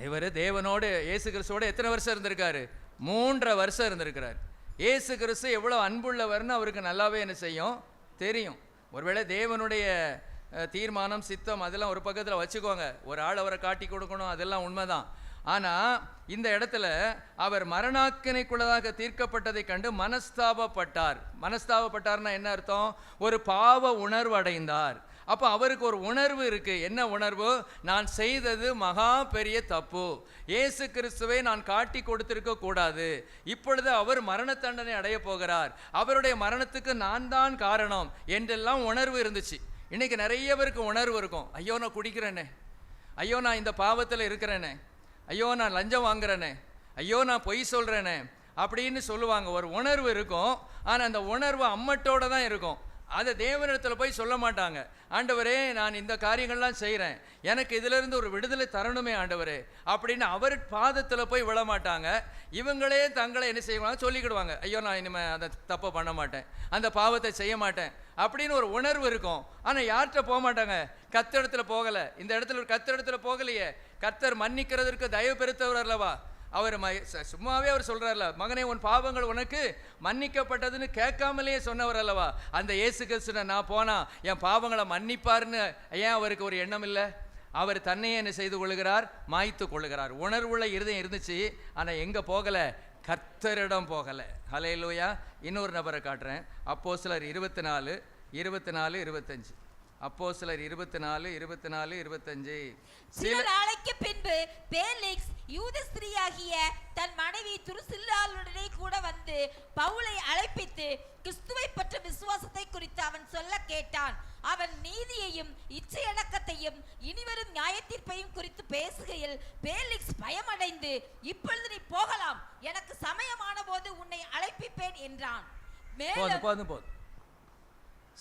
இவர் தேவனோடு, இயேசு கிறிஸ்துவோடு எத்தனை வருஷம் இருந்திருக்காரு? 3.5 வருஷம் இருந்திருக்கிறார். இயேசு கிறிஸ்து எவ்வளோ அன்புள்ளவர்னு அவருக்கு நல்லாவே என்ன செய்யும்? தெரியும். ஒருவேளை தேவனுடைய தீர்மானம், சித்தம் அதெல்லாம் ஒரு பக்கத்தில் வச்சுக்கோங்க, ஒரு ஆள் அவரை காட்டி கொடுக்கணும், அதெல்லாம் உண்மைதான். ஆனால் இந்த இடத்துல அவர் மரணாக்கினைக்குள்ளதாக தீர்க்கப்பட்டதை கண்டு மனஸ்தாபப்பட்டார்னா என்ன அர்த்தம்? ஒரு பாவ உணர்வு அடைந்தார். அப்போ அவருக்கு ஒரு உணர்வு இருக்கு. என்ன உணர்வு? நான் செய்தது மகா பெரிய தப்பு, இயேசு கிறிஸ்துவை நான் காட்டி கொடுத்திருக்க கூடாது, இப்பொழுது அவர் மரண தண்டனை அடைய போகிறார், அவருடைய மரணத்துக்கு நான் தான் காரணம் என்றெல்லாம் உணர்வு இருந்துச்சு. இன்னைக்கு நிறைய பேருக்கு உணர்வு இருக்கும், ஐயோ நான் குடிக்கிறேனே, ஐயோ நான் இந்த பாவத்தில் இருக்கிறேனே, ஐயோ நான் லஞ்சம் வாங்குறேனே, ஐயோ நான் பொய் சொல்கிறேனே அப்படின்னு சொல்லுவாங்க. ஒரு உணர்வு இருக்கும், ஆனால் அந்த உணர்வு அம்மட்டோடு தான் இருக்கும். அதை தேவனிடத்தில் போய் சொல்ல மாட்டாங்க. ஆண்டவரே நான் இந்த காரியங்கள்லாம் செய்கிறேன், எனக்கு இதிலிருந்து ஒரு விடுதலை தரணுமே ஆண்டவரே அப்படின்னு அவர் பாதத்தில் போய் விழ மாட்டாங்க. இவங்களே தங்களை என்ன செய்வாங்க? சொல்லிக்கிடுவாங்க, ஐயோ நான் இனிமேல் அந்த தப்பை பண்ண மாட்டேன், அந்த பாவத்தை செய்ய மாட்டேன் அப்படின்னு ஒரு உணர்வு இருக்கும். ஆனால் யார்கிட்ட போக மாட்டாங்க? கர்த்தரிடத்தில் போகலை. இந்த இடத்துல ஒரு கர்த்தரிடத்தில் போகலையே. கர்த்தர் மன்னிக்கிறதற்கு தயவு பெருத்தவர் அல்லவா? அவர் சும்மாவே அவர் சொல்கிறார்ல, மகனே உன் பாவங்கள் உனக்கு மன்னிக்கப்பட்டதுன்னு கேட்காமலேயே சொன்னவர் அல்லவா? அந்த இயேசு கிறிஸ்துவை நான் போனால் என் பாவங்களை மன்னிப்பார்னு ஏன் அவருக்கு ஒரு எண்ணம் இல்லை? அவர் தன்னையே என்ன செய்து கொள்கிறார்? மாய்த்து கொள்ளுகிறார். உணர்வுள்ள இருதயம் இருந்துச்சு, ஆனால் எங்கே போகலை? கர்த்தரிடம் போகலை. ஹல்லேலூயா. இன்னொரு நபரை காட்டுறேன். அப்போஸ்தலர் 24:25. அப்போஸ்தலர் 24:25. சில நாளைக்கு பின்பு பேலிக்ஸ் யூத ஸ்திரீயாகிய தன் மனைவி துருசில்லாளுடனே கூட வந்து பவுலை அழைப்பித்து கிறிஸ்துவை பற்ற விசுவாசத்தை குறித்து அவன் சொல்ல கேட்டான். அவன் நீதியையும் இச்சையடக்கத்தையும் இனிவரும் நியாயத்தீர்ப்பையும் குறித்து பேசுகையில் பேலிக்ஸ் பயமடைந்து, இப்பொழுது நீ போகலாம், எனக்கு சமயமான போது உன்னை அழைப்பிப்பேன் என்றான். போதும்.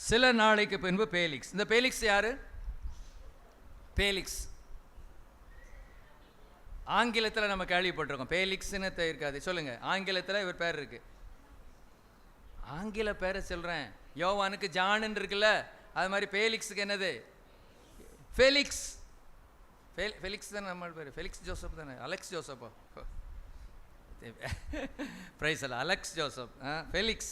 சில நாளைக்கு பின்பு பேலிக்ஸ். இந்த பேலிக்ஸ் யாரு? பேலிக்ஸ் ஆங்கிலத்தில் நம்ம கேள்விப்பட்டிருக்கோம், பேலிக்ஸ்ன்னு இருக்காது. சொல்லுங்க, ஆங்கிலத்தில் இவர் பேர் இருக்கு. ஆங்கில பேரை சொல்றேன். யோவானுக்கு ஜான் இருக்குல்ல, அது மாதிரி பேலிக்ஸுக்கு என்னது? ஃபெலிக்ஸ். ஃபெலிக்ஸ் தானே நம்ம பேர். ஃபெலிக்ஸ் ஜோசப் தானே? அலெக்ஸ் ஜோசப்பா? பிரைஸ் அல்ல, அலெக்ஸ் ஜோசப், ஃபெலிக்ஸ்.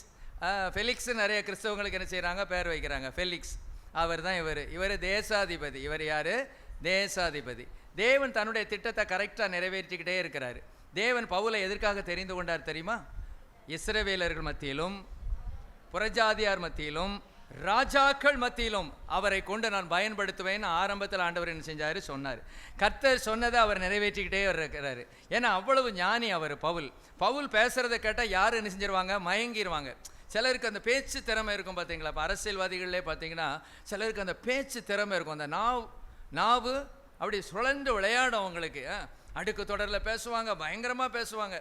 ஃபெலிக்ஸ் நிறைய கிறிஸ்தவங்களுக்கு என்ன செய்கிறாங்க, பேர் வைக்கிறாங்க ஃபெலிக்ஸ். அவர் தான் இவர் தேசாதிபதி. இவர் யார்? தேசாதிபதி. தேவன் தன்னுடைய திட்டத்தை கரெக்டாக நிறைவேற்றிக்கிட்டே இருக்கிறார். தேவன் பவுலை எதற்காக தெரிந்து கொண்டார் தெரியுமா? இஸ்ரவேலர்கள் மத்தியிலும் புறஜாதியார் மத்தியிலும் ராஜாக்கள் மத்தியிலும் அவரை கொண்டு நான் பயன்படுத்துவேன். ஆரம்பத்தில் ஆண்டவர் என்ன செஞ்சார், சொன்னார். கர்த்தர் சொன்னதை அவர் நிறைவேற்றிக்கிட்டே இருக்கிறாரு. ஏன்னா அவ்வளவு ஞானி அவர். பவுல் பேசுகிறத கேட்டால் யார் என்ன செஞ்சிருவாங்க, மயங்கிடுவாங்க. சிலருக்கு அந்த பேச்சு திறமை இருக்கும் பார்த்தீங்களா? இப்போ அரசியல்வாதிகளே பார்த்தீங்கன்னா சிலருக்கு அந்த பேச்சு திறமை இருக்கும். அந்த நாவு அப்படி சுழன்று விளையாடும் அவங்களுக்கு. அடுக்கு தொடரில் பேசுவாங்க, பயங்கரமாக பேசுவாங்க.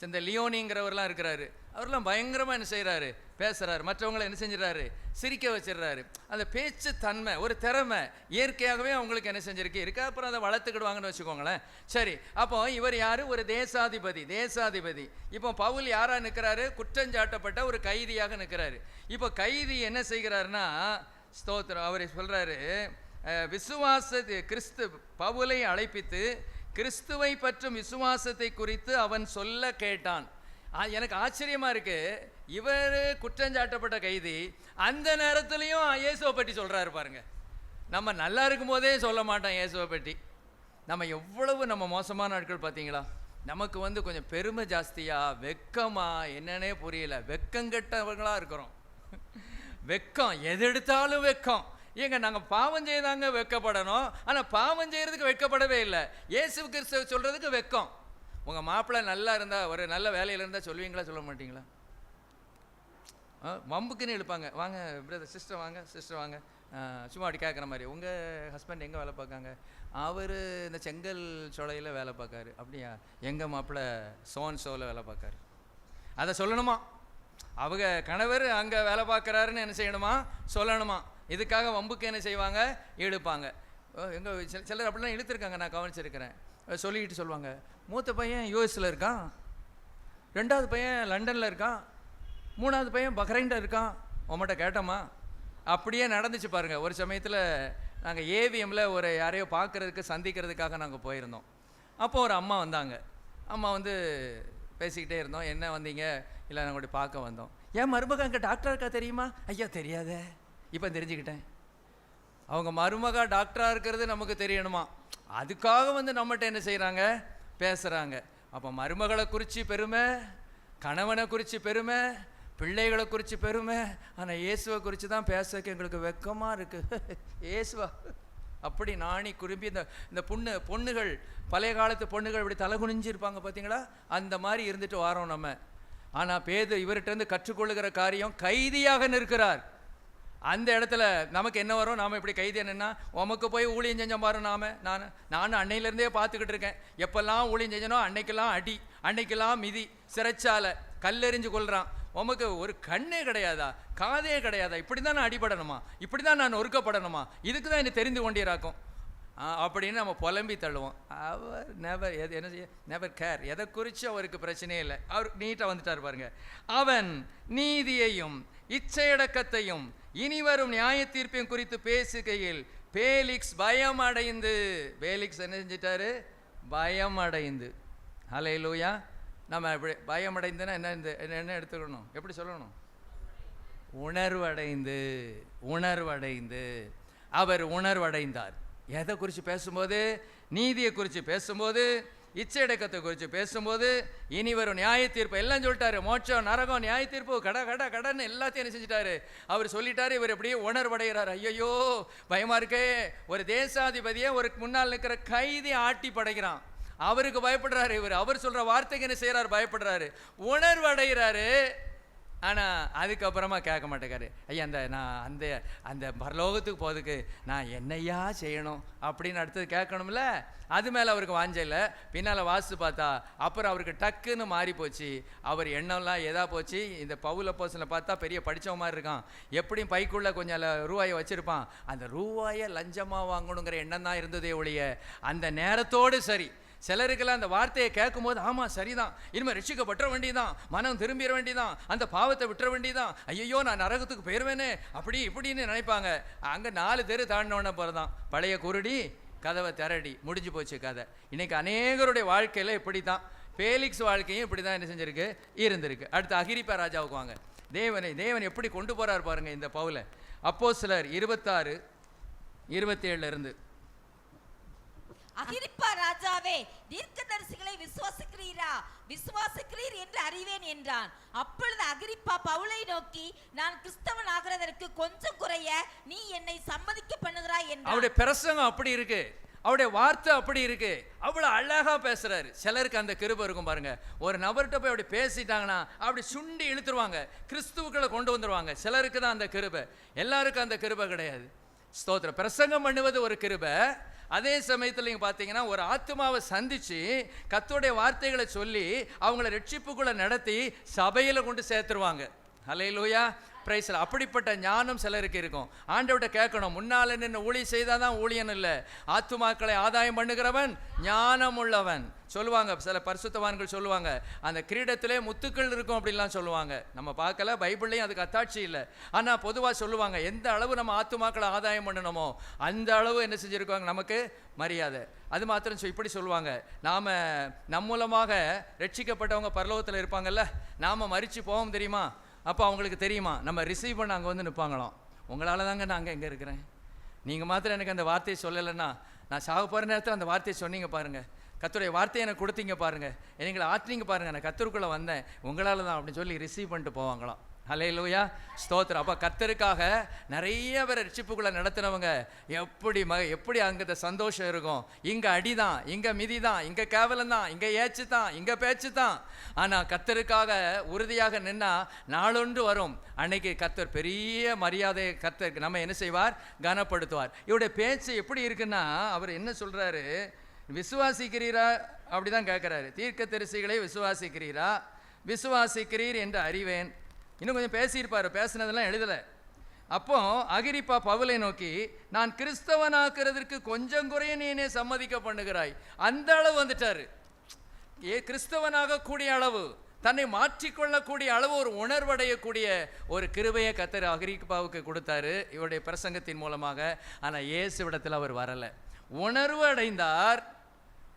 இந்த லியோனிங்கிறவர்லாம் இருக்கிறாரு, அவர்லாம் பயங்கரமாக என்ன செய்கிறாரு, பேசுகிறாரு, மற்றவங்களை என்ன செஞ்சிடறாரு, சிரிக்க வச்சிடறாரு. அந்த பேச்சு தன்மை ஒரு திறமை இயற்கையாகவே அவங்களுக்கு என்ன செஞ்சிருக்கு. அப்புறம் அதை வளர்த்துக்கிடுவாங்கன்னு வச்சுக்கோங்களேன். சரி, அப்போ இவர் யார்? ஒரு தேசாதிபதி. இப்போ பவுல் யாராக நிற்கிறாரு? குற்றஞ்சாட்டப்பட்ட ஒரு கைதியாக நிற்கிறாரு. இப்போ கைதி என்ன செய்கிறாருன்னா, ஸ்தோத்திரம், அவர் சொல்கிறாரு, பவுலை அழைப்பித்து கிறிஸ்துவை பற்றும் விசுவாசத்தை குறித்து அவன் சொல்ல கேட்டான். எனக்கு ஆச்சரியமா இருக்கு, இவர் குற்றஞ்சாட்டப்பட்ட கைதி அந்த நேரத்துலையும் இயேசுவை பற்றி சொல்றாரு பாருங்க. நம்ம நல்லா இருக்கும் போதே சொல்ல மாட்டோம் இயேசுவை பற்றி. நம்ம எவ்வளவு மோசமான ஆட்கள் பார்த்தீங்களா? நமக்கு கொஞ்சம் பெருமை ஜாஸ்தியா, வெக்கமா, என்னன்னே புரியல, வெக்கங்கெட்டவங்களா இருக்கிறோம். வெக்கம், எது எடுத்தாலும் வெக்கம். ஏங்க நாங்கள் பாவம் செய்தாங்க வெக்கப்படணும், ஆனால் பாவம் செய்கிறதுக்கு வெக்கப்படவே இல்லை. இயேசு கிறிஸ்துவ சொல்கிறதுக்கு வெக்கம். உங்கள் மாப்பிள்ளை நல்லா இருந்தால், ஒரு நல்ல வேலையில் இருந்தால் சொல்லுவீங்களா, சொல்ல மாட்டீங்களா? வம்புக்குன்னு இழுப்பாங்க. வாங்க பிரதர், சிஸ்டர் வாங்க, சும்மா அப்படி கேட்குற மாதிரி. உங்கள் ஹஸ்பண்ட் எங்கே வேலை பார்க்காங்க? அவர் இந்த செங்கல் சோலையில் வேலை பார்க்காரு. அப்படியா? எங்கள் மாப்பிள்ளை சோவில் வேலை பார்க்காரு. அதை சொல்லணுமா? அவங்க கணவர் அங்கே வேலை பார்க்குறாருன்னு என்ன செய்யணுமா, சொல்லணுமா? இதுக்காக வம்புக்கு என்ன செய்வாங்க, இழுப்பாங்க. எங்கள் சிலர் அப்படிலாம் இழுத்துருக்காங்க, நான் கவனிச்சிருக்கிறேன். சொல்லிக்கிட்டு சொல்லுவாங்க, மூத்த பையன் யூஎஸில் இருக்கான், 2வது பையன் லண்டனில் இருக்கான், 3வது பையன் பஹ்ரைனில் இருக்கான். உங்கள்கிட்ட கேட்டோமா? அப்படியே நடந்துச்சு பாருங்கள். ஒரு சமயத்தில் நாங்கள் ஏவிஎம்மில் ஒரு யாரையோ பார்க்குறதுக்கு சந்திக்கிறதுக்காக நாங்கள் போயிருந்தோம். அப்போ ஒரு அம்மா வந்தாங்க. அம்மா பேசிக்கிட்டே இருந்தோம். என்ன வந்தீங்க? இல்லை, நாங்கள் பார்க்க வந்தோம். ஏன் மருமகன் அங்கே டாக்டராக இருக்கா தெரியுமா? ஐயா தெரியாதே, இப்போ தெரிஞ்சுக்கிட்டேன். அவங்க மருமகா டாக்டராக இருக்கிறது நமக்கு தெரியணுமா? அதுக்காக நம்மகிட்ட என்ன செய்கிறாங்க, பேசுகிறாங்க. அப்போ மருமகளை குறித்து பெருமை, கணவனை குறித்து பெருமை, பிள்ளைகளை குறித்து பெருமை. ஆனால் இயேசுவை குறித்து தான் பேசக்கு எங்களுக்கு வெக்கமாக இருக்குது. இயேசுவா அப்படி நாணி குறும்பி இந்த பொண்ணுகள், பழைய காலத்து பொண்ணுகள் இப்படி தலை குனிஞ்சிருப்பாங்க பார்த்தீங்களா? அந்த மாதிரி இருந்துட்டு வாரோம் நம்ம. ஆனால் பேதுரு இவர்கிட்டருந்து கற்றுக்கொள்ளுகிற காரியம், கைதியாக நிற்கிறார். அந்த இடத்துல நமக்கு என்ன வரும்? நாம் இப்படி கைதியாக நின்னா, உமக்கு போய் ஊழியம் செஞ்சோம் பாரு. நானும் அன்னையிலேருந்தே பார்த்துக்கிட்டு இருக்கேன். எப்பெல்லாம் ஊழியம் செஞ்சனோ அன்னைக்கெல்லாம் அடி, அன்னைக்கெல்லாம் மிதி, சிறைச்சாலை, கல்லெறிஞ்சு கொள்கிறான். உமக்கு ஒரு கண்ணே கிடையாதா, காதே கிடையாதா? இப்படி தான் நான் அடிபடணுமா? இப்படி தான் நான் ஒருக்கப்படணுமா? இதுக்கு தான் என்னை தெரிந்து கொண்டீராக்கும் அப்படின்னு நம்ம புலம்பி தள்ளுவோம். அவர் நெவர் கேர். எதை குறித்து அவருக்கு பிரச்சனையே இல்லை. அவர் நீட்டாக வந்துட்டார் பாருங்க. அவன் நீதியையும் இச்சையடக்கத்தையும் இனிவரும் நியாய தீர்ப்பையும் குறித்து பேசுகையில் பேலிக்ஸ் பயம் அடைந்து, பேலிக்ஸ் என்ன செஞ்சிட்டாரு? பயம் அடைந்து. ஹல்லேலூயா. நம்ம இப்படி பயம் அடைந்துன்னா என்ன எடுத்துக்கணும், எப்படி சொல்லணும்? உணர்வடைந்து அவர் உணர்வடைந்தார். எதை குறித்து பேசும்போது? நீதியை குறித்து பேசும்போது, இச்சையடக்கத்தை குறித்து பேசும்போது, இனி வரும் நியாய தீர்ப்பு எல்லாம் சொல்லிட்டாரு. மோட்சம், நரகம், நியாய தீர்ப்பு, கடன்னு எல்லாத்தையும் என்ன செஞ்சிட்டாரு? அவர் சொல்லிட்டாரு. இவர் எப்படியே உணர்வடைகிறார். ஐயோ பயமா இருக்கே. ஒரு தேசாதிபதியை ஒரு முன்னால் நிற்கிற கைதி ஆட்டி படைக்கிறான். அவருக்கு பயப்படுறாரு. அவர் சொல்ற வார்த்தைக்கு என்ன செய்யறாரு? பயப்படுறாரு, உணர்வடைகிறாரு. ஆனால் அதுக்கப்புறமா கேட்க மாட்டேங்காரு. ஐயா நான் அந்த பரலோகத்துக்கு போகிறதுக்கு நான் என்னையா செய்யணும் அப்படின்னு அடுத்தது கேட்கணும்ல. அது மேலே அவருக்கு வாஞ்ச இல்லை. பின்னால் வாசித்து பார்த்தா அப்புறம் அவருக்கு டக்குன்னு மாறி போச்சு. அவர் எண்ணம்லாம் எதா போச்சு. இந்த பவுல் அப்போஸ்தலனை பார்த்தா பெரிய படித்தவ மாதிரி இருக்கான். எப்படியும் பைக்குள்ளே கொஞ்சம் ரூபாயை வச்சுருப்பான். அந்த ரூபாயை லஞ்சமாக வாங்கணுங்கிற எண்ணம் தான் இருந்ததே ஒழிய அந்த நேரத்தோடு சரி. சிலருக்கெல்லாம் அந்த வார்த்தையை கேட்கும்போது ஆமாம் சரிதான், இனிமேல் ரட்சிக்கப்பட்ட வேண்டியதான், மனம் திரும்பிட வேண்டியதான், அந்த பாவத்தை விட்டுற வேண்டியதான், ஐயோ நான் நரகத்துக்கு போயிடுவேனே அப்படி இப்படின்னு நினைப்பாங்க. அங்கே 4 தெரு தாண்டினோடனே போகிறதான் பழைய குருடி கதவை திரடி முடிஞ்சு போச்சு கதை. இன்னைக்கு அநேகருடைய வாழ்க்கையில் இப்படி தான். பேலிக்ஸ் வாழ்க்கையும் இப்படி தான் என்ன செஞ்சிருக்கு, இருந்திருக்கு. அடுத்து அகிரிப்பா ராஜாவுக்கு வாங்க. தேவன் எப்படி கொண்டு போறார் பாருங்க இந்த பவுலை. அப்போஸ்தலர் 26:27 இருந்து. அகிரிப்பா ராஜாவே, தீர்க்கதரிசிகளை விசுவாசிக்கிறீர் என்று அறிவேன் என்றான். அப்பொழுது அகிரிப்பா பவுலை நோக்கி, நான் கிறிஸ்தவன் ஆகிறதற்கு கொஞ்சம் குறைய நீ என்னை சம்மதிக்க பண்ணுகிறாய் என்றான். அவருடைய பிரசங்கம் அப்படி இருக்கு, அவருடைய வார்த்தை அப்படி இருக்கு, அவ்வளவு அழகா பேசுறாரு. சிலருக்கு அந்த கிருபை இருக்கும் பாருங்க, ஒரு நபர்கிட்ட போய் அப்படி பேசிட்டாங்கன்னா அப்படி சுண்டி இழுத்துருவாங்க, கிறிஸ்துவுக்களை கொண்டு வந்துருவாங்க. சிலருக்கு தான் அந்த கிருபை, எல்லாருக்கும் அந்த கிருபை கிடையாது. ஸ்தோத்திரம். பிரசங்கம் பண்ணுவது ஒரு கிருபை. அதே சமயத்தில் நீங்கள் பார்த்தீங்கன்னா ஒரு ஆத்மாவை சந்திச்சு கர்த்தருடைய வார்த்தைகளை சொல்லி அவங்கள ரட்சிப்புக்குள்ள நடத்தி சபையில் கொண்டு சேர்த்துருவாங்க. ஹல்லேலூயா, பிரைஸ். அப்படிப்பட்ட ஞானம் சிலருக்கு இருக்கும். ஆண்டவர்கிட்ட கேட்கணும், முன்னால நின்று ஊழியம் செய்தால் தான் ஊழியன் இல்லை, ஆத்துமாக்களை ஆதாயம் பண்ணுகிறவன் ஞானம் உள்ளவன் சொல்லுவாங்க. சில பரிசுத்தவான்கள் சொல்லுவாங்க, அந்த கிரீடத்திலே முத்துக்கள் இருக்கும் அப்படின்லாம் சொல்லுவாங்க. நம்ம பார்க்கல, பைபிள்லையும் அதுக்கு அத்தாட்சி இல்லை. ஆனால் பொதுவாக சொல்லுவாங்க, எந்த அளவு நம்ம ஆத்துமாக்களை ஆதாயம் பண்ணணுமோ அந்த அளவு என்ன செஞ்சுருக்காங்க, நமக்கு மரியாதை. அது மாத்திரம் இப்படி சொல்லுவாங்க, நாம் நம் மூலமாக ரட்சிக்கப்பட்டவங்க பரலோகத்தில் இருப்பாங்கல்ல, நாம் மரித்து போவோம் தெரியுமா, அப்போ அவங்களுக்கு தெரியுமா, நம்ம ரிசீவ் பண்ண அங்கே வந்து நிற்பாங்களாம். உங்களால் தாங்க நான் எங்கே இருக்கிறேன், நீங்கள் மாத்திரம் எனக்கு அந்த வார்த்தையை சொல்லலைன்னா, நான் சாக போகிற நேரத்தில் அந்த வார்த்தையை சொன்னீங்க பாருங்கள், கர்த்தருடைய வார்த்தையை எனக்கு கொடுத்தீங்க பாருங்கள், எங்களை ஆற்றிங்க பாருங்கள், நான் கர்த்தருக்குள்ளே வந்தேன் உங்களால் தான் அப்படின்னு சொல்லி ரிசீவ் பண்ணிட்டு போவாங்களாம். ஹல்லேலூயா, ஸ்தோத்திரம். அப்போ கர்த்தருக்காக நிறைய பேர் ரட்சிப்புக்குள்ளே நடத்தினவங்க எப்படி அங்கே சந்தோஷம் இருக்கும். இங்கே அடிதான், இங்கே மிதி தான், இங்கே கேவலம் தான், இங்கே ஏச்சு தான், இங்கே பேச்சு தான். ஆனால் கர்த்தருக்காக உறுதியாக நின்னா நாளொன்று வரும், அன்னைக்கு கர்த்தர் பெரிய மரியாதை கர்த்தருக்கு நம்ம என்ன செய்வார், கனப்படுத்துவார். இவருடைய பேச்சு எப்படி இருக்குன்னா, அவர் என்ன சொல்கிறாரு, விசுவாசிக்கிறீரா அப்படிதான் கேட்குறாரு. தீர்க்கதரிசிகளை விசுவாசிக்கிறீர் என்று அறிவேன். இன்னும் கொஞ்சம் பேசியிருப்பார், பேசினதெல்லாம் எழுதலை. அப்போ அகிரிப்பா பவுலை நோக்கி, நான் கிறிஸ்தவனாக்குறதற்கு கொஞ்சம் குறைய நீனே சம்மதிக்க பண்ணுகிறாய். அந்த அளவு வந்துட்டாரு. கிறிஸ்தவனாக கூடிய அளவு, தன்னை மாற்றிக்கொள்ளக்கூடிய அளவு, ஒரு உணர்வடையக்கூடிய ஒரு கிருபையை கர்த்தர் அகிரிப்பாவுக்கு கொடுத்தாரு இவருடைய பிரசங்கத்தின் மூலமாக. ஆனால் இயேசுவிடத்தில் அவர் வரலை, உணர்வு அடைந்தார்.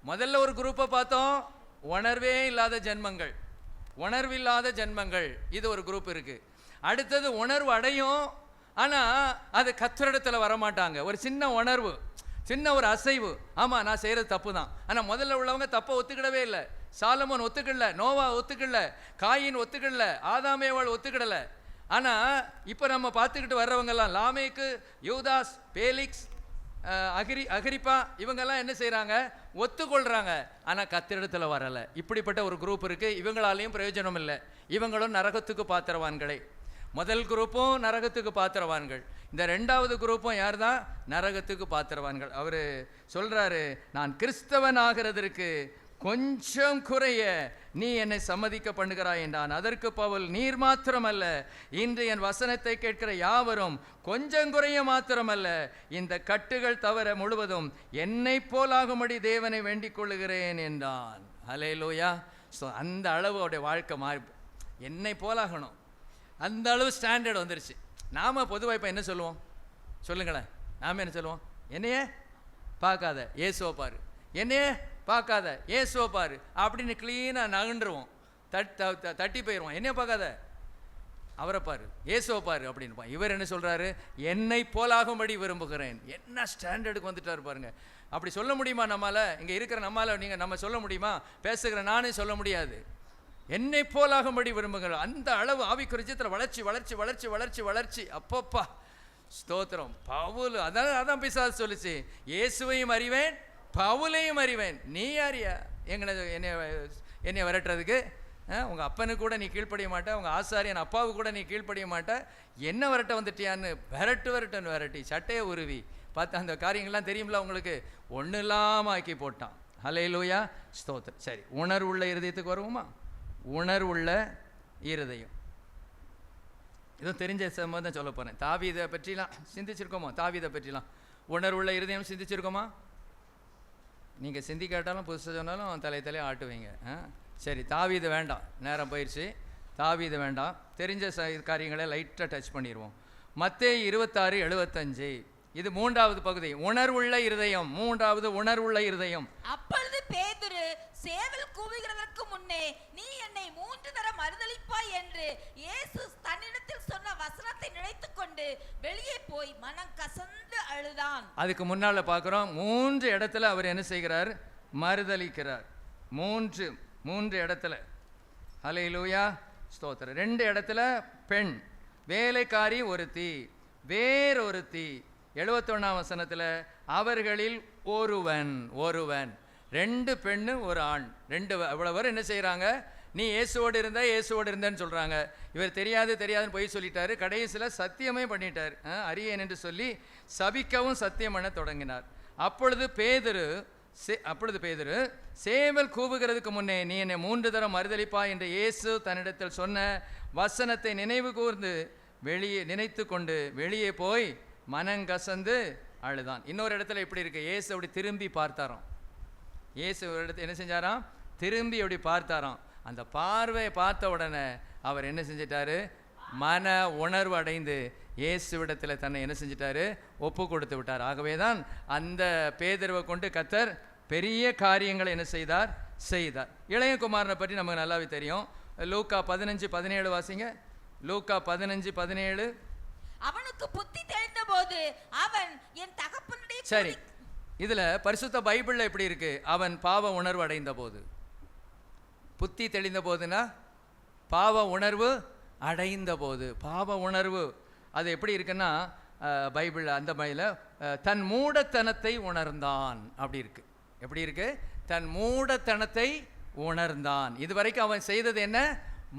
முதல்ல ஒரு குரூப்பை பார்த்தோம், உணர்வே இல்லாத ஜென்மங்கள், உணர்வில்லாத ஜென்மங்கள், இது ஒரு குரூப் இருக்கு. அடுத்தது உணர்வு அடையும், ஆனால் அது கர்த்தரிடத்தில் வரமாட்டாங்க. ஒரு சின்ன உணர்வு, சின்ன ஒரு அசைவு, ஆமாம் நான் செய்கிறது தப்பு தான். ஆனால் முதல்ல உள்ளவங்க தப்பை ஒத்துக்கிடவே இல்லை. சாலமோன் ஒத்துக்கிடல, நோவா ஒத்துக்கிடல, காயின் ஒத்துக்கிடல, ஆதாமேவாள் ஒத்துக்கிடலை. ஆனால் இப்போ நம்ம பார்த்துக்கிட்டு வர்றவங்கெல்லாம் லாமேக்கு, யூதாஸ், பேலிக்ஸ், அகிரிப்பா, இவங்கெல்லாம் என்ன செய்கிறாங்க, ஒத்துக்கொள்கிறாங்க. ஆனால் கர்த்தரிடத்தில் வரலை. இப்படிப்பட்ட ஒரு குரூப் இருக்குது. இவங்களாலையும் பிரயோஜனம் இல்லை. இவங்களும் நரகத்துக்கு பாத்திரவான்களே. முதல் குரூப்பும் நரகத்துக்கு பாத்திரவான்கள், இந்த ரெண்டாவது குரூப்பும் யார் தான், நரகத்துக்கு பாத்திரவான்கள். அவர் சொல்கிறாரு, நான் கிறிஸ்தவன் ஆகிறதற்கு கொஞ்சம் குறைய நீ என்னை சம்மதிக்க பண்ணுகிறாய் என்றான். அதற்கு பவுல், நீர் மாத்திரமல்ல, இன்று என் வசனத்தை கேட்கிற யாவரும் கொஞ்சம் குறைய மாத்திரமல்ல, இந்த கட்டுகள் தவிர முழுவதும் என்னை போலாகும்படி தேவனை வேண்டிக் கொள்ளுகிறேன் என்றான். ஹல்லேலூயா. ஸோ அந்த அளவு அவருடைய வாழ்க்கை மாறி என்னை போலாகணும், அந்த அளவு ஸ்டாண்டர்ட் வந்துருச்சு. நாம் பொதுவாக இப்போ என்ன சொல்லுவோம் சொல்லுங்களேன், நாம் என்ன சொல்லுவோம், என்னையே பார்க்காத இயேசுவை பாரு, என்னையே பார்க்காத இயேசுவை பாரு அப்படின்னு க்ளீனாக நகண்டுருவோம், தட்டி போயிடுவோம். என்னைய பார்க்காத அவரை பாரு, இயேசுவை பாரு அப்படின்னு. இவர் என்ன சொல்கிறாரு, என்னை போலாகும்படி விரும்புகிறேன். என்ன ஸ்டாண்டர்டுக்கு வந்துட்டார் பாருங்க. அப்படி சொல்ல முடியுமா நம்மளால், இங்கே இருக்கிற நம்மளால் நம்ம சொல்ல முடியுமா, பேசுகிற நானே சொல்ல முடியாது. என்னை போலாகும்படி விரும்புகிறேன். அந்த அளவு ஆவிக்குரியத்தில் வளர்ச்சி வளர்ச்சி வளர்ச்சி வளர்ச்சி வளர்ச்சி. அப்பப்பா ஸ்தோத்திரம். பவுல் அதான் பிசாசு சொல்லிச்சு, இயேசுவையும் அறிவேன் பவுலையும் அறிவேன். நீ யாரியா என்னை விரட்டுறதுக்கு? உங்கள் அப்பனுக்கு கூட நீ கீழ்ப்படிய மாட்ட, உங்கள் ஆசாரியன் அப்பாவுக்கு கூட நீ கீழ்ப்படிய மாட்ட, என்ன விரட்ட வந்துட்டியான்னு விரட்டுன்னு விரட்டி சட்டையை உருவி பார்த்து அந்த காரியங்கள்லாம் தெரியும்ல உங்களுக்கு, ஒன்றும் இல்லாமல் ஆக்கி போட்டான். ஹல்லேலூயா, ஸ்தோத்திரம். சரி, உணர்வுள்ள இருதயத்துக்கு வருவோமா? உணர்வுள்ள இருதயம், இதுவும் தெரிஞ்ச சம்பந்தம் சொல்ல போகிறேன். தாவீதை பற்றிலாம் சிந்திச்சிருக்கோமா? தாவீதை பற்றிலாம் உணர்வுள்ள இருதயம் சிந்திச்சிருக்கோமா? நீங்கள் சிந்தி கேட்டாலும் புதுசாக சொன்னாலும் தலையை ஆட்டுவீங்க. சரி, தாவீது வேண்டாம், நேரம் போயிடுச்சு, தாவீது வேண்டாம். தெரிஞ்ச காரியங்களை லைட்டாக டச் பண்ணிடுவோம். மத்தேயு 26:75, இது மூன்றாவது பகுதி, உணர்வுள்ள இருதயம். மூன்றாவது உணர்வுள்ள இருதயம். அப்பொழுது பேதுரு சேவல் கூவுகிறதற்கு முன்னே நீ என்னை 3 தரம் மறுதலிப்பாய் என்று இயேசு தன்னிடத்தில் சொன்ன வசனத்தை நினைத்துக் கொண்டு வெளியே போய் மனம் கசந்து அழுதான். அதுக்கு முன்னால பார்க்கிறோம் 3 இடத்துல அவர் என்ன செய்கிறார்? மறுதலிக்கிறார். 3 இடத்துல. ஹல்லேலூயா, ஸ்தோத்திரம். 2 இடத்துல பெண் வேலைக்காரி ஒருத்தி, வேறொருத்தி. 71ஆம் வசனத்துல அவர்களில் ஒருவன். 2 பெண்ணு 1 ஆண். 2 அவ்வளவு என்ன செய்கிறாங்க? நீ இயேசுவோடு இருந்தேன்னு சொல்கிறாங்க. இவர் தெரியாதுன்னு போய் சொல்லிட்டாரு. கடைசியில் சத்தியமே பண்ணிட்டார். அறியேன் என்று சொல்லி சபிக்கவும் சத்தியம் பண்ண தொடங்கினார். அப்பொழுது பேதுரு சேவல் கூவுகிறதுக்கு முன்னே நீ என்னை 3 தரம் மறுதலிப்பா என்று இயேசு தன்னிடத்தில் சொன்ன வசனத்தை நினைவு கூர்ந்து நினைத்து கொண்டு வெளியே போய் மனங்கசந்து அழுதான். இன்னொரு இடத்துல இப்படி இருக்கு, இயேசு அப்படி திரும்பி பார்த்தாராம். இயேசு ஒரு இடத்துல என்ன செஞ்சாராம்? திரும்பி அப்படி பார்த்தாராம். அந்த பார்வையை பார்த்த உடனே அவர் என்ன செஞ்சிட்டாரு? மன உணர்வு அடைந்து இயேசுவிடத்தில் தன்னை என்ன செஞ்சிட்டாரு? ஒப்பு கொடுத்து விட்டார். ஆகவே தான் அந்த பேதுருவை கொண்டு கர்த்தர் பெரிய காரியங்களை என்ன செய்தார்? இளையகுமாரனை பற்றி நமக்கு நல்லாவே தெரியும். லூக்கா 15:17 வாசிங்க. லூக்கா 15:17. அவனுக்கு புத்தி தெளிந்த போது அவன் என் தகப்பனுடைய. சரி, இதுல பரிசுத்த பைபிள்ல எப்படி இருக்கு? அவன் பாவ உணர்வு அடைந்த போது. புத்தி தெளிந்த போதுனா பாவ உணர்வு அடைந்த போது. பாவ உணர்வு அது எப்படி இருக்குன்னா பைபிள் அந்த பைபிள தன் மூடத்தனத்தை உணர்ந்தான் அப்படி இருக்கு. எப்படி இருக்கு? தன் மூடத்தனத்தை உணர்ந்தான். இதுவரைக்கும் அவன் செய்தது என்ன?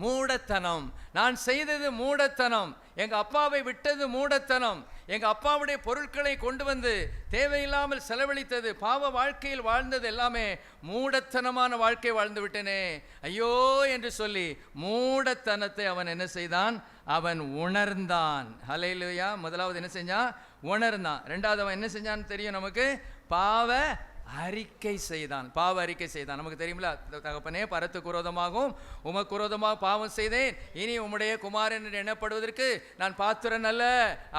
மூடத்தனம். நான் செய்தது மூடத்தனம். எங்க அப்பாவை விட்டது மூடத்தனம். எங்க அப்பாவுடைய பொருட்களை கொண்டு வந்து தேவையில்லாமல் செலவழித்தது, பாவ வாழ்க்கையில் வாழ்ந்தது எல்லாமே மூடத்தனமான வாழ்க்கை வாழ்ந்து விட்டேனே, ஐயோ என்று சொல்லி மூடத்தனத்தை அவன் என்ன செய்தான்? அவன் உணர்ந்தான். ஹல்லேலூயா. முதலாவது என்ன செஞ்சான்? உணர்ந்தான். ரெண்டாவது அவன் என்ன செஞ்சான்னு தெரியும் நமக்கு? பாவ அறிக்கை செய்தான். பாவ அறிக்கை செய்தான். நமக்கு தெரியுமில்ல, தகப்பனே பரத்துக்கு விரோதமாகவும் உமக்கு விரோதமாக பாவம் செய்தேன், இனி உம்முடைய குமாரன் என்று எண்ணப்படுவதற்கு நான் பாத்திரன் அல்ல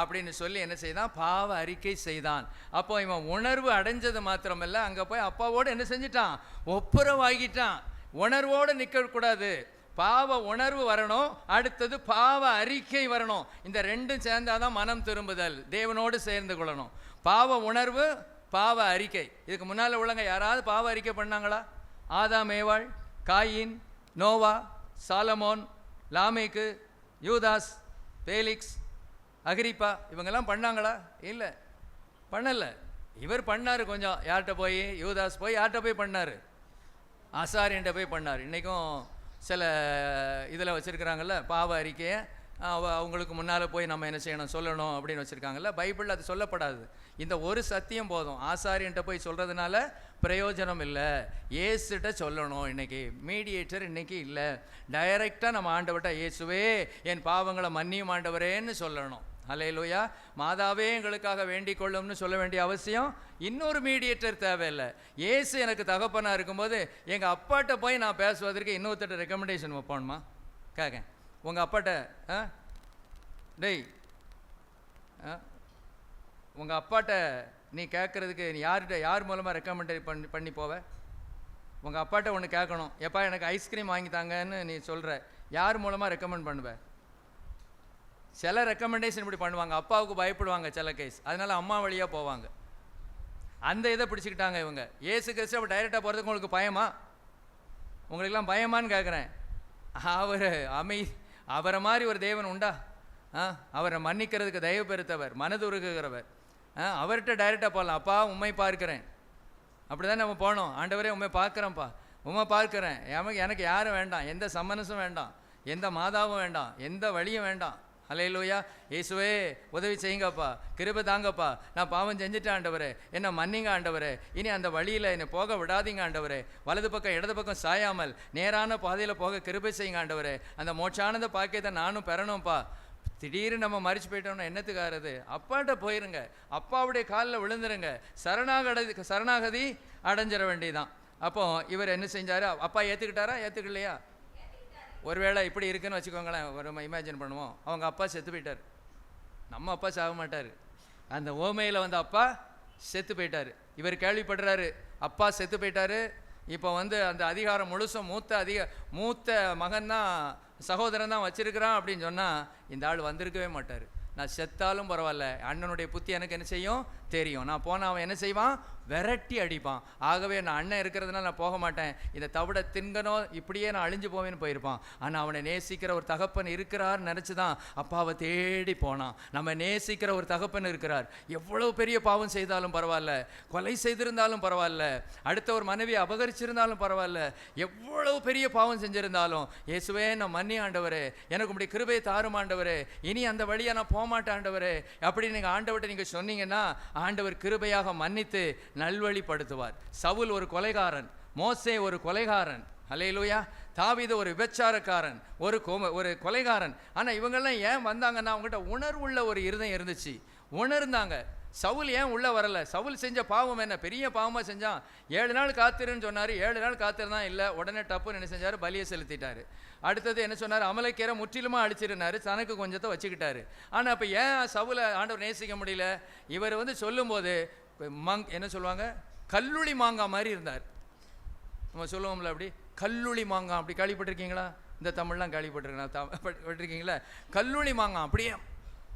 அப்படின்னு சொல்லி என்ன செய்தான்? பாவ அறிக்கை செய்தான். அப்போ இவன் உணர்வு அடைஞ்சது மாத்திரமல்ல, அங்கே போய் அப்பாவோடு என்ன செஞ்சிட்டான்? ஒப்புரவாகிட்டான். உணர்வோடு நிற்கக்கூடாது, பாவ உணர்வு வரணும், அடுத்தது பாவ அறிக்கை வரணும். இந்த ரெண்டும் சேர்ந்தாதான் மனம் திரும்புதல், தேவனோடு சேர்ந்து கொள்ளணும். பாவ உணர்வு, பாவ அறிக்கை. இதுக்கு முன்னால் உள்ளவங்க யாராவது பாவ அறிக்கை பண்ணாங்களா? ஆதாம், ஏவாள், காயின், நோவா, சாலமோன், லாமேக்கு, யூதாஸ், பேலிக்ஸ், அகிரிப்பா இவங்கெல்லாம் பண்ணாங்களா? இல்லை, பண்ணலை. இவர் பண்ணார் கொஞ்சம். யார்கிட்ட போய்? யூதாஸ் போய் யார்கிட்ட போய் பண்ணார்? ஆசாரியன்ட்ட போய் பண்ணார். இன்றைக்கும் சில இதில் வச்சுருக்கிறாங்கல்ல பாவ அறிக்கையை, அவங்களுக்கு முன்னால் போய் நம்ம என்ன செய்யணும்? சொல்லணும் அப்படின்னு வச்சுருக்காங்கல்ல. பைபிளில் அது சொல்லப்படாது. இந்த ஒரு சத்தியம் போதும். ஆசாரியன்ட்ட போய் சொல்கிறதுனால பிரயோஜனம் இல்லை. இயேசுகிட்ட சொல்லணும். இன்றைக்கி மீடியேட்டர் இன்றைக்கி இல்லை. டைரெக்டாக நம்ம ஆண்டவர்கிட்ட இயேசுவே என் பாவங்களை மன்னியும் ஆண்டவரேன்னு சொல்லணும். ஹல்லேலூயா. மாதாவே எங்களுக்காக வேண்டிக் கொள்ளும்னு சொல்ல வேண்டிய அவசியம் இன்னொரு மீடியேட்டர் தேவையில்லை. இயேசு எனக்கு தகப்பனாக இருக்கும்போது எங்கள் அப்பாட்ட போய் நான் பேசுவதற்கு இன்னொருத்தட்ட ரெக்கமெண்டேஷன் வைப்போணுமா? கேட்க உங்கள் அப்பாட்ட டேய் உங்கள் அப்பாட்ட நீ கேட்குறதுக்கு நீ யார் மூலமாக ரெக்கமெண்டேட் பண்ணி போவ? உங்கள் அப்பாட்ட ஒன்று கேட்கணும், எப்பா எனக்கு ஐஸ்கிரீம் வாங்கி தாங்கன்னு நீ சொல்கிற, யார் மூலமாக ரெக்கமெண்ட் பண்ணுவ? சில ரெக்கமெண்டேஷன் இப்படி பண்ணுவாங்க, அப்பாவுக்கு பயப்படுவாங்க சில கேஸ், அதனால் அம்மா வழியாக போவாங்க. அந்த இதை பிடிச்சிக்கிட்டாங்க இவங்க. ஏசு கிறிஸ்து அப்போ டைரெக்டாக போகிறதுக்கு உங்களுக்கு பயமா? உங்களுக்கெல்லாம் பயமான்னு கேட்குறேன். அவரை மாதிரி ஒரு தேவன் உண்டா? அவரை மன்னிக்கிறதுக்கு தயவு பெருத்தவர், மனதுருகுகிறவர். அவர்கிட்ட டைரெக்டாக போகலாம். அப்பா உண்மை பார்க்குறேன், அப்படி தான் நம்ம போனோம். ஆண்டவரே உண்மை பார்க்குறேன்ப்பா, உண்மை பார்க்குறேன், எனக்கு யாரும் வேண்டாம், எந்த சம்மனஸும் வேண்டாம், எந்த மாதாவும் வேண்டாம், எந்த வழியும் வேண்டாம். ஹல்லேலூயா. இயேசுவே உதவி செய்யுங்கப்பா, கிருபை தாங்கப்பா, நான் பாவம் செஞ்சுட்டேன் ஆண்டவரே, என்னை மன்னிங்க ஆண்டவரே, இனி அந்த வழியில் என்னை போக விடாதீங்க ஆண்டவரே, வலது பக்கம் இடது பக்கம் சாயாமல் நேரான பாதையில் போக கிருபை செய்யுங்க ஆண்டவரே, அந்த மோட்சானந்த பாக்கியத்தை நானும் பெறணும்ப்பா. திடீர்னு நம்ம மறிச்சு போயிட்டோம்னா என்னத்துக்காகிறது? அப்பாட்ட போயிருங்க, அப்பாவுடைய காலில் விழுந்துருங்க, சரணாகதி அடைஞ்சிட வேண்டியதான். அப்போ இவர் என்ன செஞ்சார்? அப்பா ஏற்றுக்கிட்டாரா? ஏற்றுக்கலையா? ஒருவேளை இப்படி இருக்குன்னு வச்சுக்கோங்களேன், ஒரு இமேஜின் பண்ணுவோம், அவங்க அப்பா செத்து போயிட்டார். நம்ம அப்பா சாக மாட்டார், அந்த ஓமையில் வந்து அப்பா செத்து போயிட்டார். இவர் கேள்விப்படுறாரு, அப்பா செத்து போயிட்டாரு, இப்போ வந்து அந்த அதிகாரம் முழுசும் மூத்த மகன் தான், சகோதரன் தான் வச்சிருக்கிறான் அப்படின்னு சொன்னால் இந்த ஆள் வந்திருக்கவே மாட்டார். நான் செத்தாலும் பரவாயில்ல, அண்ணனுடைய புத்தி எனக்கு என்ன செய்யும் தெரியும். நான் போனால் அவன் என்ன செய்வான், விரட்டி அடிப்பான். ஆகவே நான் அண்ணன் இருக்கிறதுனால நான் போக மாட்டேன், இந்த தவிட தின்கணும், இப்படியே நான் அழிஞ்சு போவேன்னு போயிருப்பான். ஆனால் அவனை நேசிக்கிற ஒரு தகப்பன் இருக்கிறார் நினச்சி தான் அப்பாவை தேடி போனான். நம்ம நேசிக்கிற ஒரு தகப்பன் இருக்கிறார். எவ்வளோ பெரிய பாவம் செய்தாலும் பரவாயில்ல, கொலை செய்திருந்தாலும் பரவாயில்ல, அடுத்த ஒரு மனைவியை அபகரிச்சிருந்தாலும் பரவாயில்ல, எவ்வளோ பெரிய பாவம் செஞ்சிருந்தாலும் இயேசுவே நான் மன்னி ஆண்டவரே, எனக்கு உங்களுடைய கிருபையை தாரும் ஆண்டவரே, இனி அந்த வழியை நான் போகமாட்டேன் ஆண்டவரே அப்படின்னு நீங்கள் ஆண்டவர்கிட்ட நீங்கள் சொன்னீங்கன்னா ஆண்டவர் கிருபையாக மன்னித்து நல்வழிப்படுத்துவார். சவுல் ஒரு கொலைகாரன், மோசே ஒரு கொலைகாரன், அல்லேலூயா, தாவீது ஒரு விபச்சாரக்காரன், ஒரு கொலைகாரன். ஆனால் இவங்கெல்லாம் ஏன் வந்தாங்கன்னா அவங்ககிட்ட உணர்வுள்ள ஒரு இருதயம் இருந்துச்சு, உணர்ந்தாங்க. சவுல் ஏன் உள்ளே வரலை? சவுல் செஞ்ச பாவம் என்ன, பெரிய பாவமாக செஞ்சான். 7 நாள் காத்திருன்னு சொன்னார், 7 நாள் காத்திருந்தான் இல்லை, உடனே டப்புன்னு என்ன செஞ்சார், பலியை செலுத்திட்டார். அடுத்தது என்ன சொன்னார், அமலைக்கேரை முற்றிலுமாக அழிச்சிருந்தார், தனக்கு கொஞ்சத்தை வச்சுக்கிட்டாரு. ஆனால் இப்போ ஏன் சவுலை ஆண்டவர் நேசிக்க முடியல? இவர் வந்து சொல்லும்போது என்ன சொல்லுவாங்க, கல்லுளி மாங்காய் மாதிரி இருந்தார். நம்ம சொல்லுவோம்ல அப்படி, கல்லுளி மாங்காய், அப்படி கேள்விப்பட்டிருக்கீங்களா? இந்த தமிழ்லாம் கேள்விப்பட்டிருக்கீங்களா? கல்லுளி மாங்காய்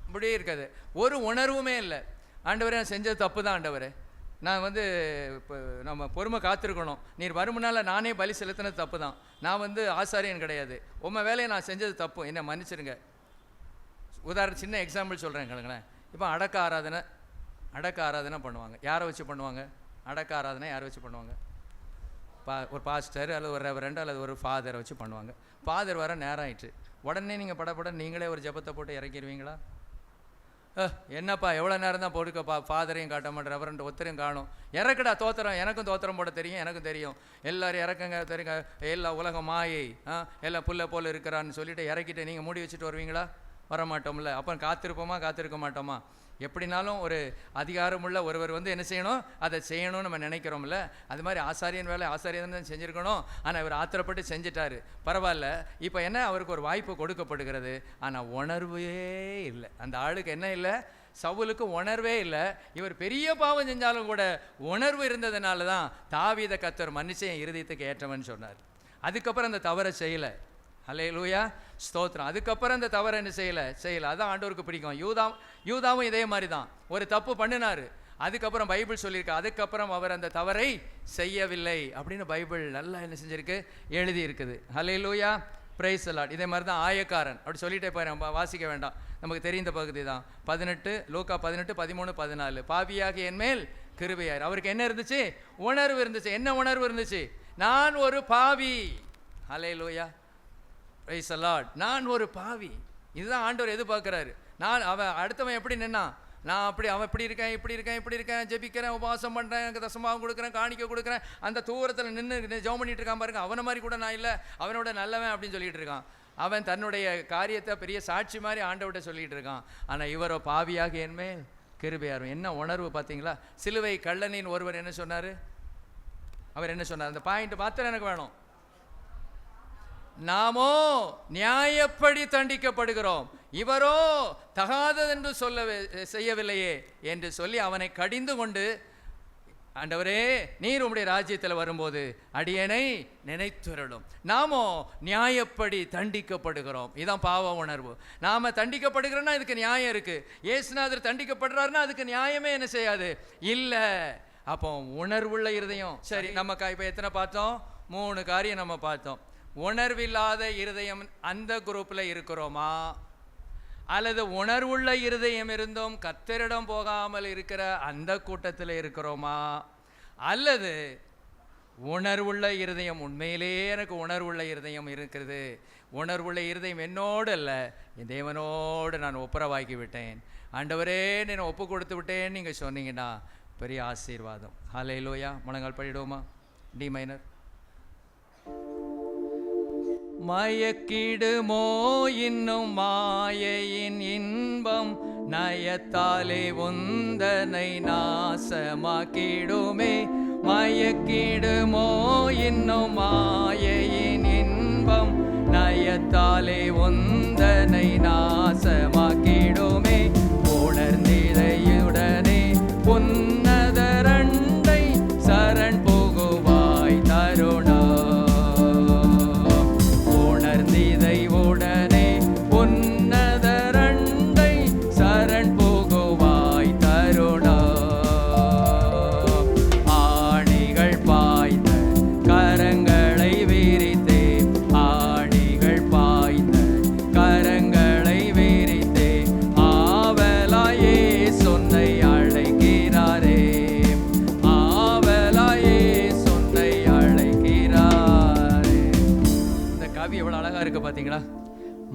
அப்படியே இருக்காது, ஒரு உணர்வுமே இல்லை. ஆண்டவரே நான் செஞ்சது தப்பு தான் ஆண்டவரே, நான் வந்து இப்போ நம்ம பொறுமை காத்திருக்கணும், நீர் வருமுனால நானே பலி செலுத்தினது தப்பு தான், நான் வந்து ஆசாரியன் கிடையாது, உங்கள் வேலையை நான் செஞ்சது தப்பு, என்னை மன்னிச்சிருங்க. உதாரணம் சின்ன எக்ஸாம்பிள் சொல்கிறேன் கேளுங்களேன். இப்போ அடக்க ஆராதனை பண்ணுவாங்க. யாரை வச்சு பண்ணுவாங்க? அடக்க ஆராதனை யாரை வச்சு பண்ணுவாங்க? ஒரு பாஸ்டர் அல்லது ஒரு ரெவரண்ட் அல்லது ஒரு ஃபாதரை வச்சு பண்ணுவாங்க. ஃபாதர் வர நேரம் ஆயிடுச்சு, உடனே நீங்கள் படப்பட நீங்களே ஒரு ஜெபத்தை போட்டு இறக்கிடுவீங்களா? என்னப்பா எவ்வளோ நேரம் தான் போட்டுக்கப்பா, ஃபாதரையும் காட்ட மாட்டேன், ரெவரண்ட் ஒருத்தரையும் காணும், இறக்குடா தோத்திரம், எனக்கும் தோத்திரம் போட தெரியும், எனக்கும் தெரியும், எல்லோரும் இறக்குங்க தெரியுங்க, எல்லா உலகம் மாயை, எல்லாம் புல்லை போல் இருக்கிறான்னு சொல்லிட்டு இறக்கிட்டு நீங்கள் மூடி வச்சுட்டு வருவீங்களா? வரமாட்டோம்ல. அப்போ காத்திருக்க மாட்டோமா? எப்படினாலும் ஒரு அதிகாரமுள்ள ஒருவர் வந்து என்ன செய்யணும், அதை செய்யணும்னு நம்ம நினைக்கிறோம்ல. அது மாதிரி ஆசாரியன் வேலை ஆசாரியன் தான் செஞ்சுருக்கணும், ஆனால் இவர் ஆத்திரப்பட்டு செஞ்சிட்டாரு, பரவாயில்ல. இப்போ என்ன, அவருக்கு ஒரு வாய்ப்பு கொடுக்கப்படுகிறது, ஆனால் உணர்வே இல்லை. அந்த ஆளுக்கு என்ன இல்லை, சவுலுக்கு உணர்வே இல்லை. இவர் பெரிய பாவம் செஞ்சாலும் கூட உணர்வு இருந்ததுனால தான் தாவீதை கர்த்தர் மன்னிச்சு என் இருதயத்துக்கு ஏற்றவன் சொன்னார். அதுக்கப்புறம் அந்த தவறை செய்யலை. அல்லேலூயா, ஸ்தோத்திரம். அதுக்கப்புறம் அந்த தவறை என்ன செய்யலை. அதான் ஆண்டவருக்கு பிடிக்கும். யூதாவும் இதே மாதிரி தான் ஒரு தப்பு பண்ணினார். அதுக்கப்புறம் பைபிள் சொல்லியிருக்கு, அதுக்கப்புறம் அவர் அந்த தவறை செய்யவில்லை அப்படின்னு பைபிள் நல்லா என்ன செஞ்சிருக்கு, எழுதி இருக்குது. அல்லேலூயா, பிரைஸ் தி லார்ட். இதே மாதிரி தான் ஆயக்காரன், அப்படி சொல்லிட்டே போயிடும், வாசிக்க வேண்டாம், நமக்கு தெரிந்த பகுதி தான். 18 லூக்கா 18 13 14 பாவியாகிய என் மேல் கிருபையார். அவருக்கு என்ன இருந்துச்சு, உணர்வு இருந்துச்சு. என்ன உணர்வு இருந்துச்சு, நான் ஒரு பாவி. அல்லேலூயா, பிரைஸ் தி லார்ட். நான் ஒரு பாவி, இதுதான் ஆண்டவர் எதிர்பார்க்கிறாரு. அவன் அடுத்தவன் எப்படி நின்னான், நான் அவன் இப்படி இருக்கேன், ஜெபிக்கிறேன், உபவாசம் பண்ணுறேன், தசமாவும் கொடுக்குறேன், காணிக்க கொடுக்குறேன், அந்த தூரத்தில் நின்று ஜெபம் பண்ணிட்டு இருக்கான் பாருங்க, அவனை மாதிரி கூட நான் இல்லை, அவனோட நல்லவன் அப்படின்னு சொல்லிட்டு இருக்கான். அவன் தன்னுடைய காரியத்தை பெரிய சாட்சி மாதிரி ஆண்டவர்கிட்ட சொல்லிட்டு இருக்கான். ஆனால் இவரோ பாவியாக என்மேல் கிருபையாரும். என்ன உணர்வு பார்த்தீங்களா? சிலுவை கள்ளனின் ஒருவர் என்ன சொன்னார், அவர் என்ன சொன்னார், அந்த பாயிண்ட் மாத்திரம் எனக்கு வேணும். நாமோ நியாயப்படி தண்டிக்கப்படுகிறோம், இவரோ தகாததென்று செய்யவில்லையே என்று சொல்லி அவனை கடிந்து கொண்டு, ஆண்டவரே நீர் உம்முடைய ராஜ்யத்தில் வரும்போது அடியேனை நினைத்துரலும். நாமோ நியாயப்படி தண்டிக்கப்படுகிறோம். இதுதான் பாவ உணர்வு. நாம தண்டிக்கப்படுகிறோன்னா இதுக்கு நியாயம் இருக்கு. இயேசுநாதர் தண்டிக்கப்படுறாருன்னா அதுக்கு நியாயமே என்ன செய்யாது, இல்லை. அப்போ உணர்வுள்ள இருதயம். சரி, நம்ம இப்போ எத்தனை பார்த்தோம், 3 காரியம் நம்ம பார்த்தோம். உணர்வில்லாத இருதயம் அந்த குரூப்பில் இருக்கிறோமா, அல்லது உணர்வுள்ள இருதயம் இருந்தும் கர்த்தரிடம் போகாமல் இருக்கிற அந்த கூட்டத்தில் இருக்கிறோமா, அல்லது உணர்வுள்ள இருதயம், உண்மையிலேயே எனக்கு உணர்வுள்ள இருதயம் இருக்கிறது, உணர்வுள்ள இருதயம் என்னோடு அல்ல என் தேவனோடு நான் ஒப்புரவாக்கி விட்டேன், ஆண்டவரே நான் ஒப்பு கொடுத்து விட்டேன்னு நீங்கள் சொன்னீங்கன்னா பெரிய ஆசீர்வாதம். ஹல்லேலூயா. முழங்கால் படிடுவோமா? D minor. மயக்கிடுமோ இன்னும் மாயையின் இன்பம், நயத்தாலே உந்தனை நாசமாக்கிடுமே. மயக்கிடுமோ இன்னும் மாயையின் இன்பம், நயத்தாலே உந்தனை நாசமாக்கிடுமே. உணர்ந்திதையுடனே உன்னதரண்டை சரண் புகுவாய் தருண பார்த்தீங்களா?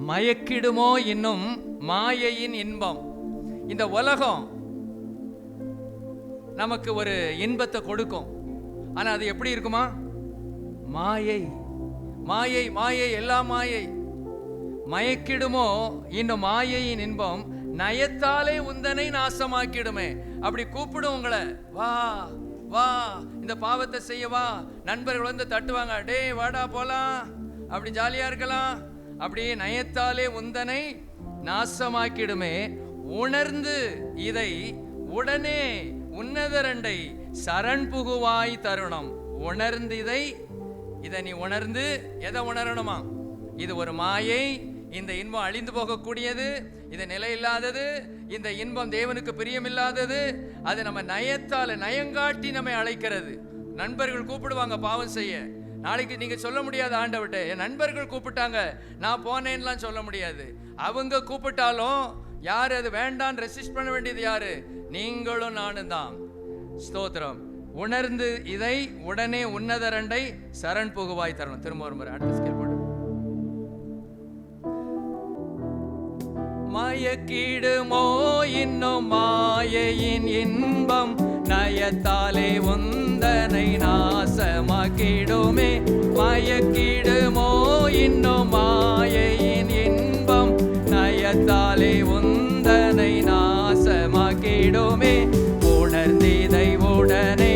மயக்கிடுமோ இன்னும் மாயையின் இன்பம். இந்த உலகம் நமக்கு ஒரு இன்பத்தை கொடுக்கும், ஆனா அது எப்படி இருக்குமா? மாயை, மாயை, மாயை, எல்லாம் மாயை. மயக்கிடுமோ இன்னும் மாயையின் இன்பம், நயத்தாலே உந்தனை நாசமாக்கிடுமே. அப்படி கூப்பிடும் உங்களை, வா வா இந்த பாவத்தை செய்ய வா. நண்பர்கள் வந்து தட்டுவாங்க, டே வாடா போலாம், அப்படி ஜாலியா இருக்கலாம். அப்படியே நயத்தாலே உந்தனை நாசமாக்கிடுமே. உணர்ந்து இதை உடனே உன்னதரண்டை சரண் புகுவாய் தருணம். உணர்ந்து இதை நீ உணர்ந்து எதை உணரணுமா? இது ஒரு மாயை, இந்த இன்பம் அழிந்து போகக்கூடியது, இது நிலையில்லாதது, இந்த இன்பம் தேவனுக்கு பிரியமில்லாதது. அது நம்ம நயத்தால நயங்காட்டி நம்மை அழைக்கிறது. நண்பர்கள் கூப்பிடுவாங்க பாவம் செய்ய, நாளைக்கு நீங்க சொல்ல முடியாது ஆண்டவர்கிட்ட, என் நண்பர்கள் கூப்பிட்டாங்க நான் போனேன்லாம் சொல்ல முடியாது. அவங்க கூப்பிட்டாலும் யாரு அது வேண்டான்னு ரெசிஸ்ட் பண்ண வேண்டியது யாரு? நீங்களும் நானும் தான். ஸ்தோத்திரம். உணர்ந்து இதை உடனே உன்னதரண்டை சரண் புகுவாய் தரணும். திரும்ப ஒரு முறை அடுத்த ஸ்கேல் போட்டு. மயக்கிடுமோ இன்னும் மாயையின் இன்பம், நயத்தாலே உந்தனை நாசமாக்கிடுமே. மயக்கிடுமோ இன்னும் மாயையின் இன்பம், நயத்தாலே உந்தனை நாசமாக்கிடுமே. உணர்ந்திதை உடனே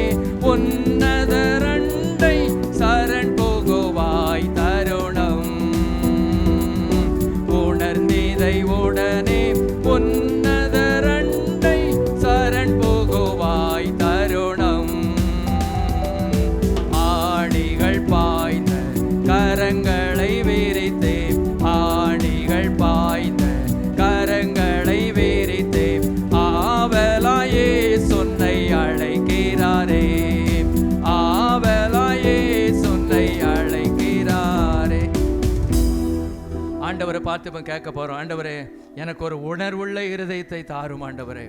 உன்னதரண்டை சரண் புகுவாய் தருணம். உணர்ந்திதை உடனே உன்னதரண்டை சரண் புகுவாய் தருணம். ஆணிகள் பாய்ந்த கரங்களை விரித்தே, ஆணிகள் பாய்ந்த கரங்களை விரித்தே, ஆவலாயே சொன்னை அழைக்கிறாரே, ஆவலாயே சொன்னை அழைக்கிறாரே. ஆண்டவரை பார்த்து கேட்க போறோம், ஆண்டவரே எனக்கு ஒரு உணர்வுள்ள இருதயத்தை தாரும் ஆண்டவரே.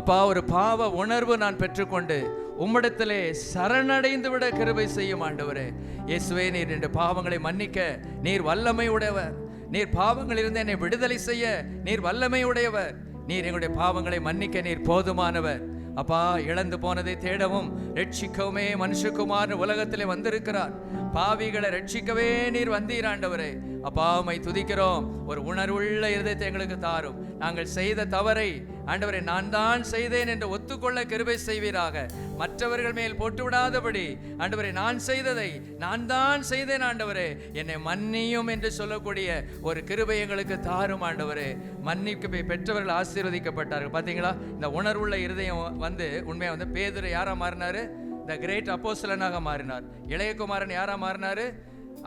அப்பா, ஒரு பாவ உணர்வு நான் பெற்றுக்கொண்டு உம்மிடத்திலே சரணடைந்து விட கிருபை செய்யும் ஆண்டவரே. இயேசுவே, நீர் என் பாவங்களை மன்னிக்க நீர் வல்லமை உடையவர். நீர் பாவங்களிலிருந்து என்னை விடுதலை செய்ய நீர் வல்லமை உடையவர். நீர் எங்களுடைய பாவங்களை மன்னிக்க நீர் போதுமானவர். அப்பா, இழந்து போனதை தேடவும் ரட்சிக்கவுமே மனுஷகுமார் உலகத்திலே வந்திருக்கிறார். பாவிகளை ரட்சிக்கவே நீர் வந்தீர் ஆண்டவரே. அப்பா, உம்மை துதிக்கிறோம். ஒரு உணர்வுள்ள இருதயத்தை எங்களுக்கு தாரும். நாங்கள் செய்த தவறை ஆண்டவரே நான் தான் செய்தேன் என்று ஒத்துக்கொள்ள கிருபை செய்வீராக. மற்றவர்கள் மேல் போட்டு விடாதபடி ஆண்டவரே நான் செய்ததை நான் தான் செய்தேன் ஆண்டவரே, என்னை மன்னியும் என்று சொல்லக்கூடிய ஒரு கிருபை எங்களுக்கு தாரும் ஆண்டவரே. மன்னிப்பு பெற்றவர்கள் ஆசீர்வதிக்கப்பட்டார்கள். பார்த்தீங்களா, இந்த உணர்வுள்ள இருதயம் வந்து உண்மையாக வந்து பேதுரு யாரா மாறினாரு? த கிரேட் அப்போஸ்தலனாக மாறினார். இளையகுமாரன் யாரா மாறினாரு?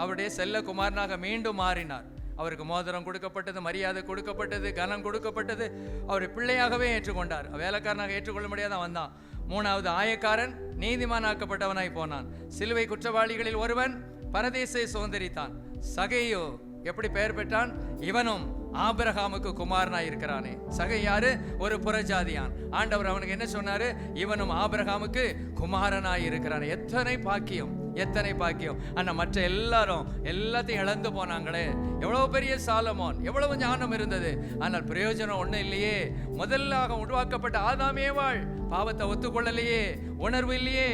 அவருடைய செல்ல குமாரனாக மீண்டும் மாறினார். அவருக்கு மோதிரம் கொடுக்கப்பட்டது, மரியாதை கொடுக்கப்பட்டது, கனம் கொடுக்கப்பட்டது. அவரை பிள்ளையாகவே ஏற்றுக்கொண்டார். வேலைக்காரனாக ஏற்றுக்கொள்ள முடியாத வந்தான். மூணாவது ஆயக்காரன் நீதிமானாக்கப்பட்டவனாய் போனான். சிலுவை குற்றவாளிகளில் ஒருவன் பரதேசை சுதந்தரித்தான். சகையோ எப்படி பெயர் பெற்றான்? இவனும் ஆபிரகாமுக்கு குமாரனாய் இருக்கிறானே. சகை யாரு? ஒரு புறஜாதியான். ஆண்டவர் அவனுக்கு என்ன சொன்னாரு? இவனும் ஆபிரகாமுக்கு குமாரனாய் இருக்கிறானே. எத்தனை பாக்கியம், எத்தனை பாக்கியம். ஆனா மற்ற எல்லாரும் எல்லாத்தையும் இழந்து போனாங்களே. எவ்வளவு பெரிய சாலமோன், எவ்வளவு ஞானம் இருந்தது, ஆனால் பிரயோஜனம் ஒண்ணு இல்லையே. முதலாக உருவாக்கப்பட்ட ஆதாம் ஏவாள் பாவத்தை ஒத்துக்கொள்ளலையே, உணர்வு இல்லையே.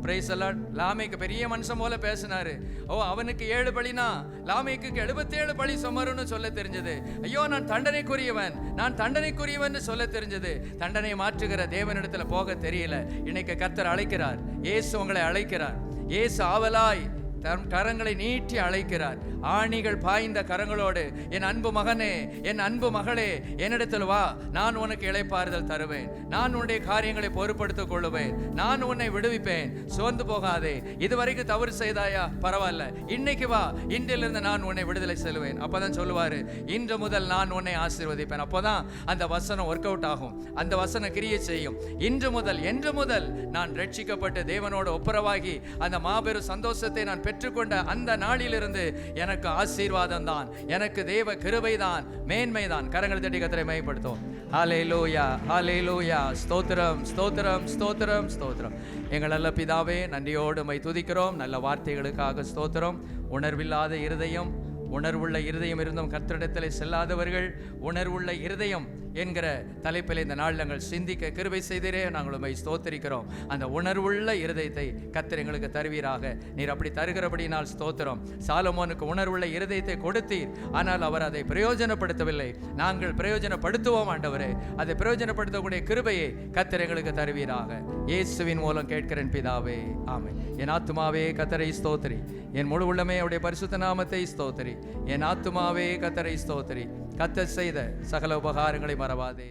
Price allot. லாமேக்கு பெரிய மனுஷன் போல பேசினாரு. ஓ, அவனுக்கு 7 பலினா லாமேக்கு 77 பலி சுமருன்னு சொல்ல தெரிஞ்சது. ஐயோ, நான் தண்டனைக்குரியவன், நான் தண்டனைக்குரியவன் சொல்ல தெரிஞ்சது. தண்டனை மாற்றுகிற தேவனிடத்துல போக தெரியல. இன்னைக்கு கர்த்தர் அழைக்கிறார். இயேசு உங்களை அழைக்கிறார். இயேசு ஆவலாய் தம் கரங்களை நீட்டி அழைக்கிறார். ஆணிகள் பாய்ந்த கரங்களோடு, என் அன்பு மகனே, என் அன்பு மகளே, என்னிடத்தில் வா, நான் உனக்கு இளைப்பாறுதல் தருவேன், நான் உன்னுடைய காரியங்களை பொறுப்படுத்திக் கொள்ளுவேன், நான் உன்னை விடுவிப்பேன், சோர்ந்து போகாதே. இதுவரைக்கும் தவறு செய்தாயா? பரவாயில்ல, இன்னைக்கு வா, இன்றிலிருந்து நான் உன்னை விடுதலை செல்வேன். அப்பதான் சொல்லுவாரு, இன்று முதல் நான் உன்னை ஆசீர்வதிப்பேன். அப்போதான் அந்த வசனம் ஒர்க் அவுட் ஆகும், அந்த வசனம் கிரியை செய்யும். இன்று முதல், என்று முதல் நான் ரட்சிக்கப்பட்டு தேவனோடு ஒப்புரவாகி அந்த மாபெரும் சந்தோஷத்தை நான் பெற்றுக்கொண்ட அந்த நாளிலிருந்து எனக்கு ஆசீர்வாதம் தான், எனக்கு தேவ கிருபை தான், மேன்மை தான். கரங்களை தட்டி கர்த்தரை மகிமைப்படுத்துவோம். ஹல்லேலூயா, ஹல்லேலூயா. ஸ்தோத்திரம், ஸ்தோத்திரம், ஸ்தோத்திரம், ஸ்தோத்திரம். எங்கள் நல்ல பிதாவே, நன்றியோடு உம்மை துதிக்கிறோம். நல்ல வார்த்தைகளுக்காக ஸ்தோத்திரம். உணர்வில்லாத இருதயம், உணர்வுள்ள இருதயம் இருந்தும் கர்த்தரிடத்தில் செல்லாதவர்கள், உணர்வுள்ள இருதயம் என்கிற தலைப்பில் இந்த நாள் நாங்கள் சிந்திக்க கிருபை செய்தீரே. நாங்கள் உம்மை ஸ்தோத்திரிக்கிறோம். அந்த உணர்வுள்ள இருதயத்தை கர்த்தர் எங்களுக்கு தருவீராக. நீர் அப்படி தருகிறபடினால் ஸ்தோத்திரம். சாலமோனுக்கு உணர்வுள்ள இருதயத்தை கொடுத்தீர், ஆனால் அவர் அதை பிரயோஜனப்படுத்தவில்லை. நாங்கள் பிரயோஜனப்படுத்துவோம் ஆண்டவரே. அதை பிரயோஜனப்படுத்தக்கூடிய கிருபையை கர்த்தர் எங்களுக்கு தருவீராக. இயேசுவின் மூலம் கேட்கிறேன் பிதாவே, ஆமென். என் ஆத்துமாவே கர்த்தரை ஸ்தோத்திரி, என் முழு உள்ளமே அவருடைய பரிசுத்த நாமத்தை ஸ்தோத்திரி. என் ஆத்துமாவே கர்த்தரை ஸ்தோத்திரி, கர்த்தர் செய்த சகல உபகாரங்களை மறவாதே.